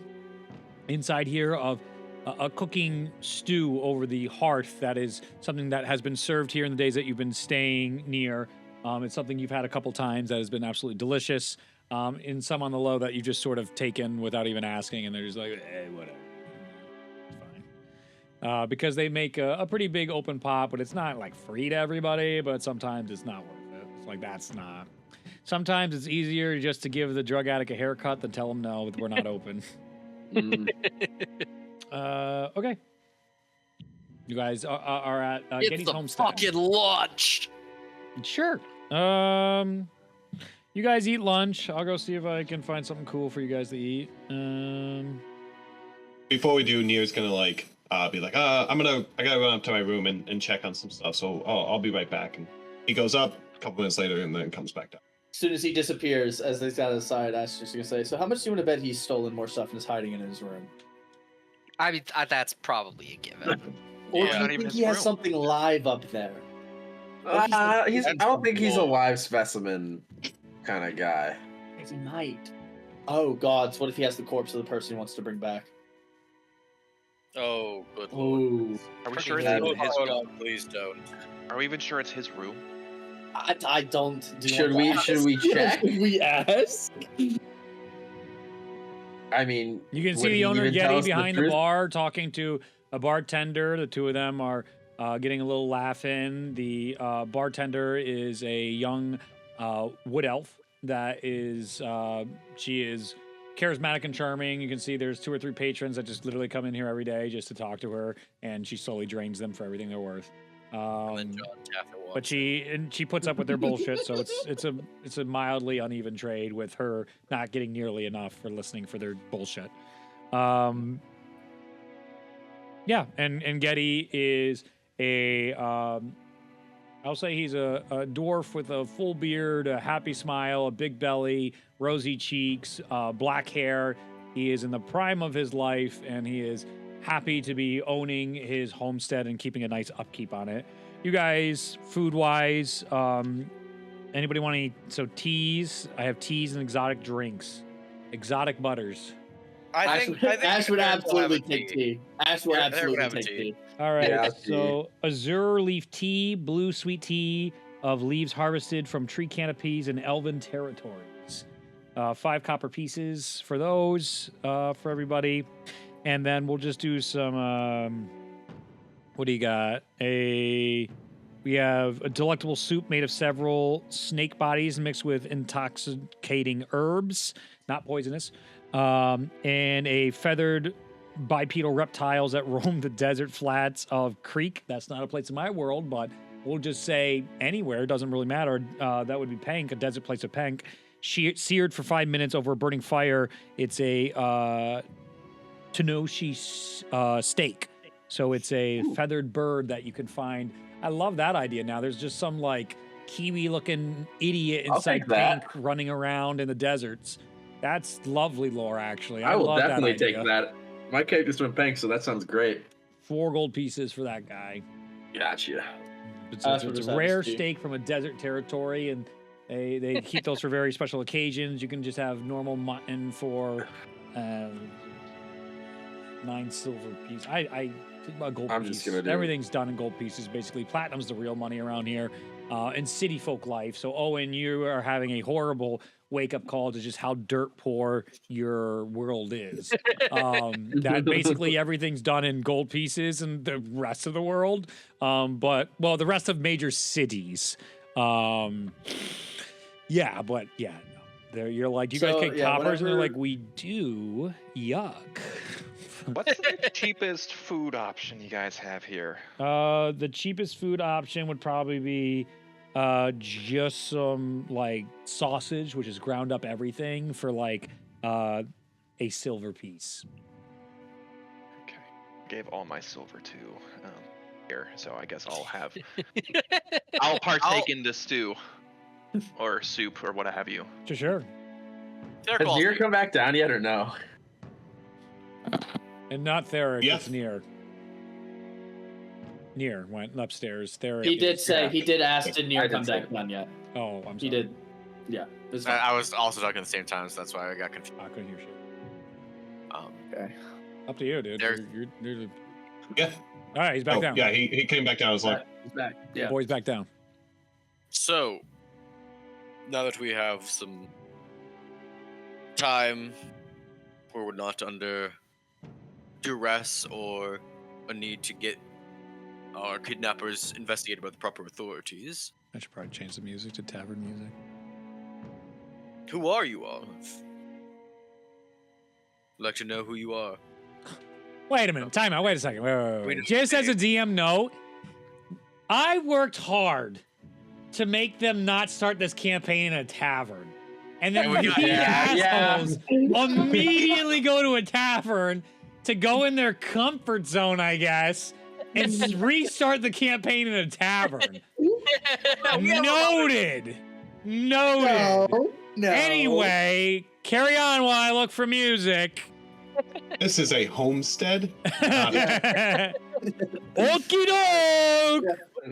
inside here of a cooking stew over the hearth. That is something that has been served here in the days that you've been staying near. It's something you've had a couple times that has been absolutely delicious. In some on the low that you've just sort of taken without even asking, and they're just like, hey, whatever. It's fine. Because they make a pretty big open pot, but it's not like free to everybody, but sometimes it's not worth it. It's like, that's not. Sometimes it's easier just to give the drug addict a haircut than tell him no, we're not open. Okay. You guys are at It's Getty's the homestead. fucking lunch. Sure. You guys eat lunch. I'll go see if I can find something cool for you guys to eat. Before we do, Nier's gonna be like, I gotta run up to my room and check on some stuff. So I'll be right back. And he goes up a couple minutes later and then comes back down. As soon as he disappears, as they got aside, Ash just gonna say, "So how much do you want to bet he's stolen more stuff and is hiding in his room?" I mean, that's probably a given. Or Yeah, do not you even think his he has room. something live up there? I don't think he's a live specimen kind of guy. He might. Oh gods, what if he has the corpse of the person he wants to bring back? Oh, good lord. Oh, Are we sure it's That'd his be- Hold on, please don't. Are we even sure it's his room? I don't. Do you Should want to we ask? check? Should we ask? I mean, You can would see the he owner even tell Getty us behind the truth? bar talking to a bartender. The two of them are getting a little laugh in. The bartender is a young wood elf that is, she is charismatic and charming. You can see there's 2 or 3 patrons that just literally come in here every day just to talk to her, and she slowly drains them for everything they're worth. And then John Taffer walks But she puts up with their bullshit, so it's a mildly uneven trade with her not getting nearly enough for listening for their bullshit. Yeah, and Getty is a I'll say he's a dwarf with a full beard, a happy smile, a big belly, rosy cheeks, black hair. He is in the prime of his life, and he is happy to be owning his homestead and keeping a nice upkeep on it. You guys, food-wise, anybody want any? So teas, I have teas and exotic drinks, exotic butters. I think Ash would Aaron will have absolutely a take tea. tea. Ash would Aaron would absolutely have a take tea. tea. All right, Yeah, so azure leaf tea, blue sweet tea of leaves harvested from tree canopies in elven territories. 5 copper pieces for those, for everybody. And then we'll just do some, what do you got? We have a delectable soup made of several snake bodies mixed with intoxicating herbs, not poisonous, and a feathered bipedal reptiles that roam the desert flats of Creek. That's not a place in my world, but we'll just say anywhere. It doesn't really matter. That would be Pank, a desert place of Pank. Seared for 5 minutes over a burning fire. It's a Tenoshi steak. So it's a feathered bird that you can find. I love that idea now. There's just some like Kiwi-looking idiot I'll inside take that. Pank running around in the deserts. That's lovely lore, actually. I will love definitely that take idea. that. My character's from Pink, so that sounds great. 4 gold pieces for that guy. Gotcha. It's That's what a this rare happens to. steak from a desert territory, and they keep those for very special occasions. You can just have normal mutton for 9 silver pieces. I think about gold I'm pieces. just gonna do- Everything's done in gold pieces, basically. Platinum's the real money around here. And city folk life. So, Owen, you are having a horrible wake-up call to just how dirt poor your world is. That basically everything's done in gold pieces and the rest of the world. The rest of major cities. No. You're like, you guys So, take yeah, coppers? And they're whenever- like, we do. Yuck. What's the cheapest food option you guys have here? The cheapest food option would probably be just some like sausage, which is ground up everything for like a silver piece. Okay, gave all my silver to here, so I guess I'll have. I'll partake in this stew, or soup, or what have you. Sure. Has Nier come back down yet or no? And not Theric, Yeah. it's Nier. Nier went upstairs. Theric. He did say Yeah. he did ask to I Nier did come say back it. down yet. Oh, I'm sorry. He did. Yeah. It was fine. I was also talking at the same time, so that's why I got confused. I couldn't hear shit. Okay. Up to you, dude. There- You're Yeah. all right, he's back down. Yeah, he came back down. I was like, He's back. The Yeah. boy's back down. So, now that we have some time where we're not under duress or a need to get our kidnappers investigated by the proper authorities, I should probably change the music to tavern music. who are you all? I'd like to know who you are. Wait a minute. Time out. Wait a second. Wait. Wait a Just as a minute. DM note, I worked hard to make them not start this campaign in a tavern. And then Yeah, these yeah. assholes immediately go to a tavern to go in their comfort zone, I guess, and restart the campaign in a tavern. Noted. Noted. No. Anyway, carry on while I look for music. this is a homestead. Okie doke!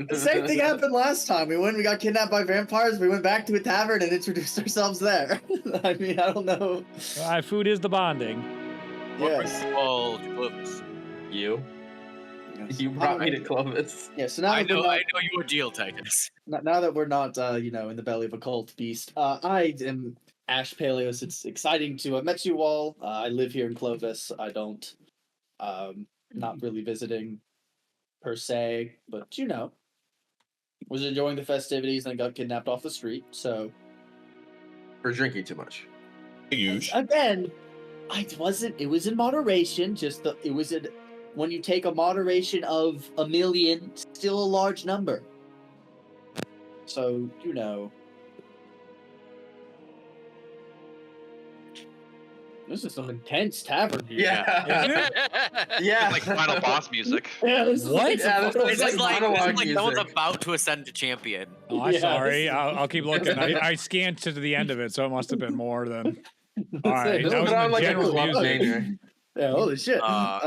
The same thing happened last time. We went, we got kidnapped by vampires. We went back to a tavern and introduced ourselves there. I mean, I don't know. Food is the bonding. What Yes. brings you all to Clovis? You you brought me to Clovis. Yeah. So now I that we're know not, your deal, Titus. now that we're not, in the belly of a cult beast, I am Ash Paleos. It's exciting to have met you all. I live here in Clovis. I don't, not really visiting per se, but was enjoying the festivities and got kidnapped off the street. So For drinking too much. Huge. again, it was in moderation. When you take a moderation of 1 million, still a large number. So, this is some intense tavern here. Yeah. Yeah. Like final boss music. Yeah, this is What? like Yeah, some this This is is like like, monologue someone's music. about to ascend to champion. Oh, I'm Yeah, sorry. this- I'll keep looking. I scanned to the end of it, so it must have been more than. All right, This that was was on the like a general club music. name. Yeah, holy shit.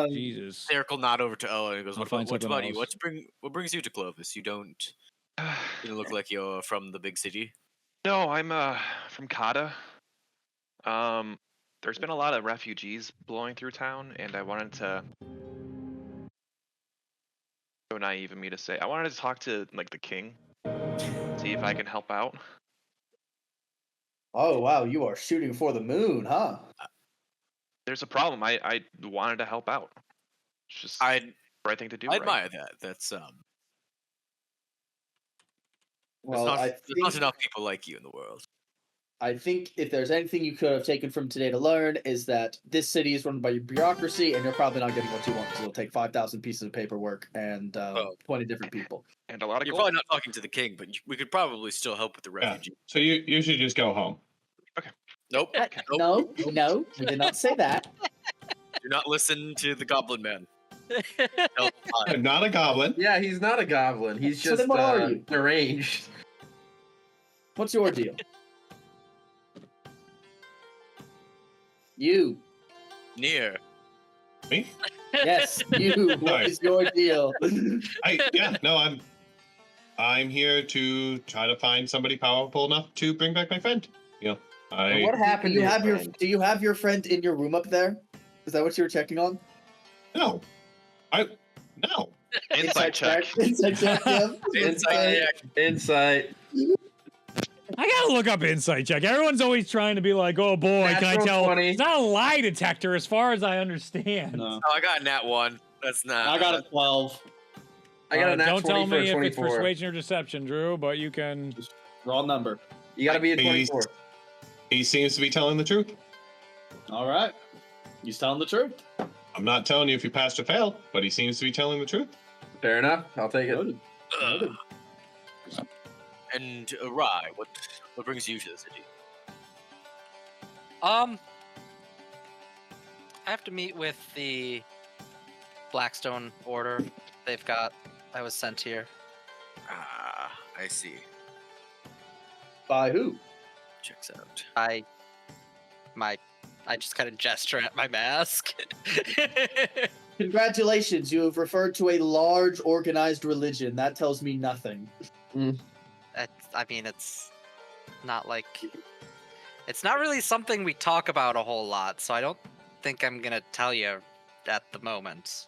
Jesus. Circle nod over to Owen and goes, I'll "What find about, what something about you? else. What brings you to Clovis? You don't look like you're from the big city." No, I'm from Kata. There's been a lot of refugees blowing through town, and I wanted to. So naive of me to say, I wanted to talk to like the king, see if I can help out. Oh, wow, you are shooting for the moon, huh? There's a problem. I wanted to help out. It's just I the right thing to do. I right? admire that. That's Well, there's not enough people like you in the world. I think if there's anything you could have taken from today to learn is that this city is run by bureaucracy, and you're probably not getting what you want because it'll take 5,000 pieces of paperwork and 20 different people. And a lot of You're gold. probably not talking to the king, but we could probably still help with the Yeah. refugee. So you should just go home. Nope. Nope. No, we did not say that. Do not listen to the Goblin Man. Nope. I'm not a goblin. Yeah, he's not a goblin. He's So just then what are you? deranged. What's your deal? You. Near. Me? Yes, you. What Sorry. is your deal? I'm here to try to find somebody powerful enough to bring back my friend. And what happened Do you to have your your friend? Do you have your friend in your room up there? Is that what you were checking on? No. No. Insight check. Insight check. Yeah. Insight. Insight. I gotta look up insight check. Everyone's always trying to be like, "Oh boy, can I Natural tell?" 20. It's not a lie detector, as far as I understand. No. Oh, I got a nat 1. That's not. I got a 12. I got a nat Don't 20 tell for a me if it's 24. persuasion or deception, Drew, but you can. Raw number. You gotta be a He's- 24. He seems to be telling the truth. All right. He's telling the truth. I'm not telling you if he passed or failed, but he seems to be telling the truth. Fair enough. I'll take it. Noted. Noted. And Rai, what brings you to the city? I have to meet with the Blackstone Order. I was sent here. Ah, I see. By who? Checks out. I just kind of gesture at my mask. Congratulations, you have referred to a large organized religion. That tells me nothing. I mean, it's not really something we talk about a whole lot, so I don't think I'm gonna tell you at the moment.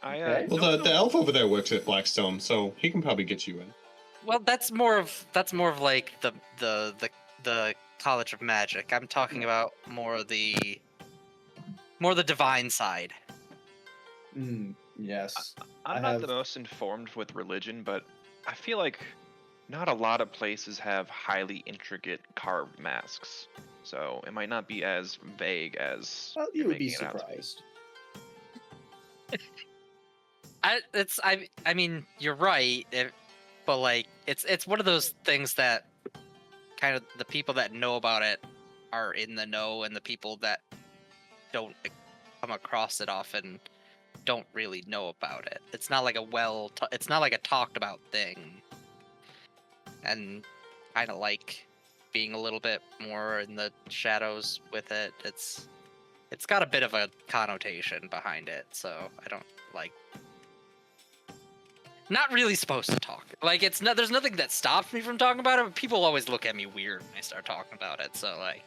Okay. Well, the elf over there works at Blackstone, so he can probably get you in. Well, that's more of like the College of Magic. I'm talking about more the divine side. Yes. I'm not the most informed with religion, but I feel like not a lot of places have highly intricate carved masks. So it might not be as vague as. Well, you you're would be making it out to surprised. I mean, you're right, but like it's one of those things that kind of the people that know about it are in the know, and the people that don't come across it often don't really know about it. It's not like it's not like a talked about thing, and kind of like being a little bit more in the shadows with it. It's got a bit of a connotation behind it, so I don't like. Not really supposed to talk. Like there's nothing that stops me from talking about it, but people always look at me weird when I start talking about it. So like,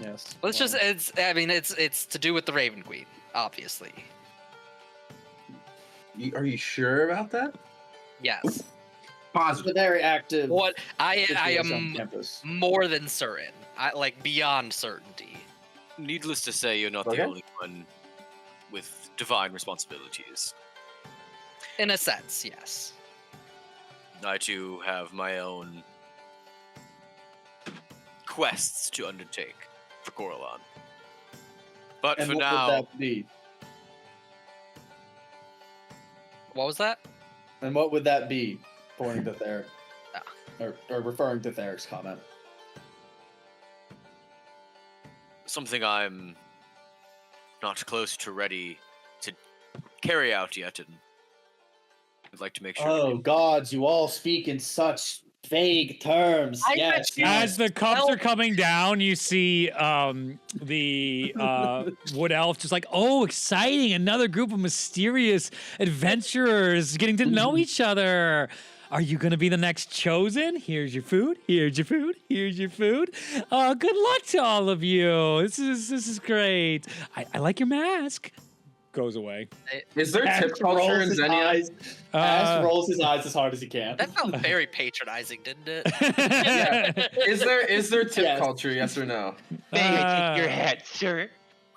Yes. it's to do with the Raven Queen, obviously. Are you sure about that? Yes. It's Positive. a very active. What I situation on am campus. more than certain. I like beyond certainty. Needless to say, you're not Okay. the only one with divine responsibilities. In a sense, yes. I too have my own quests to undertake for Coralon. But And for what now, would that be? What was that? And what would that be? Pointing to Theric. Ah. Or referring to Theric's comment. something I'm not close to ready to carry out yet, and I'd like to make sure. Oh gods, you all speak in such vague terms. I Yes. bet you- As the cups are coming down, you see the wood elf just like, oh, exciting! Another group of mysterious adventurers getting to know each other. Are you gonna be the next chosen? Here's your food. Here's your food. Here's your food. Good luck to all of you. This is great. I like your mask. Goes away. Is there Ash tip culture in rolls his Zenya? eyes- Ash rolls his eyes as hard as he can. That felt very patronizing, didn't it? Yeah. Is there tip Yes. culture? Yes or no? May I take your hat, sir?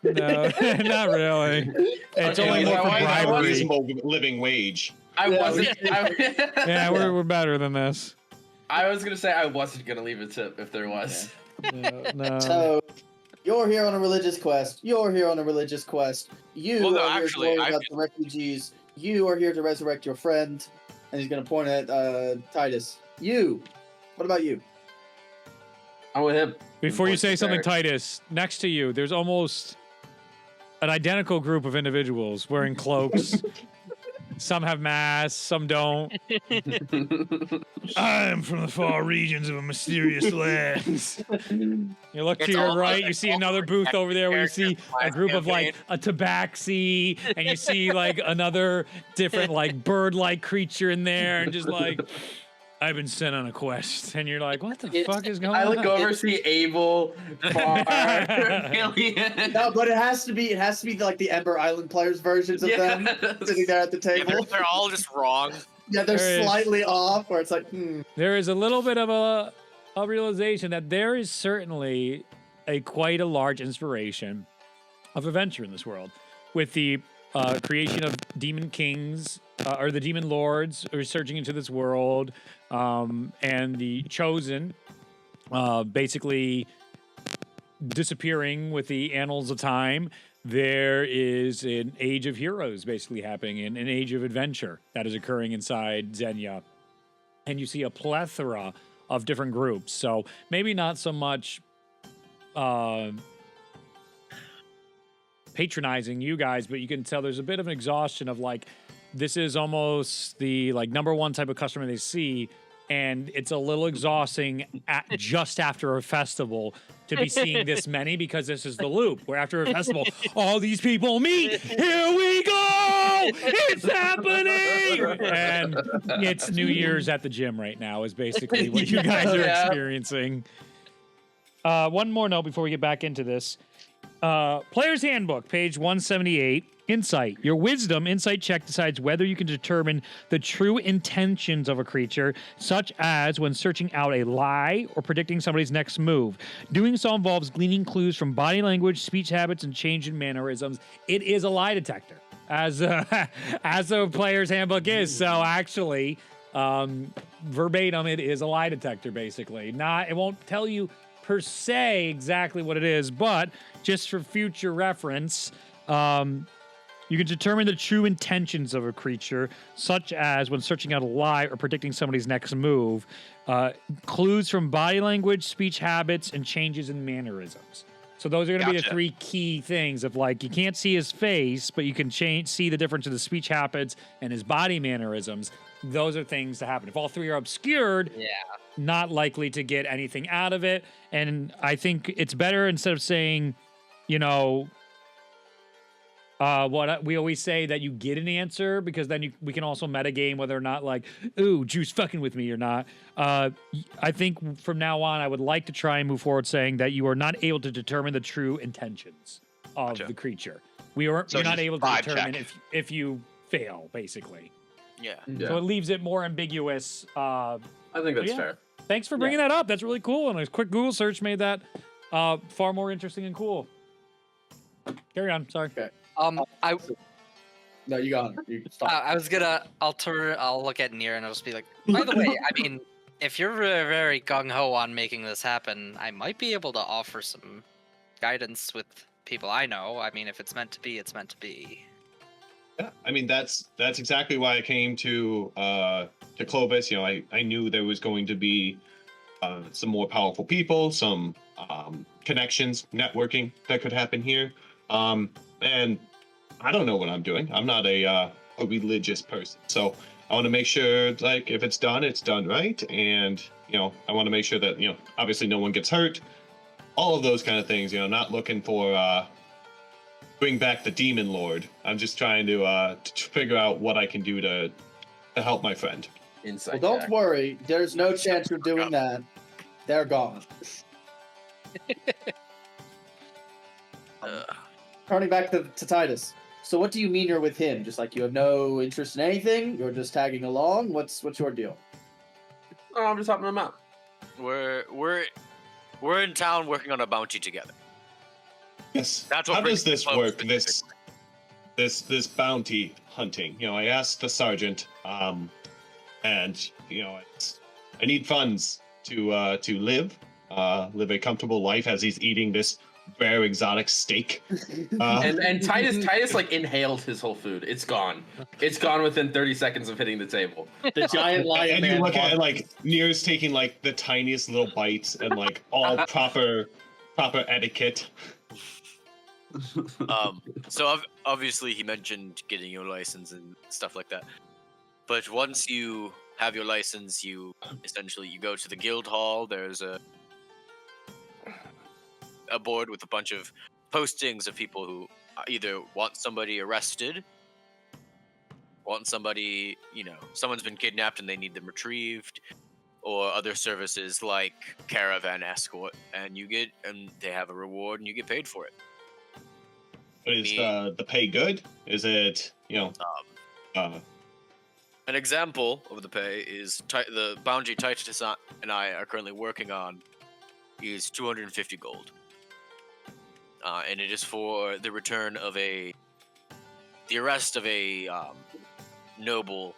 No, not really. It's Okay, only is more that for why- bribery. Reasonable living wage. I Yeah, wasn't. Yeah, we're better than this. I was gonna say I wasn't gonna leave a tip if there was. No. So, you're here on a religious quest. You're here on a religious quest. You Well, no, are actually, here to worry I've about the refugees. You are here to resurrect your friend. And he's going to point at Titus. You. What about you? I'm with him. Before you Points say to something, Derek. Titus, next to you, there's almost an identical group of individuals wearing cloaks. Some have masks, some don't. I'm from the far regions of a mysterious land. You look to It's your all right, like you see all another booth over there where you see a group of like a tabaxi, and you see like another different like bird-like creature in there, and just like, I've been sent on a quest, and you're like, what the fuck is going I on? look over, see Abel, Far, Alien. No, but it has to be like the Ember Island players versions of them sitting there at the Yeah, table. they're all just wrong. Yeah, they're There is- slightly off, where it's like, There is a little bit of a realization that there is certainly quite a large inspiration of adventure in this world, with the creation of demon kings or the demon lords who are surging into this world, and the chosen basically disappearing with the annals of time, there is an age of heroes basically happening, an age of adventure that is occurring inside Zenya. And you see a plethora of different groups. So maybe not so much patronizing you guys, but you can tell there's a bit of an exhaustion of like, this is almost the like number one type of customer they see. And it's a little exhausting just after a festival to be seeing this many, because this is the loop where after a festival, all these people meet. Here we go! It's happening! And it's New Year's at the gym right now is basically what you guys are experiencing. One more note before we get back into this. Player's Handbook, page 178. Insight. Your wisdom insight check decides whether you can determine the true intentions of a creature, such as when searching out a lie or predicting somebody's next move. Doing so involves gleaning clues from body language, speech habits, and change in mannerisms. It is a lie detector, as a player's handbook is. So actually, verbatim, it is a lie detector, basically. It won't tell you per se exactly what it is, but just for future reference, you can determine the true intentions of a creature, such as when searching out a lie or predicting somebody's next move. Clues from body language, speech habits, and changes in mannerisms. So those are going to be the three key things of like, you can't see his face, but you can see the difference in the speech habits and his body mannerisms. Those are things to happen. If all three are obscured, not likely to get anything out of it. And I think it's better, instead of saying, you know, what we always say, that you get an answer, because then we can also metagame whether or not like, ooh, Juice fucking with me or not. I think from now on, I would like to try and move forward saying that you are not able to determine the true intentions of the creature. You're not able to determine if you fail, basically. Yeah. So it leaves it more ambiguous. I think that's fair. Thanks for bringing that up. That's really cool. And a quick Google search made that far more interesting and cool. Carry on. Sorry. Okay. I No, you got it. You stop. I was gonna. I'll look at Nier and I'll just be like, by the way, I mean, if you're very, very gung ho on making this happen, I might be able to offer some guidance with people I know. I mean, if it's meant to be, it's meant to be. Yeah, I mean that's exactly why I came to Clovis. You know, I knew there was going to be some more powerful people, some connections, networking that could happen here. And I don't know what I'm doing. I'm not a religious person, so I want to make sure, like, if it's done right, and you know, I want to make sure that, you know, obviously no one gets hurt, all of those kind of things. You know, not looking for bring back the demon lord. I'm just trying to figure out what I can do to help my friend. Inside. Well, don't worry. There's no chance you're doing that. They're gone. Turning back to Titus. So what do you mean you're with him? Just like you have no interest in anything? You're just tagging along? What's your deal? Oh, I'm just helping him out. We're in town working on a bounty together. Yes. That's what How does brings this us work? close, This bounty hunting. You know, I asked the sergeant, and you know, I need funds to live a comfortable life as he's eating this rare exotic steak. And Titus like inhaled his whole food. It's gone. It's gone within 30 seconds of hitting the table. The giant lion and man. you look at it, like Nier's taking like the tiniest little bites and like all proper etiquette. So obviously he mentioned getting your license and stuff like that. But once you have your license, you go to the guild hall. There's a board with a bunch of postings of people who either want somebody arrested, want somebody, you know, someone's been kidnapped and they need them retrieved, or other services like caravan escort, and they have a reward and you get paid for it. But is the pay good? Is it, you know? An example of the pay is the bounty Titus and I are currently working on is 250 gold. And it is for the return of the arrest of a noble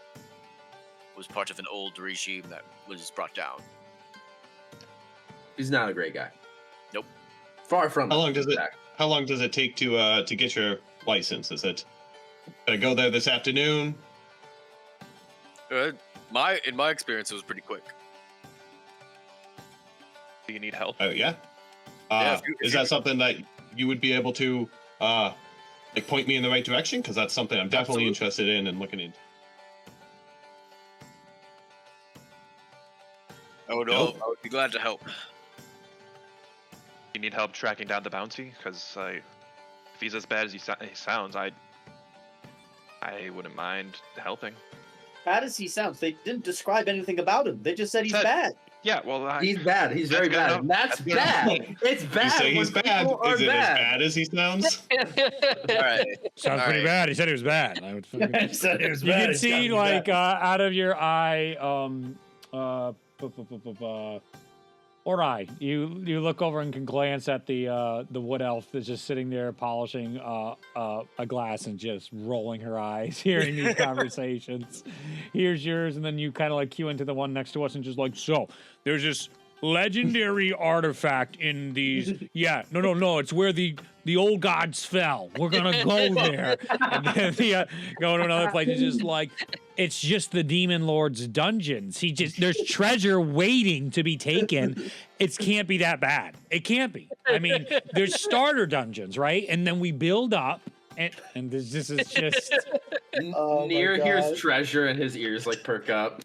who was part of an old regime that was brought down. He's not a great guy. Nope. Far from How it. long does it? Back. How long does it take to get your license? Is it? Gonna go there this afternoon? In my experience, it was pretty quick. Do you need help? Oh yeah. Yeah, if Is that something that you would be able to like point me in the right direction? Because that's something I'm definitely interested in and looking into. Oh no, Nope. I would be glad to help. You need help tracking down the bounty? Because if he's as bad as he sounds, I wouldn't mind helping. Bad as he sounds, they didn't describe anything about him. They just said he's Said- bad. Yeah, well, He's bad. He's very good bad. enough. And that's That's good bad. It's bad. You say when he's bad. people are Is it as bad. bad as he sounds? All right. Sounds All pretty right. bad. He said he was bad. I would fucking- He said it was You bad. can It's see gotta be like bad. out of your eye, or eye. You look over and can glance at the wood elf that's just sitting there polishing a glass and just rolling her eyes, hearing these conversations. Here's yours, and then you kind of like cue into the one next to us and just like, so there's this legendary artifact in these. Yeah, no, it's where the old gods fell. We're gonna go there, and then go to another place. It's just like. It's just the demon lord's dungeons. There's treasure waiting to be taken. It can't be that bad. It can't be. I mean, there's starter dungeons, right? And then we build up, and this is just. Oh my Near God. hears treasure and his ears like perk up.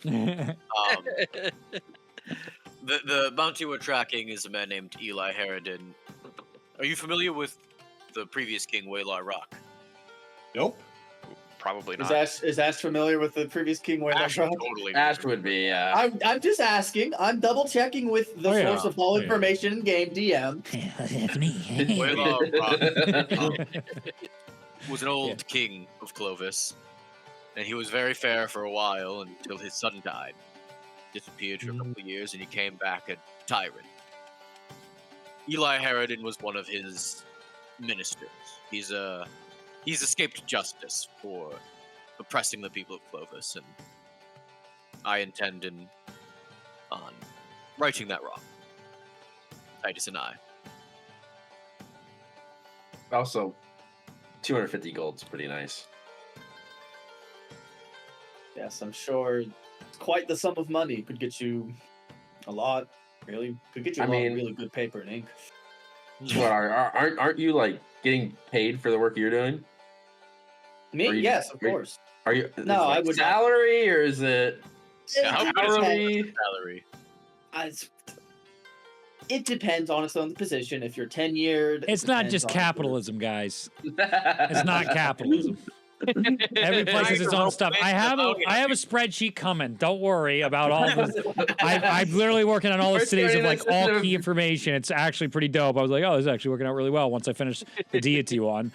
The bounty we're tracking is a man named Eli Harridan. Are you familiar with the previous king, Waylar Rock? Nope. probably Is not. Ash familiar with the previous King Wayne? Totally. Ash would be, yeah. I'm just asking. I'm double checking with the Oh, yeah. source of all Yeah. information in game DM. That's me. Waylar Rock was an old Yeah. king of Clovis, and he was very fair for a while until his son died. Disappeared for a couple of years, and he came back a tyrant. Eli Harridan was one of his ministers. He's escaped justice for oppressing the people of Clovis, and I intend on righting that wrong. Titus and I. Also, 250 gold's pretty nice. Yes, I'm sure it's quite the sum of money. Could get you a lot. Really, could get you a I lot mean- of really good paper and ink. What aren't you like getting paid for the work you're doing? Me? Are you- Yes, of are you- course. Are you? No, is it, I like, would not. salary or is it Yeah, how good is hourly? salary? It depends, honestly, on the position. If you're tenured, It's not depends just on- capitalism, guys. It's not capitalism. Every place has its own stuff. I have a spreadsheet coming. Don't worry about all this. I'm literally working on all the We're cities of turning like this all into- key information. It's actually pretty dope. I was like, oh, this is actually working out really well once I finish the deity one.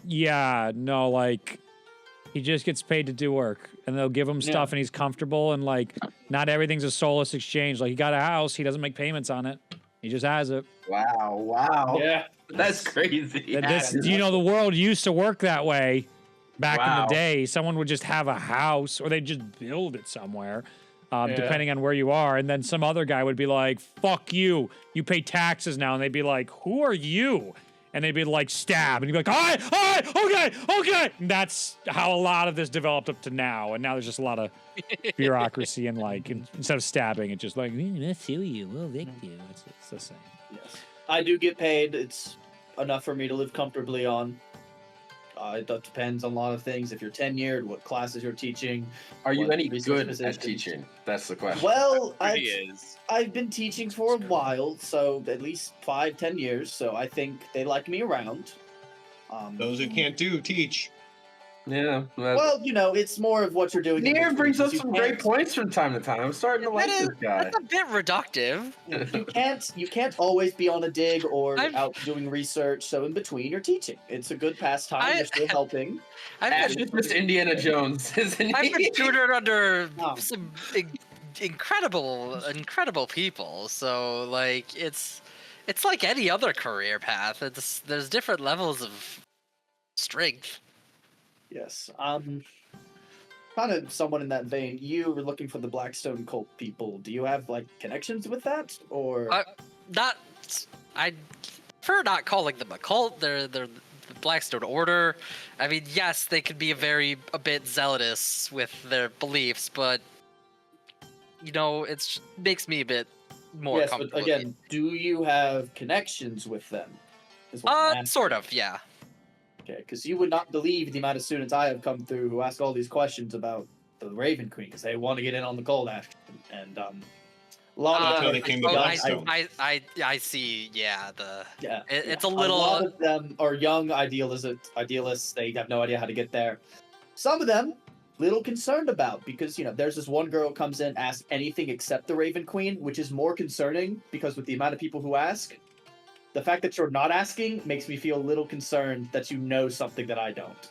Yeah, no, like he just gets paid to do work, and they'll give him stuff, and he's comfortable, and like not everything's a soulless exchange. Like he got a house, he doesn't make payments on it. He just has it. Wow. Yeah. That's crazy. The world used to work that way back in Wow. the day. Someone would just have a house, or they'd just build it somewhere, depending on where you are. And then some other guy would be like, fuck you. You pay taxes now. And they'd be like, who are you? And they'd be like, stab. And you'd be like, all right, okay. And that's how a lot of this developed up to now. And now there's just a lot of bureaucracy and like, instead of stabbing, it's just like, we'll sue you, we'll evict you. It's the same. Yes. I do get paid. It's enough for me to live comfortably on. It depends on a lot of things. If you're tenured, what classes you're teaching. Are you what any resource good positions. at teaching? That's the question. Well, He is. I've been teaching for a while, so at least 5-10 years. So I think they like me around. Those who can't do, teach. Yeah. Well, it's more of what you're doing. in Near between, brings up 'cause you some great can't- points from time to time. I'm starting to like this guy. That's a bit reductive. You can't always be on a dig or I've- out doing research. So in between, you're teaching. It's a good pastime. I- You're still helping. Ash is just Indiana Jones, isn't I've he? been tutored under Oh. some incredible people. So like it's like any other career path. There's different levels of strength. Yes. Kind of someone in that vein. You were looking for the Blackstone cult people. Do you have like connections with that, or Not I prefer not calling them a cult. They're the Blackstone Order. I mean, yes, they could be a bit zealous with their beliefs, but it makes me a bit more Yes, comfortable. but again, do you have connections with them? Is what I'm asking. Sort of, yeah. Okay, because you would not believe the amount of students I have come through who ask all these questions about the Raven Queen because they want to get in on the cold action, and a lot That's of how them, they came to Blackstone. I see. Yeah, it's a a little. lot of them are young idealists. They have no idea how to get there. Some of them little concerned about because there's this one girl who comes in, asks anything except the Raven Queen, which is more concerning because with the amount of people who ask. The fact that you're not asking makes me feel a little concerned that you know something that I don't.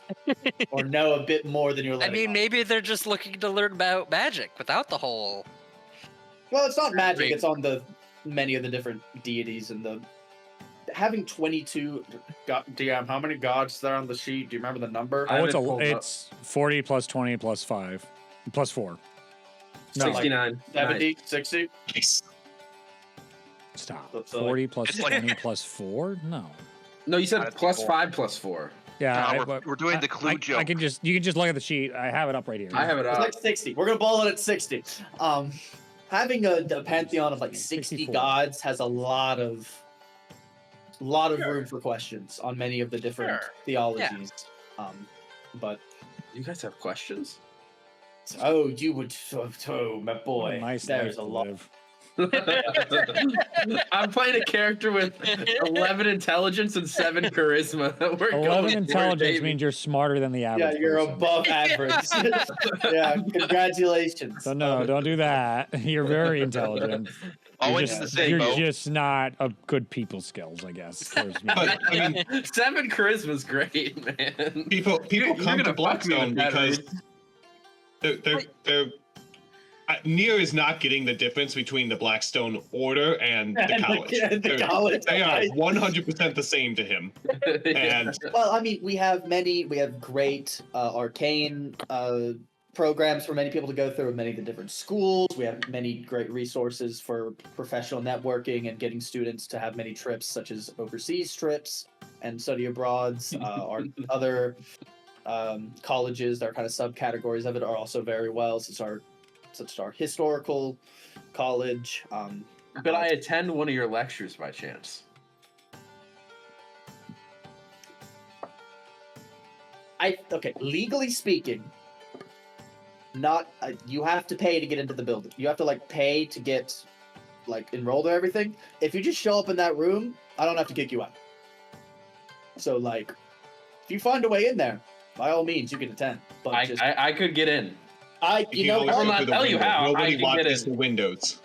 Or know a bit more than you're letting on. Maybe they're just looking to learn about magic without the whole... Well, it's not magic. It's on many of the different deities and having 22... DM, how many gods there on the sheet? Do you remember the number? It's 40 plus 20 plus 5. Plus 4. No, 69. 70? 60? Nice. Stop. So 40 plus 20 plus 4? No. No, you said That's plus four. 5 plus 4. Yeah, No, we're doing the clue joke. you can just look at the sheet. I have it up right here. I have it It's up. like 60. We're going to ball it at 60. Having a pantheon of like 60 64. gods has a lot of room for questions on many of the different theologies. But You guys have questions? you would my boy. What a nice there's life a to lot. live. I'm playing a character with 11 intelligence and 7 charisma. We're 11 going intelligence baby. means you're smarter than the average. Yeah, you're person. above average. Yeah, congratulations. So no, don't do that. You're very intelligent. Owens You're in the same you're boat. just not a good people skills, I guess. There's me. But I mean, 7 charisma's great, man. people You're come to gonna fuck me Blackstone with that, because right? they're Nier is not getting the difference between the Blackstone Order and the college. They are 100% the same to him. And Well, I mean, we have great arcane programs for many people to go through in many of the different schools. We have many great resources for professional networking and getting students to have many trips, such as overseas trips and study abroads. Our other colleges that are kind of subcategories of it are also very well, such as our historical college. Could I attend one of your lectures by chance? Legally speaking, not you have to pay to get into the building. You have to pay to get enrolled or everything. If you just show up in that room, I don't have to kick you out. So if you find a way in there, by all means you can attend. But I could get in. you know, I'll not tell you how. Nobody I can watches get the windows.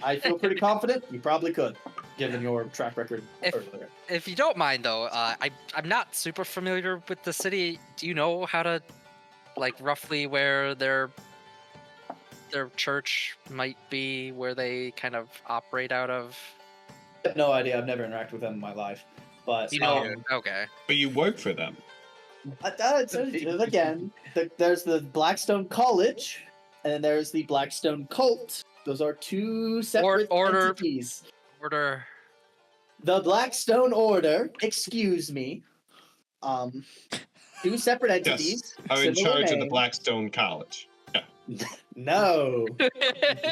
I feel pretty confident you probably could, given your track record earlier. If you don't mind, though, I'm not super familiar with the city. Do you know how to, roughly where their church might be, where they kind of operate out of? I have no idea. I've never interacted with them in my life. But Okay. But you work for them. Again, there's the Blackstone College, and then there's the Blackstone Cult. Those are two separate entities. Order. The Blackstone Order, excuse me, two separate entities. Yes, are in similar charge of the name. Blackstone College. Yeah. No.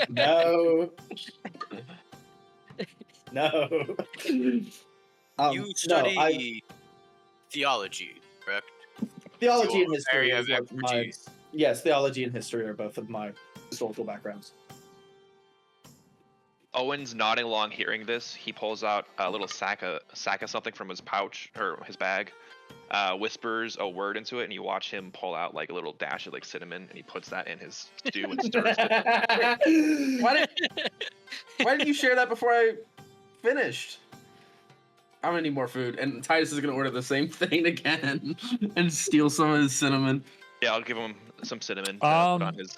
No. No. You study theology, correct? Theology Your and history. area Is of what my, expertise. yes, theology and history are both of my historical backgrounds. Owen's nodding along, hearing this. He pulls out a little sack of something from his pouch or his bag, whispers a word into it, and you watch him pull out a little dash of cinnamon, and he puts that in his stew and stirs it. Why didn't you share that before I finished? I'm gonna need more food, and Titus is gonna order the same thing again and steal some of his cinnamon. Yeah, I'll give him some cinnamon to put on his.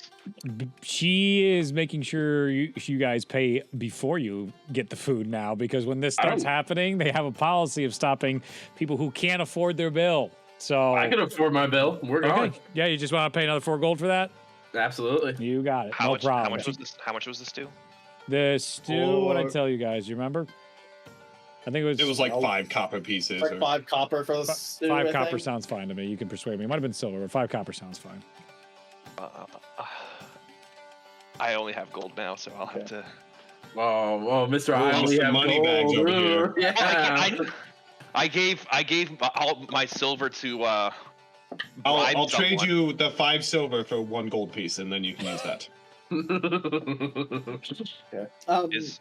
She is making sure you guys pay before you get the food now, because when this starts happening, they have a policy of stopping people who can't afford their bill. So I can afford my bill. We're going. Yeah, you just want to pay another 4 gold for that? Absolutely. You got it. How No problem. much was this? How much was the stew? The stew, what I tell you guys, you remember? I think it was like Nope. 5 copper pieces. Like or- 5 copper for the stew, five I copper think. sounds fine to me. You can persuade me. It might have been silver, but 5 copper sounds fine. I only have gold now, so I'll have to. Oh, Mr. I Oh, only some have money bags gold. over here. Yeah. I gave all my silver to. I'll bribe trade someone. you the 5 silver for 1 gold piece, and then you can use that. Is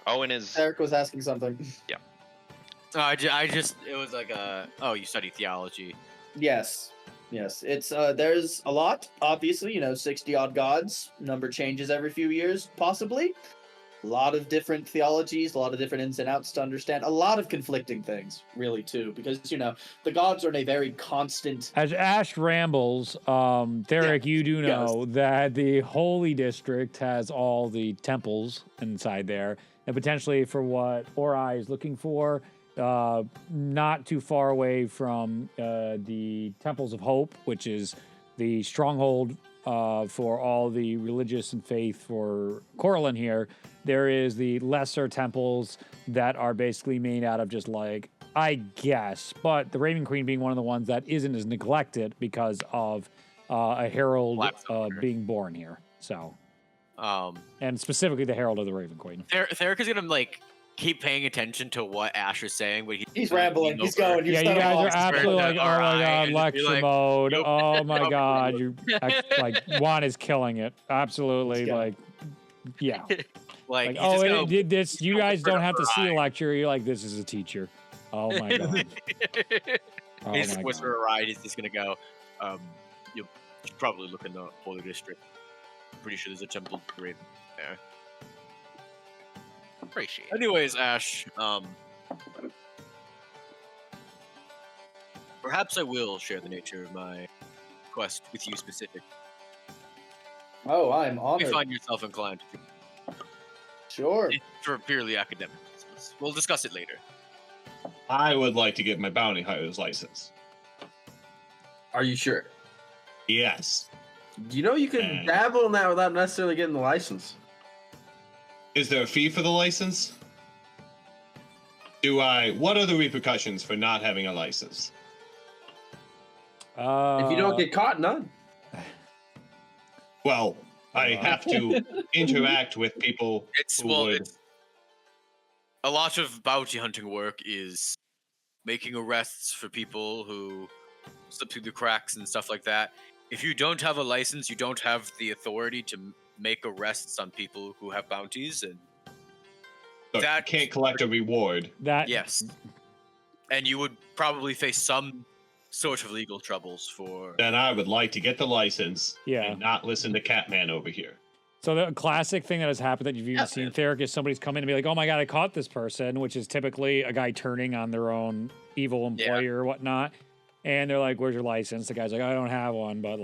Owen is. Eric was asking something. It was like oh, you study theology. Yes. It's there's a lot, obviously, 60 odd gods. Number changes every few years, possibly. A lot of different theologies, a lot of different ins and outs to understand. A lot of conflicting things, really, too, because the gods are in a very constant. As Ash rambles, Theric, you do know that the Holy District has all the temples inside there, and potentially for what Ori is looking for, not too far away from the Temples of Hope, which is the stronghold for all the religious and faith for Corlin here. There is the lesser temples that are basically made out of just like, I guess, but the Raven Queen being one of the ones that isn't as neglected because of a herald being born here. So, and specifically the herald of the Raven Queen. Theric is gonna keep paying attention to what Ash is saying, but He's rambling. He's going. Yeah, you guys are absolutely like, oh my god, lecture mode. nope. Oh my god, Juan is killing it. Absolutely, yeah. This. You guys don't have to see a lecture. You're like, this is a teacher. Oh my god. Oh He's my whisper god. a ride. He's just gonna go. You should probably look in the Holy District. I'm pretty sure there's a temple right there. Appreciate it. Anyways, Ash, perhaps I will share the nature of my quest with you specific. Oh, I'm If you honored. find yourself inclined to, Sure. for purely academic reasons. We'll discuss it later. I would like to get my bounty hunter's license. Are you sure? Yes. You know you can dabble in that without necessarily getting the license. Is there a fee for the license? What are the repercussions for not having a license? If you don't get caught, none. Well, I have to interact with people who would... A lot of bounty hunting work is making arrests for people who slip through the cracks and stuff like that. If you don't have a license, you don't have the authority to make arrests on people who have bounties, and So that you can't collect a reward. yes, and you would probably face some sort of legal troubles for. Then I would like to get the license Yeah. and not listen to Catman over here. So the classic thing that has happened that you've even seen, Theric, is somebody's come in and be like, oh my god, I caught this person, which is typically a guy turning on their own evil employer or whatnot. And they're like, where's your license? The guy's like, I don't have one, but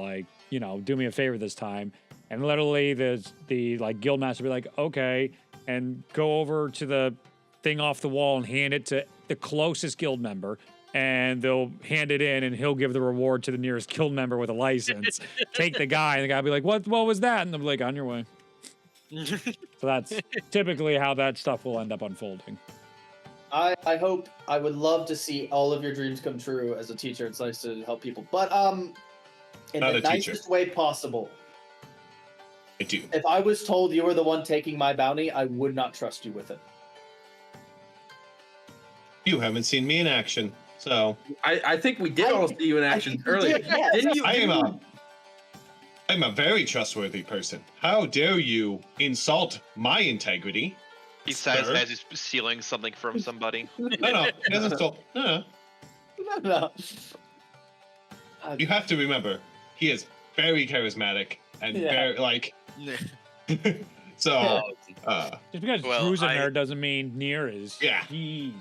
do me a favor this time. And literally the guildmaster will be like, okay, and go over to the thing off the wall and hand it to the closest guild member. And they'll hand it in, and he'll give the reward to the nearest guild member with a license. Take the guy, and the guy will be like, what was that? And they'll be like, on your way. So that's typically how that stuff will end up unfolding. I would love to see all of your dreams come true as a teacher. It's nice to help people, but in Not the a teacher. nicest way possible. I do. If I was told you were the one taking my bounty, I would not trust you with it. You haven't seen me in action, so I think we did all see you in action think we earlier. did, yes. Didn't you? I'm a very trustworthy person. How dare you insult my integrity? He says Sir? as he's stealing something from somebody. No, he doesn't insult. No. No. You have to remember, he is very charismatic and very so. Just because Drew's in there doesn't mean Nier is. Yeah. Jeez.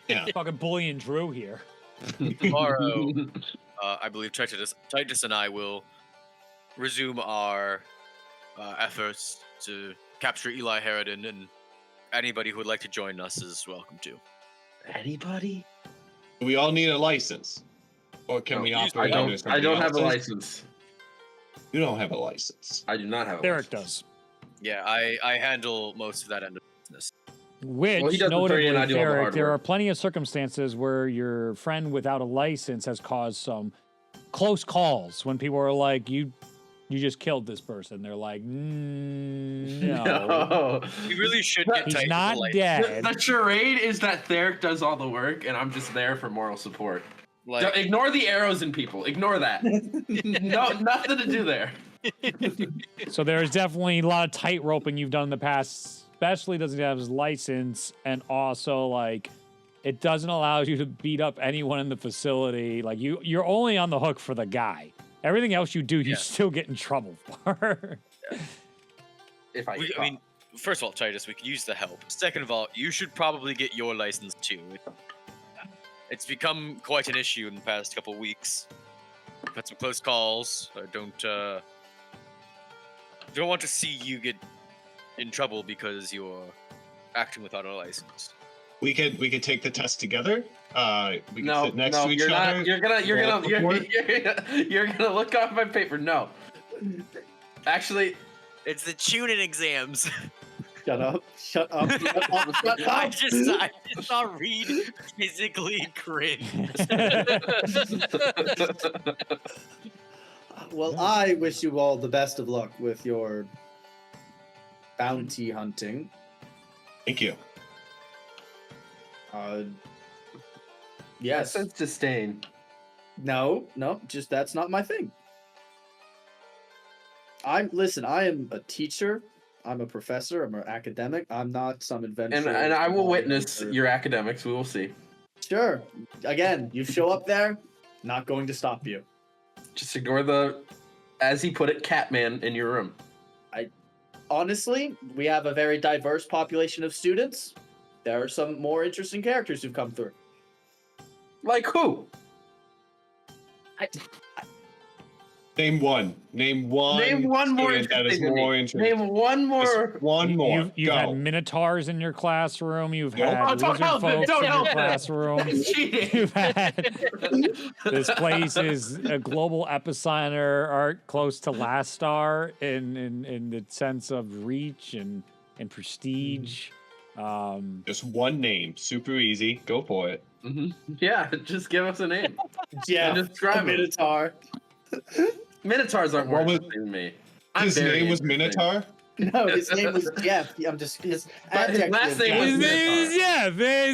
Yeah. Fucking bullying Drew here. Tomorrow, I believe Titus and I will resume our efforts to capture Eli Harridan, and anybody who would like to join us is welcome to. Anybody? We all need a license, or can we operate under I somebody don't have a else's? license. You don't have a license. I do not have a Theric license. does. Yeah, I handle most of that end of business. Which, Well, he does the notably, training and I do all the Derek, hard there are work. plenty of circumstances where your friend without a license has caused some close calls when people are like, you just killed this person. They're like, no. No. We really should get He's tight not with the dead. The charade is that Theric does all the work, and I'm just there for moral support. Like, Ignore the arrows in people. Ignore that. No, nothing to do there. So there's definitely a lot of tight roping you've done in the past, especially doesn't have his license, and also like it doesn't allow you to beat up anyone in the facility. Like you're only on the hook for the guy. Everything else you do, you still get in trouble for. If I, I mean, first of all, Titus, we could use the help. Second of all, you should probably get your license too. It's become quite an issue in the past couple weeks. I've had some close calls. I don't want to see you get in trouble because you're acting without a license. We could take the test together. We can no, sit next no, to each you're other. not. You're gonna look off my paper. No. Actually, It's the tuning exams. Shut up. Shut up. Shut up. Shut I up. just saw Reed physically cringe. Well, I wish you all the best of luck with your bounty hunting. Thank you. Yes. sense disdain. No, just that's not my thing. Listen, I am a teacher. I'm a professor. I'm an academic. I'm not some adventurer. And I will witness your academics. We will see. Sure. Again, you show up there, not going to stop you. Just ignore the, as he put it, Catman in your room. Honestly, we have a very diverse population of students. There are some more interesting characters who've come through. Like who? Name one. Name one. Name one more student that is interesting than more me. interesting. Name one more. Just one more. You've Go. had minotaurs in your classroom. You've Nope. had Oh, don't lizard help him, folks don't in your help him. classroom. That's cheating. You've had this place is a global epicenter, art close to Last Star in the sense of reach and prestige. Just one name. Super easy. Go for it. Yeah, just give us a name. Yeah, Describe it. Minotaur. Minotaurs aren't more What was- interesting than me. I'm His very name was interesting. Minotaur? No, his name was Jeff. I'm just his But his adjective. last name was His name is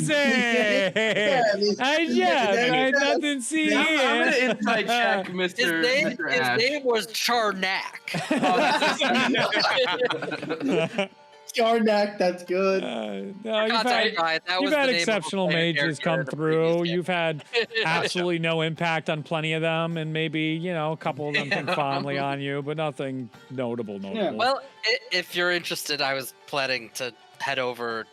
Jeff. Hi, Jeff. I nothing to see I'm gonna here. inside check, Mr. Mr. Ash. was Charnak. Jarnak, that's good. No, you've had exceptional mages come through. You've had absolutely no impact on plenty of them, and maybe, a couple of them think fondly on you, but nothing notable. Well, if you're interested, I was planning to head over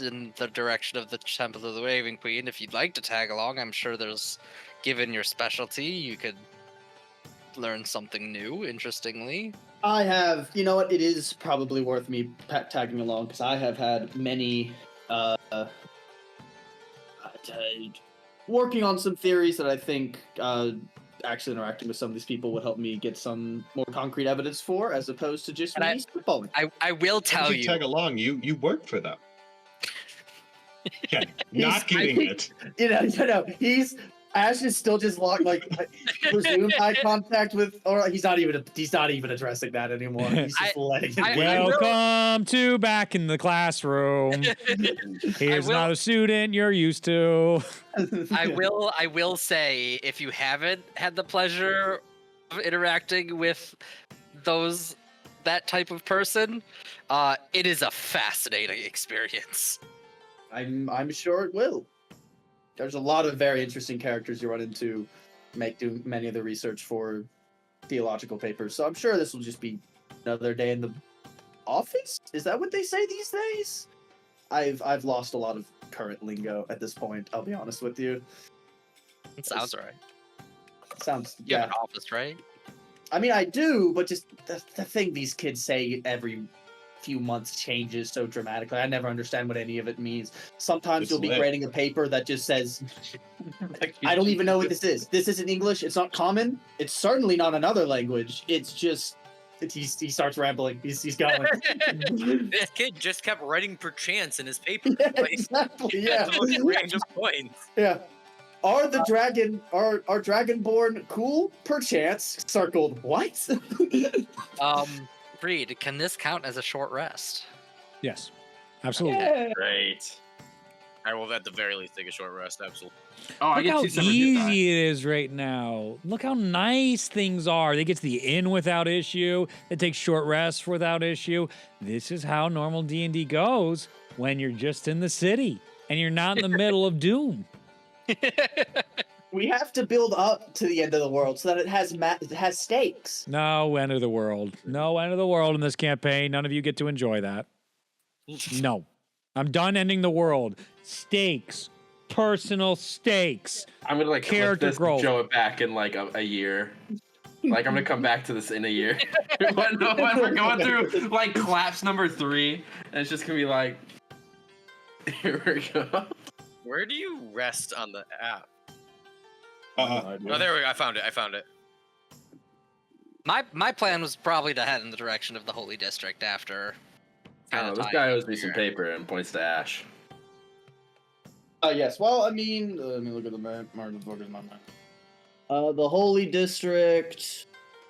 in the direction of the Temple of the Waving Queen. If you'd like to tag along, I'm sure given your specialty, you could learn something new, interestingly. I have, you know what? It is probably worth me tagging along because I have had many, working on some theories that I think actually interacting with some of these people would help me get some more concrete evidence for, as opposed to just me spitballing. I will tell You you. tag along. You work for them. Okay, not getting it. Ash is still just locked, presumed eye contact with, or he's not even addressing that anymore. He's just letting it go. Welcome to back in the classroom. Here's not a student you're used to. I will say, if you haven't had the pleasure of interacting with that type of person, it is a fascinating experience. I'm sure it will. There's a lot of very interesting characters you run into, do many of the research for theological papers. So I'm sure this will just be another day in the office. Is that what they say these days? I've lost a lot of current lingo at this point. I'll be honest with you. It sounds right. Sounds You have an office, right? I mean, I do, but just the thing these kids say every few months changes so dramatically. I never understand what any of it means. Sometimes It's you'll be lit. grading a paper that just says, I don't even know what this is. This isn't English. It's not common. It's certainly not another language. It's just He starts rambling. He's going. This kid just kept writing perchance in his paper. Yeah, Like, exactly. at Yeah. the most random points. Yeah. Are the dragonborn cool? Perchance. Circled. What? Reed, can this count as a short rest? Yes, absolutely. Yeah. Great. I will at the very least take a short rest, absolutely. Oh, I Look get how 2 separate hit die. easy it is right now. Look how nice things are. They get to the inn without issue. They take short rests without issue. This is how normal D&D goes when you're just in the city and you're not in the middle of doom. We have to build up to the end of the world so that it has stakes. No end of the world. No end of the world in this campaign. None of you get to enjoy that. No. I'm done ending the world. Stakes. Personal stakes. I'm gonna like Character clip this growth. and show it back in like a year. Like I'm gonna come back to this in a year. when we're going through like collapse number 3, and it's just gonna be like, here we go. Where do you rest on the app? Uh, Oh, there we go. I found it. My plan was probably to head in the direction of the Holy District after. I don't know, this tying guy up owes me some here. paper and points to Ash. Yes. Well, I mean, let me look at the map. Martin book is my map. The Holy District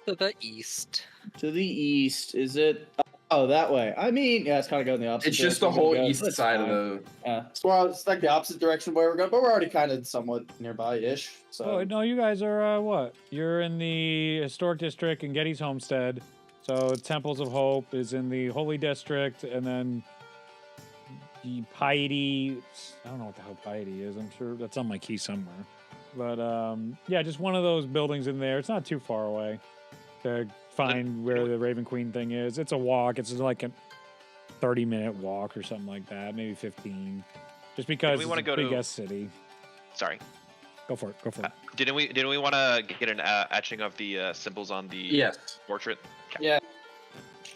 To the east. to the east. Is it? Oh, that way. I mean, yeah, it's kind of going the opposite. It's just the direction we're whole gonna go, east but it's side of fine. the. Yeah, it's like the opposite direction where we're going, but we're already kind of somewhat nearby-ish. So Oh, no, you guys are, what? You're in the Historic District in Getty's Homestead. So Temples of Hope is in the Holy District, and then the Piety. I don't know what the hell Piety is. I'm sure that's on my key somewhere. But yeah, just one of those buildings in there. It's not too far away to find where the Raven Queen thing is. It's a walk. It's like a 30-minute walk or something like that, maybe 15. Just because we it's wanna a go to- big-ass city. Sorry. Go for it. Go for it. Didn't we want to get an etching of the symbols on the Yes. portrait? yeah,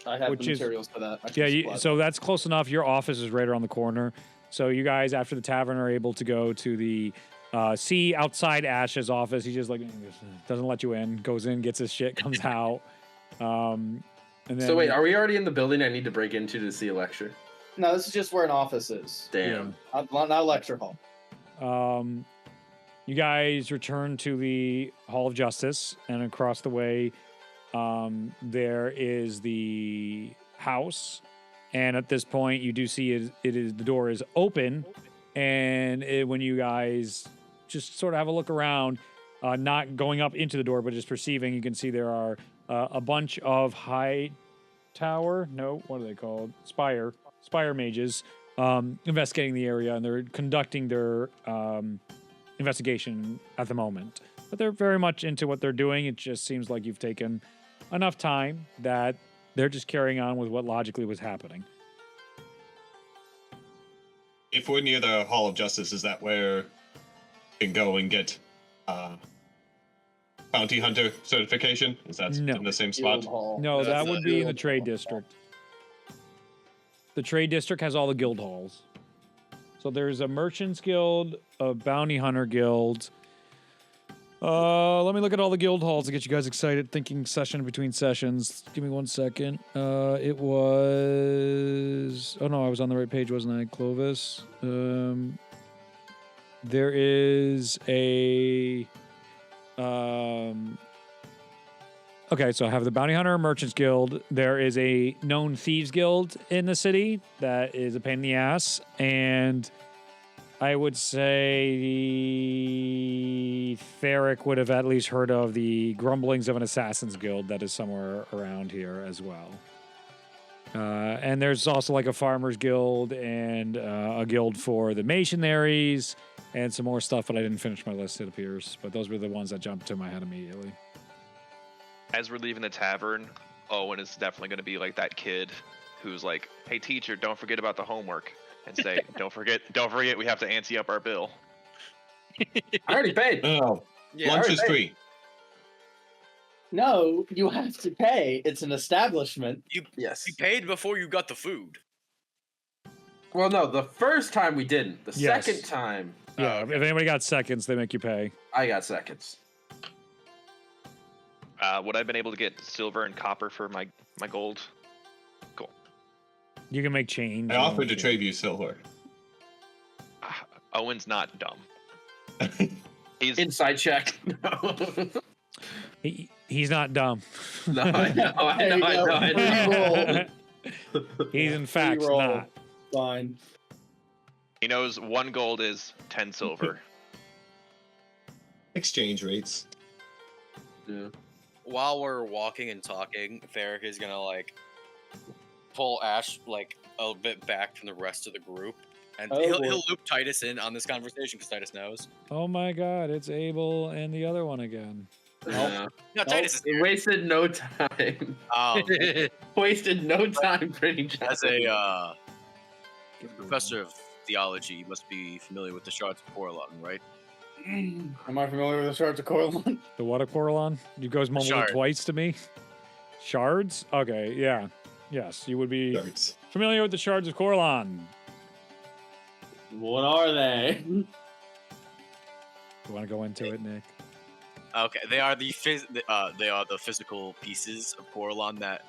I have Which the is- materials for that. I can Yeah, supply so that's close enough. Your office is right around the corner. So you guys, after the tavern, are able to go to the see outside Ash's office. He just like doesn't let you in. Goes in, gets his shit, comes out. And then, So wait, are we already in the building I need to break into to see a lecture? No, this is just where an office is. Damn. Not a lecture hall. You guys return to the Hall of Justice, and across the way, there is the house. And at this point, you do see the door is open, and when you guys just sort of have a look around, not going up into the door, but just perceiving, you can see there are a bunch of high tower. No, what are they called? Spire mages investigating the area, and they're conducting their investigation at the moment. But they're very much into what they're doing. It just seems like you've taken enough time that they're just carrying on with what logically was happening. if we're near the Hall of Justice, is that where we can go and get bounty hunter certification? Is that No. in the same spot? Guild hall. No, That's that would the be in the guild trade hall. district. The trade district has all the guild halls. So there's a merchants guild, a bounty hunter guild. Let me look at all the guild halls to get you guys excited. Thinking session between sessions. Give me 1 second. It was. Oh no, I was on the right page, wasn't I? Clovis. There is a. Okay, so I have the Bounty Hunter Merchants Guild. There is a known thieves guild in the city that is a pain in the ass, and I would say Theric would have at least heard of the grumblings of an assassins guild that is somewhere around here as well. And there's also like a farmers guild and a guild for the masonries and some more stuff, but I didn't finish my list, it appears. But those were the ones that jumped to my head immediately. As we're leaving the tavern, Owen is definitely going to be like that kid who's like, "Hey teacher, don't forget about the homework," and say, "Don't forget, we have to ante up our bill." I already paid. Oh, Yeah, lunch alright, is hey. free. No, you have to pay. It's an establishment. Yes. You paid before you got the food. Well, no, the first time we didn't. The Yes. second time, Yeah, if anybody got seconds, they make you pay. I got seconds. Would I have been able to get silver and copper for my gold? Cool. You can make change. I offered to trade you silver. Owen's not dumb. He's Inside check. He's not dumb. No, I know. I know. He's in fact Reroll. not. Fine. he knows 1 gold is 10 silver. Exchange rates. Yeah. While we're walking and talking, Theric is gonna like pull Ash like a bit back from the rest of the group, and Oh, he'll boy. loop Titus in on this conversation because Titus knows. Oh my God! It's Abel and the other one again. Yeah. No, Titus is He here. wasted no time. Wasted no time, pretty much. As a professor of theology, you must be familiar with the shards of Coralon, right? Am I familiar with the shards of Coralon? The what of Coralon? You guys mumbled it Shard. twice to me. Shards? Okay, yeah. Yes, you would be Darts. familiar with the shards of Coralon. What are they? You want to go into it, Nick? Okay, they are the physical pieces of Coralon that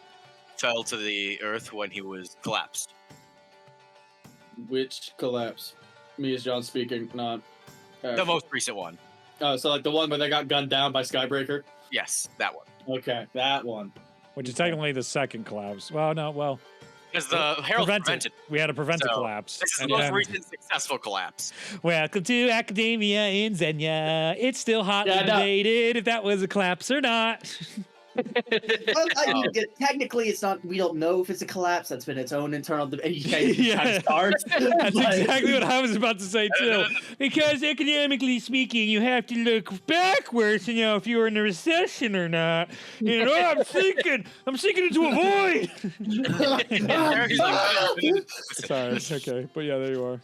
fell to the earth when he was collapsed. Which collapse? Me as John speaking, not. The most recent one. Oh, so like the one where they got gunned down by Skybreaker? Yes, that one. Okay, that one. Which is technically the second collapse. Well, no, well, Because the Herald prevented. We had to prevent the So, collapse. This is the And most then- recent successful collapse. Welcome to Academia in Zenya. It's still hotly Yeah, no. debated if that was a collapse or not. Well, I mean, technically, it's not. We don't know if it's a collapse. That's been its own internal debate. Yeah. Starts. That's But- exactly what I was about to say too. Because academically speaking, you have to look backwards to know if you were in a recession or not. You know, I'm sinking into a void. Sorry. Okay, but yeah, there you are.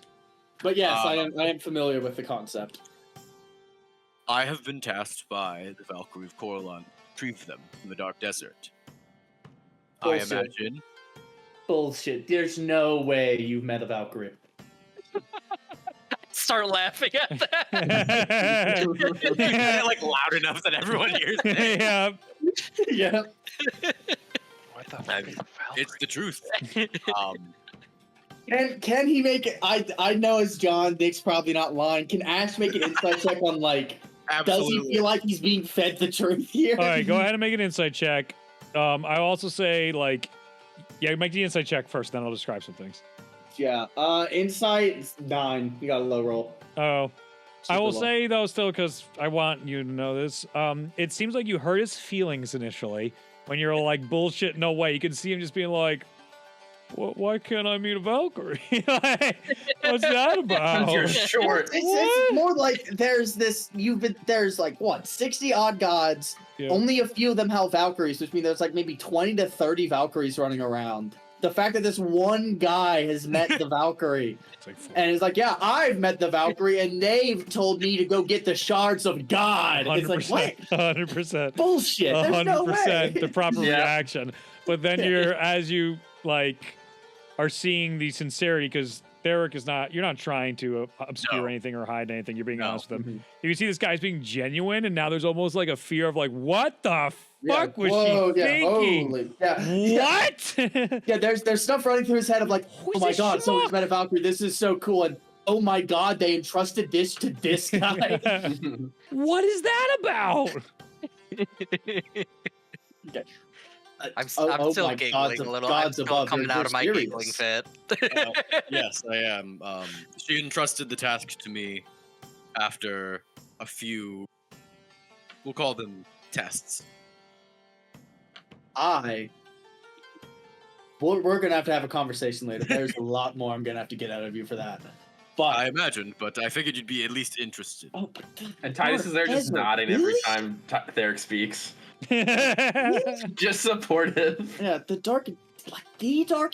But yes, I am familiar with the concept. I have been tasked by the Valkyrie of Coralon to retrieve them from the Dark Desert. Bullshit. I imagine. Bullshit. There's no way you've met a Valkyrie. Start laughing at that. You get it like loud enough that everyone hears it. Yeah. Yeah. What the fuck is a It's the truth. Can he make it? I know as John, Nick's probably not lying. Can Ash make an insight check on like? Absolutely. Does he feel like he's being fed the truth here? All right, go ahead and make an insight check. I also say like, yeah, make the insight check first, then I'll describe some things. Yeah. Insight 9. You got a low roll. Oh. I will Super low. say though, still, because I want you to know this. It seems like you hurt his feelings initially when you're like, bullshit, no way. You can see him just being like, why can't I meet a Valkyrie? Like, what's that about? You're short. It's more like there's like what 60 odd gods. Yeah. Only a few of them have Valkyries, which means there's like maybe 20 to 30 Valkyries running around. The fact that this one guy has met the Valkyrie It's like, and is like, yeah, I've met the Valkyrie, and they've told me to go get the shards of God. It's like, what 100%. bullshit? There's no way. The proper Yeah. reaction. But then as you like are seeing the sincerity, because Theric is not, you're not trying to obscure No. anything or hide anything. You're being No. honest with him. Mhm. You see this guy's being genuine, and now there's almost like a fear of like, what the Yeah, fuck was whoa, she yeah, thinking? holy- yeah. What? Yeah, there's stuff running through his head of like, Who's oh my this god, someone's schmuck? met a Valkyrie. This is so cool, and oh my god, they entrusted this to this guy. What is that about? I'm Oh still my giggling gods a of- little. I'm gods still above, coming you're out of my serious. giggling fit. Yes, I am. She entrusted the task to me after a few, we'll call them tests. We're gonna have to have a conversation later. There's a lot more I'm gonna have to get out of you for that. But I imagined, but I figured you'd be at least interested. oh, but And Titus is there just Desert, nodding every really? time Theric speaks. Yeah. Just supportive. yeah, the dark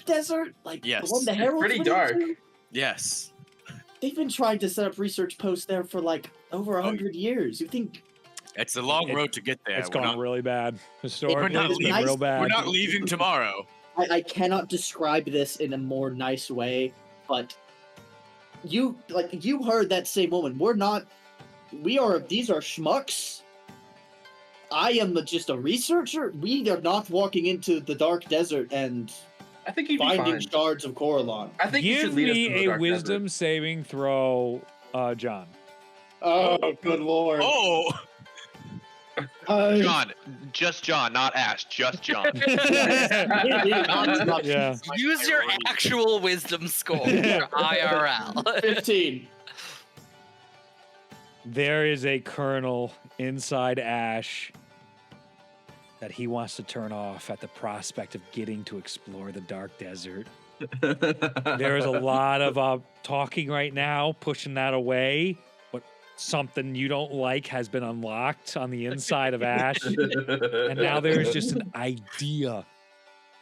desert, like Yes. the one the Herald Pretty went dark. into? Yes. They've been trying to set up research posts there for like over 100 years. You think It's a long It- road to get there. It's We're gone not- really bad. Historically, not it's been leaving- real bad. We're not leaving tomorrow. I cannot describe this in a more nice way, but you heard that same woman. These are schmucks. I am just a researcher. We are not walking into the dark desert and I think you'd be finding fine. shards of Coralon. I think you Give should lead us to me the a dark wisdom saving throw, John. Oh, good lord. Oh, John, just John, not Ash, just John. Yeah. Use your actual wisdom score, your IRL. 15. There is a kernel inside Ash that he wants to turn off at the prospect of getting to explore the dark desert. There is a lot of talking right now, pushing that away. But something you don't like has been unlocked on the inside of Ash. And now there is just an idea.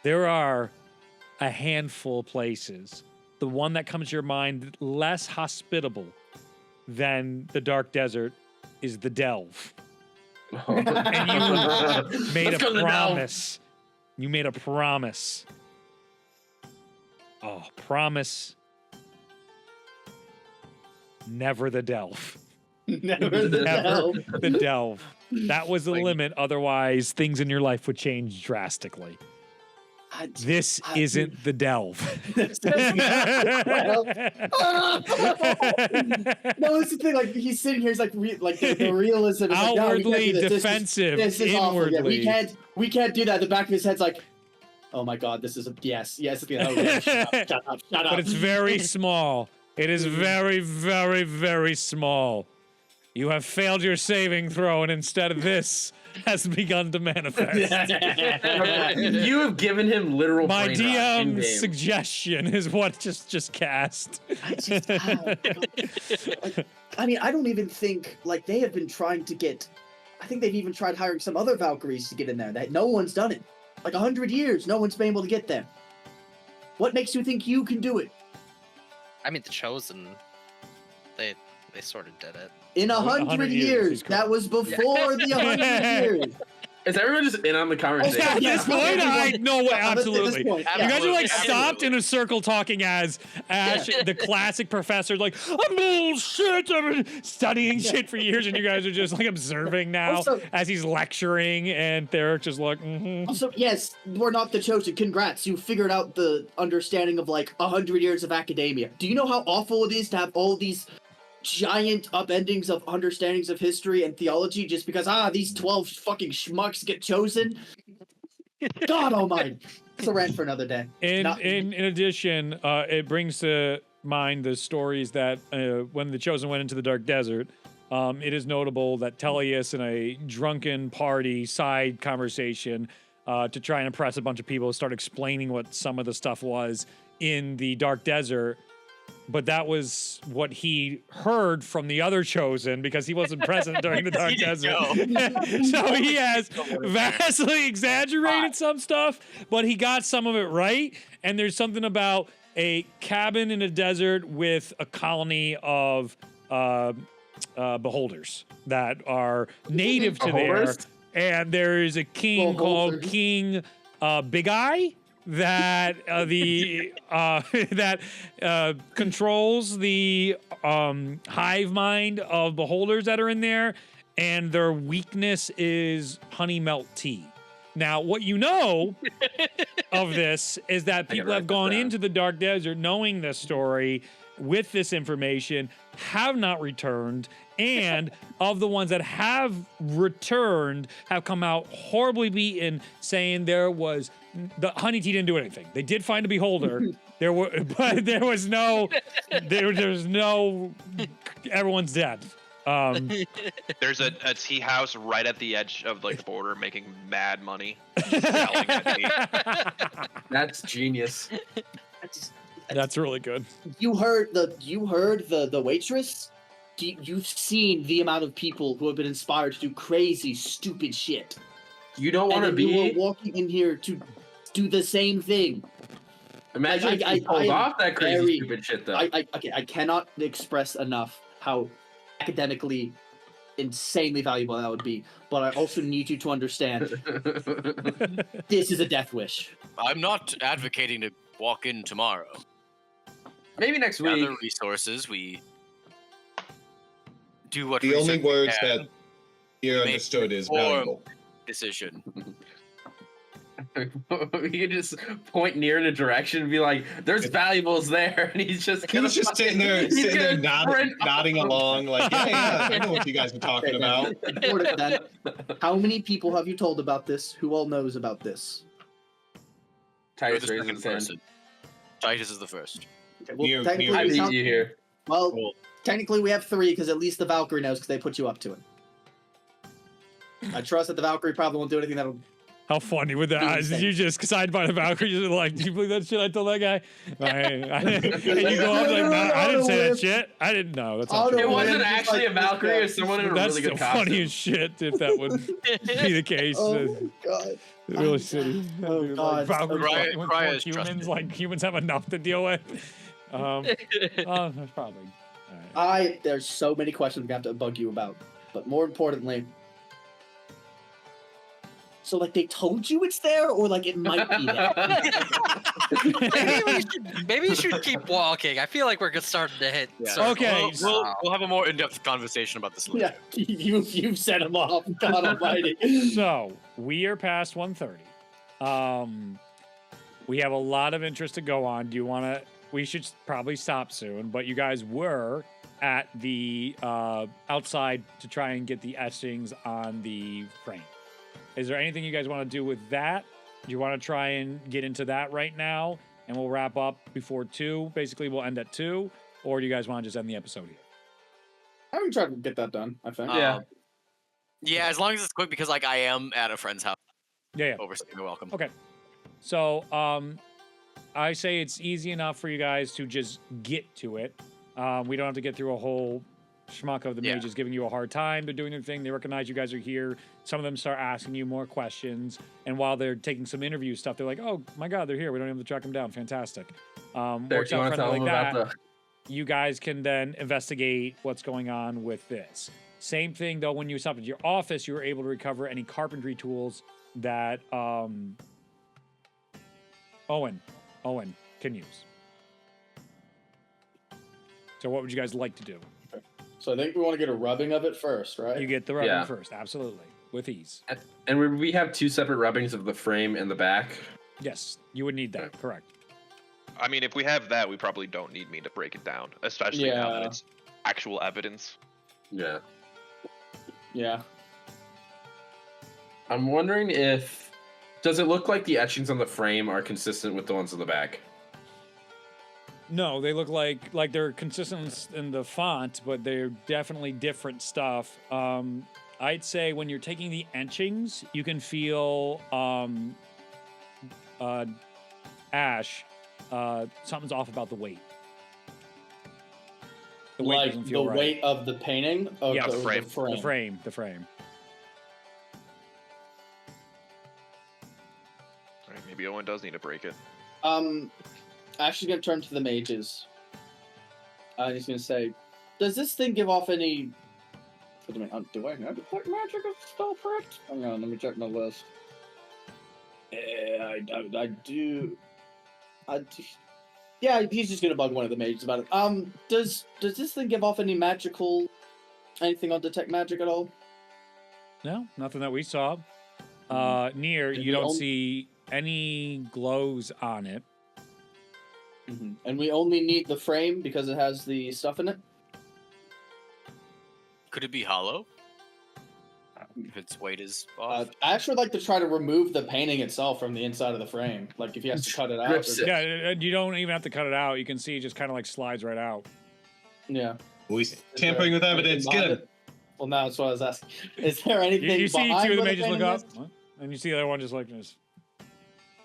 There are a handful of places. The one that comes to your mind less hospitable than the dark desert is the Delve. And you made Let's go to a the Delve. promise. You made a promise. Oh, promise. Never the Delve. Never the Never hell. the Delve. That was the Like- limit. Otherwise, things in your life would change drastically. This isn't the Delve. Well, no, that's the thing. Like he's sitting here, he's like, the realism. Is like, no, we can't Outwardly do this. defensive, This is awful. Yeah, inwardly. we can't do that. The back of his head's like, oh my god, this is a yes. Oh, yeah, shut up. But it's very small. It is very, very, very small. You have failed your saving throw, and instead of this has begun to manifest. You have given him literal My brain rot DM in-game. suggestion is what just cast. I mean, I don't even think like they have been trying to get. I think they've even tried hiring some other Valkyries to get in there. That no one's done it. Like 100 years, no one's been able to get them. What makes you think you can do it? I mean, the Chosen, they sort of did it. In 100 100 years, years, he's that was before the 100 years. Is everyone just in on the conversation? At this point, I know what, absolutely. At this point, You guys are like Absolutely. stopped in a circle talking as Ash, the classic professor, like, I'm bullshit. I've been studying shit for years, and you guys are just like observing now Also- as he's lecturing, and they're just like, mm-hmm. Also, yes, we're not the chosen. Congrats, you figured out the understanding of like 100 years of academia. Do you know how awful it is to have all these giant upendings of understandings of history and theology just because these 12 fucking schmucks get chosen? God almighty. It's a rant for another day. In Not- addition, it brings to mind the stories that when the Chosen went into the Dark Desert, it is notable that Tellius, in a drunken party side conversation to try and impress a bunch of people, start explaining what some of the stuff was in the Dark Desert. But that was what he heard from the other Chosen because he wasn't present during the Dark He didn't Desert. So he has vastly exaggerated some stuff, but he got some of it right. And there's something about a cabin in a desert with a colony of beholders that are native to there. Beholders? And there is a king called Beholders. King Big Eye that controls the hive mind of beholders that are in there, and their weakness is honey melt tea. Now, what you know of this is that people write have this gone down. into the Dark Desert knowing this story with this information, have not returned, and of the ones that have returned have come out horribly beaten, saying the honey tea didn't do anything. They did find a beholder. But there was no, everyone's dead. There's a tea house right at the edge of like the border making mad money. Selling that tea. That's genius. That's really good. You heard the waitress? You've seen the amount of people who have been inspired to do crazy, stupid shit. You don't want to And then you be. were walking in here to do the same thing. Imagine if I he pulled am off that crazy, very- stupid shit, though. I cannot express enough how academically insanely valuable that would be. But I also need you to understand this is a death wish. I'm not advocating to walk in tomorrow. Maybe next week. Gather resources. We do what The only research we words can. that you're Make understood is informed valuable. decision. We could just point near in a direction and be like, "There's valuables there," and he's just Sitting there nodding along, like, yeah, I know what you guys are talking about. Important then. How many people have you told about this? Who all knows about this? You're Titus the raises second his hand. person. Titus is the first. Okay, well, You- technically, I we beat count- you here. well, Cool. technically we have 3 because at least the Valkyrie knows because they put you up to it. I trust that the Valkyrie probably won't do anything that'll. How funny would that? Did you just signed by the Valkyrie? You're like, do you believe that shit I told that guy? And you go up like, no, I didn't say that shit. I didn't know. That's not Auto true. It wasn't Just actually like a Valkyrie or this someone in a That's really good still funny costume. as shit if that would be the case. Oh god. Really shitty. Oh, Dude, God. Valkyrie Cryo- fucking with Cryo more is humans, trusted. like humans have enough to deal with. That's probably. All right. There's so many questions we have to bug you about, but more importantly, so like they told you it's there, or like it might be there. Maybe you should keep walking. I feel like we're starting to hit. Yeah. circles. Okay, We'll have a more in-depth conversation about this later. Yeah, you've set him off. God Almighty. So we are past 1:30. We have a lot of interest to go on. Do you want to? We should probably stop soon. But you guys were at the outside to try and get the etchings on the frame. Is there anything you guys want to do with that? Do you want to try and get into that right now, and we'll wrap up before 2? Basically, we'll end at 2, or do you guys want to just end the episode here? I can try to get that done. I think. Yeah. Yeah, as long as it's quick, because like I am at a friend's house. Yeah. Overstaying the welcome. Okay. So, I say it's easy enough for you guys to just get to it. We don't have to get through a whole schmuck of the Yeah. mages giving you a hard time. They're doing their thing. They recognize you guys are here. Some of them start asking you more questions. And while they're taking some interview stuff, they're like, oh my God, they're here. We don't have to track them down. Fantastic. Derek, Works you out want to tell friendly him like about that. the? You guys can then investigate what's going on with this. Same thing though, when you stopped at your office, you were able to recover any carpentry tools that Owen can use. So what would you guys like to do? So I think we want to get a rubbing of it first, right? You get the rubbing Yeah. first, absolutely, with ease. And we have 2 separate rubbings of the frame and the back. Yes, you would need that, correct. I mean, if we have that, we probably don't need me to break it down, especially now that Yeah. it's actual evidence. Yeah. Yeah. I'm wondering if does it look like the etchings on the frame are consistent with the ones on the back? No, they look like they're consistent in the font, but they're definitely different stuff. I'd say when you're taking the etchings, you can feel Ash, something's off about the weight. The weight Like doesn't the feel right. weight of the painting of Yeah, the, frame. frame. The frame. All right, maybe Owen does need to break it. Ashley's gonna turn to the mages. He's gonna say, "Does this thing give off any?" Do I have detect magic of spell correct? Hang on, let me check my list. I do. Yeah, he's just gonna bug one of the mages about it. Does this thing give off any magical, anything on detect magic at all? No, nothing that we saw. Near, Did you we don't only- see any glows on it. And we only need the frame because it has the stuff in it. Could it be hollow? If its weight is off. Ash would like to try to remove the painting itself from the inside of the frame. Like if he has to cut it out. Strips it. Yeah, and you don't even have to cut it out. You can see it just kind of like slides right out. Yeah. He's tampering with evidence. Get him. Well, now that's what I was asking. Is there anything You see behind two of the where mages look painting up, is? what? And you see the other one just like this.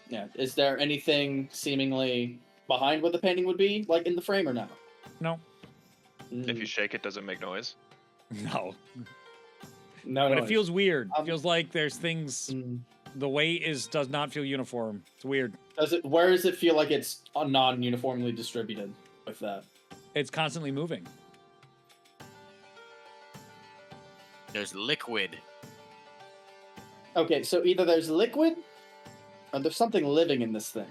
Yeah. Is there anything seemingly behind what the painting would be, like in the frame or no? No. If you shake it, does it make noise? No. No, But no. it feels weird. Um, It feels like there's things. The weight does not feel uniform. It's weird. Does it? Where does it feel like it's non-uniformly distributed with that? It's constantly moving. There's liquid. Okay, so either there's liquid, or there's something living in this thing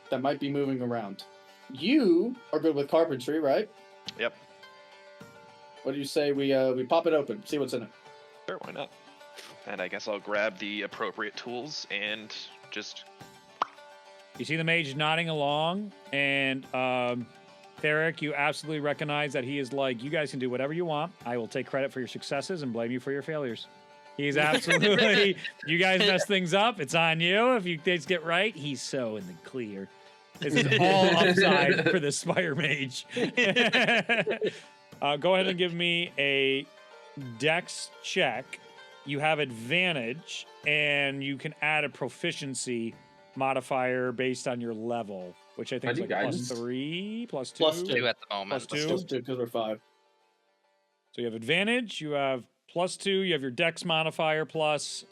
that might be moving around. You are good with carpentry, right? Yep. What do you say we pop it open, see what's in it? Sure, why not? And I guess I'll grab the appropriate tools and just. You see the mage nodding along, and Theric, you absolutely recognize that he is like, you guys can do whatever you want. I will take credit for your successes and blame you for your failures. He's absolutely, you guys mess things up, it's on you. If you things get right, he's so in the clear. This is all upside for the Spire Mage. Go ahead and give me a Dex check. You have advantage, and you can add a proficiency modifier based on your level, which I think is like guidance? +3, +2. Two at the moment. +2. Plus 2 because we're 5. So you have advantage, you have +2, you have your Dex modifier plus.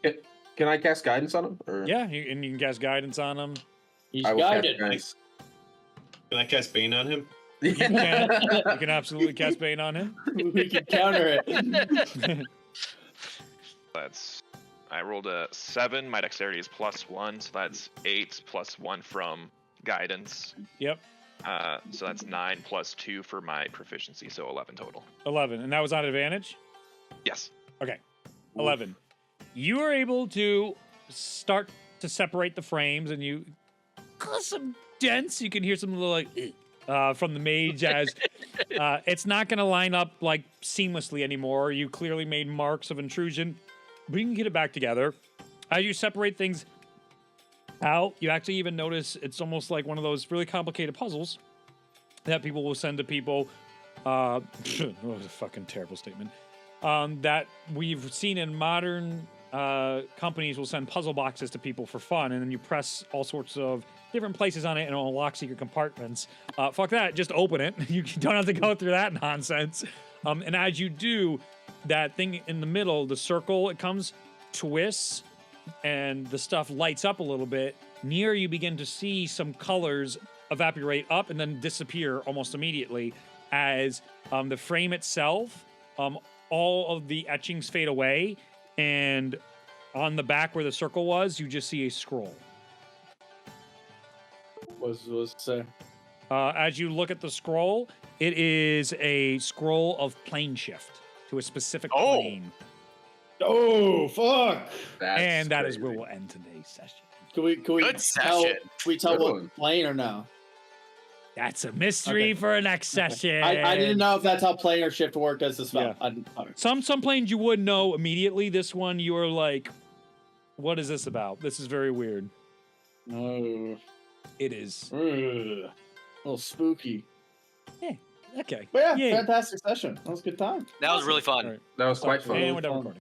Can I cast guidance on him? Or? Yeah, and you can cast guidance on them. He's I will cast guided. guidance. Can I cast Bane on him? You can absolutely cast Bane on him. We can counter it. I rolled a 7. My dexterity is +1, so that's 8 +1 from guidance. Yep, So that's 9 +2 for my proficiency, so 11 total. 11, and that was on advantage. Yes. Okay, 11. You are able to start to separate the frames, and you cause some dents. You can hear some little like from the mage as it's not going to line up like seamlessly anymore. You clearly made marks of intrusion, but you can get it back together. As you separate things out, you actually even notice it's almost like one of those really complicated puzzles that people will send to people. What was a fucking terrible statement. That we've seen in modern companies will send puzzle boxes to people for fun, and then you press all sorts of different places on it and it'll unlock secret compartments. Fuck that, just open it. You don't have to go through that nonsense. And as you do, that thing in the middle, the circle, it comes, twists, and the stuff lights up a little bit. Near you begin to see some colors evaporate up and then disappear almost immediately as the frame itself, all of the etchings fade away, and on the back where the circle was, you just see a scroll. What's it say? As you look at the scroll, it is a scroll of plane shift to a specific plane. Oh, fuck! And that is where we'll end today's session. Can we Good tell, session. can we tell Good what one. plane or no? That's a mystery Okay. for a next session. I didn't know if that's how planar shift worked as the spell. Yeah. I didn't- okay. Some planes you would know immediately. This one, you are like, what is this about? This is very weird. Oh, It is. ugh. A little spooky. Okay. But yeah, Yay. fantastic session. That was a good time. That was really fun. All right. That was quite fun. And we're done recording.